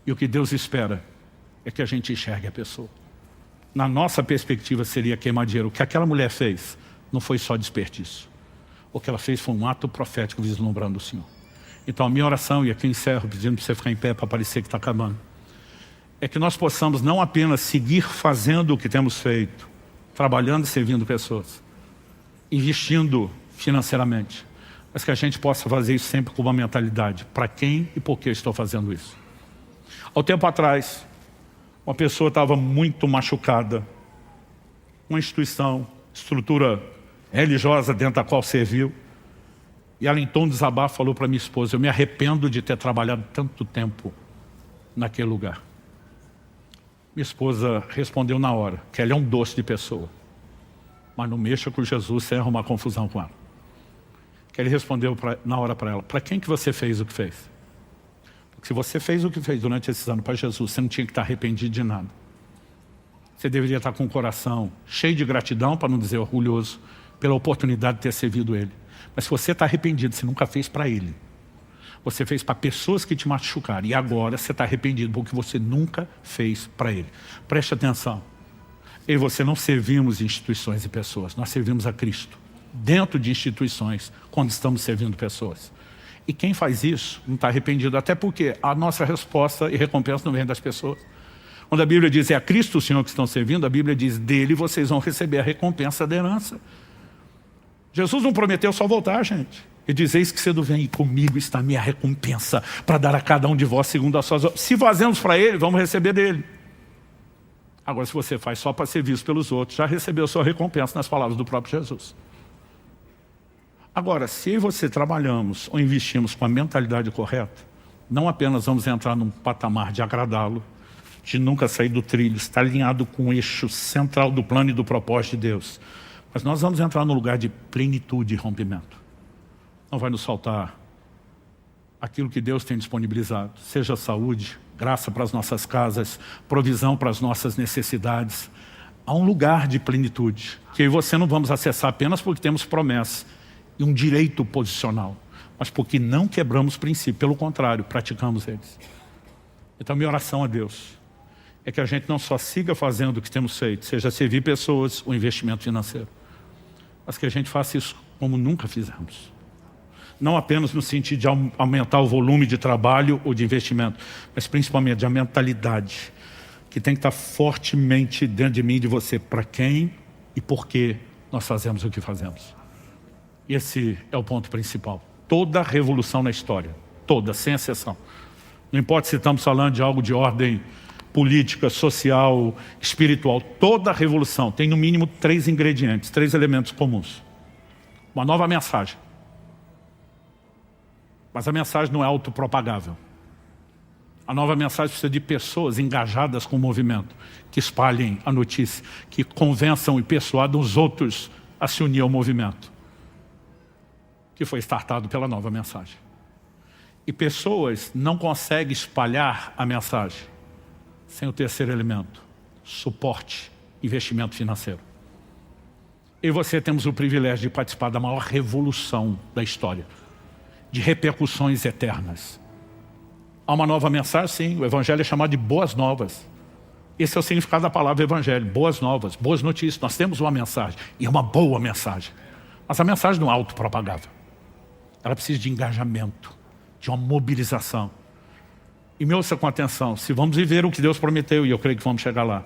E o que Deus espera é que a gente enxergue a pessoa. Na nossa perspectiva seria queimar dinheiro. O que aquela mulher fez não foi só desperdício. O que ela fez foi um ato profético vislumbrando o Senhor. Então a minha oração, e aqui eu encerro pedindo para você ficar em pé para parecer que está acabando, é que nós possamos não apenas seguir fazendo o que temos feito, trabalhando e servindo pessoas, investindo financeiramente, mas que a gente possa fazer isso sempre com uma mentalidade. Para quem e por que eu estou fazendo isso? Há um tempo atrás, uma pessoa estava muito machucada, uma instituição, estrutura religiosa dentro da qual serviu, e ela em tom de desabafo falou para minha esposa, eu me arrependo de ter trabalhado tanto tempo naquele lugar. Minha esposa respondeu na hora, que ela é um doce de pessoa, mas não mexa com Jesus sem arrumar confusão com ela. Que ele respondeu na hora para ela, para quem que você fez o que fez? Porque se você fez o que fez durante esses anos para Jesus, você não tinha que estar arrependido de nada. Você deveria estar com o coração cheio de gratidão, para não dizer orgulhoso, pela oportunidade de ter servido Ele. Mas se você está arrependido, você nunca fez para Ele. Você fez para pessoas que te machucaram. E agora você está arrependido porque você nunca fez para Ele. Preste atenção. Eu e você não servimos instituições e pessoas. Nós servimos a Cristo. Dentro de instituições, quando estamos servindo pessoas. E quem faz isso não está arrependido. Até porque a nossa resposta e recompensa não vem das pessoas. Quando a Bíblia diz, é a Cristo o Senhor que estão servindo, a Bíblia diz, dele vocês vão receber a recompensa da herança. Jesus não prometeu só voltar, gente. Ele diz, eis que cedo vem e comigo está a minha recompensa para dar a cada um de vós segundo as suas obras. Se fazemos para Ele, vamos receber dele. Agora, se você faz só para ser visto pelos outros, já recebeu sua recompensa nas palavras do próprio Jesus. Agora, se você trabalhamos ou investimos com a mentalidade correta, não apenas vamos entrar num patamar de agradá-lo, de nunca sair do trilho, está alinhado com o eixo central do plano e do propósito de Deus. Mas nós vamos entrar num lugar de plenitude e rompimento. Não vai nos faltar aquilo que Deus tem disponibilizado, seja saúde, graça para as nossas casas, provisão para as nossas necessidades. Há um lugar de plenitude, que eu e você não vamos acessar apenas porque temos promessa e um direito posicional, mas porque não quebramos princípios, pelo contrário, praticamos eles. Então minha oração a Deus é que a gente não só siga fazendo o que temos feito, seja servir pessoas ou investimento financeiro, mas que a gente faça isso como nunca fizemos. Não apenas no sentido de aumentar o volume de trabalho ou de investimento, mas principalmente a mentalidade, que tem que estar fortemente dentro de mim e de você, para quem e por que nós fazemos o que fazemos. Esse é o ponto principal. Toda revolução na história, toda, sem exceção. Não importa se estamos falando de algo de ordem política, social, espiritual, toda revolução tem no mínimo 3 ingredientes, 3 elementos comuns. Uma nova mensagem. Mas a mensagem não é autopropagável. A nova mensagem precisa de pessoas engajadas com o movimento, que espalhem a notícia, que convençam e persuadam os outros a se unir ao movimento, que foi startado pela nova mensagem. E pessoas não conseguem espalhar a mensagem sem o terceiro elemento, suporte, investimento financeiro. Eu e você temos o privilégio de participar da maior revolução da história, de repercussões eternas. Há uma nova mensagem, sim, o Evangelho é chamado de boas novas. Esse é o significado da palavra Evangelho, boas novas, boas notícias. Nós temos uma mensagem, e é uma boa mensagem. Mas a mensagem não é autopropagável. Ela precisa de engajamento, de uma mobilização. E me ouça com atenção, se vamos viver o que Deus prometeu, e eu creio que vamos chegar lá,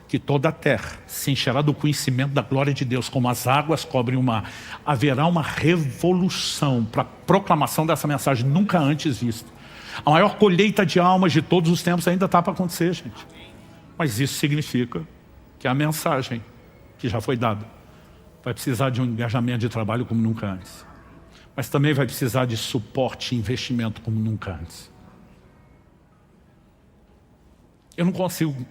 que toda a terra se encherá do conhecimento da glória de Deus, como as águas cobrem o mar. Haverá uma revolução para a proclamação dessa mensagem nunca antes vista. A maior colheita de almas de todos os tempos ainda está para acontecer, gente. Mas isso significa que a mensagem que já foi dada vai precisar de um engajamento de trabalho como nunca antes. Mas também vai precisar de suporte e investimento como nunca antes. Eu não consigo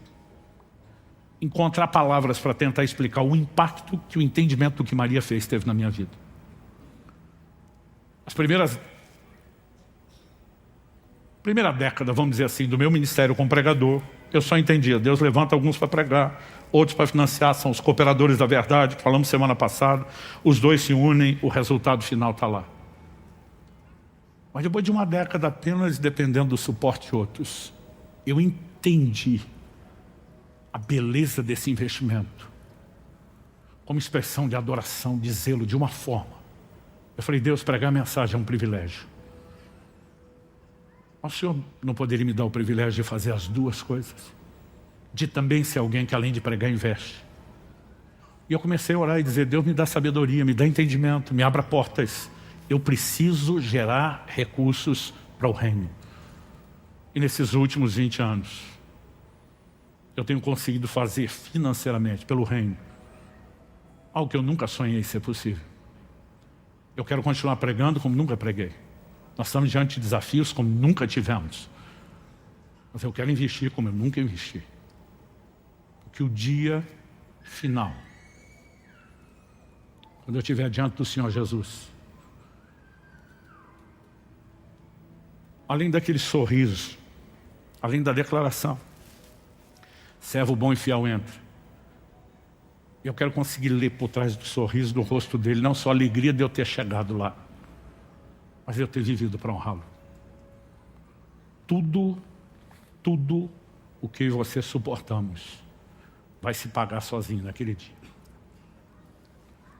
encontrar palavras para tentar explicar o impacto que o entendimento do que Maria fez teve na minha vida. Primeira década, vamos dizer assim, do meu ministério como pregador, eu só entendia, Deus levanta alguns para pregar, outros para financiar, são os cooperadores da verdade, que falamos semana passada, os dois se unem, o resultado final está lá. Mas depois de uma década apenas dependendo do suporte de outros, eu entendi a beleza desse investimento como expressão de adoração, de zelo, de uma forma. Eu falei, Deus, pregar a mensagem é um privilégio. Mas o Senhor não poderia me dar o privilégio de fazer as duas coisas? De também ser alguém que além de pregar, investe. E eu comecei a orar e dizer, Deus me dá sabedoria, me dá entendimento, me abra portas. Eu preciso gerar recursos para o reino. E nesses últimos 20 anos, eu tenho conseguido fazer financeiramente pelo reino algo que eu nunca sonhei ser possível. Eu quero continuar pregando como nunca preguei. Nós estamos diante de desafios como nunca tivemos. Mas eu quero investir como eu nunca investi. Porque o dia final, quando eu estiver diante do Senhor Jesus, além daquele sorriso, além da declaração, servo bom e fiel entra. Eu quero conseguir ler por trás do sorriso do rosto dele, não só a alegria de eu ter chegado lá, mas de eu ter vivido para honrá-lo. Tudo o que eu e você suportamos vai se pagar sozinho naquele dia.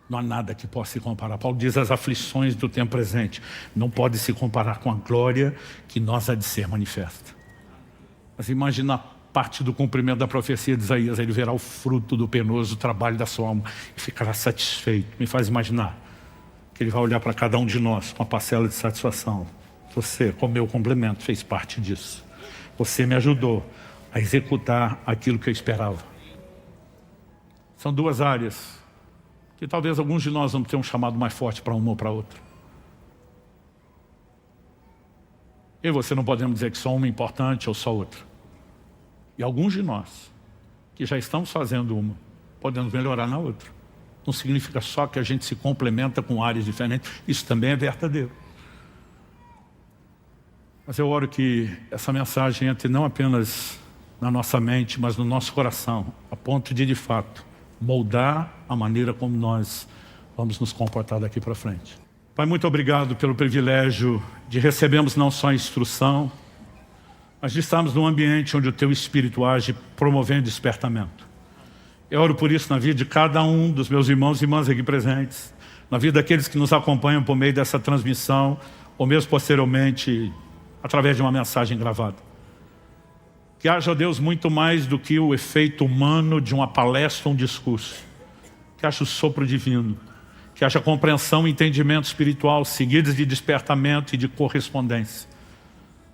Não há nada que possa se comparar. Paulo diz, as aflições do tempo presente não podem se comparar com a glória que nós há de ser manifesta. Mas imagina a parte do cumprimento da profecia de Isaías, ele verá o fruto do penoso trabalho da sua alma e ficará satisfeito. Me faz imaginar que ele vai olhar para cada um de nós com uma parcela de satisfação. Você, como meu complemento, fez parte disso. Você me ajudou a executar aquilo que eu esperava. São duas áreas que talvez alguns de nós vamos ter um chamado mais forte para uma ou para outra. Eu e você não podemos dizer que só uma é importante ou só outra. E alguns de nós, que já estamos fazendo uma, podemos melhorar na outra. Não significa só que a gente se complementa com áreas diferentes, isso também é verdadeiro. Mas eu oro que essa mensagem entre não apenas na nossa mente, mas no nosso coração, a ponto de fato, moldar a maneira como nós vamos nos comportar daqui para frente. Pai, muito obrigado pelo privilégio de recebermos não só a instrução, mas de estarmos num ambiente onde o Teu Espírito age promovendo despertamento. Eu oro por isso na vida de cada um dos meus irmãos e irmãs aqui presentes, na vida daqueles que nos acompanham por meio dessa transmissão, ou mesmo posteriormente, através de uma mensagem gravada. Que haja, Deus, muito mais do que o efeito humano de uma palestra ou um discurso. Que haja o sopro divino. Que haja compreensão e entendimento espiritual, seguidos de despertamento e de correspondência.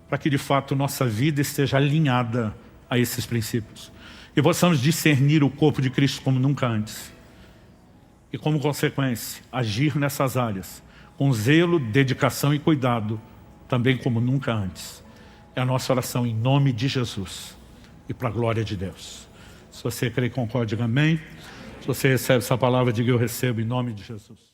Para que, de fato, nossa vida esteja alinhada a esses princípios. E possamos discernir o corpo de Cristo como nunca antes. E, como consequência, agir nessas áreas, com zelo, dedicação e cuidado, também como nunca antes. É a nossa oração em nome de Jesus e para a glória de Deus. Se você crê e concorda, diga amém. Se você recebe essa palavra, diga eu recebo em nome de Jesus.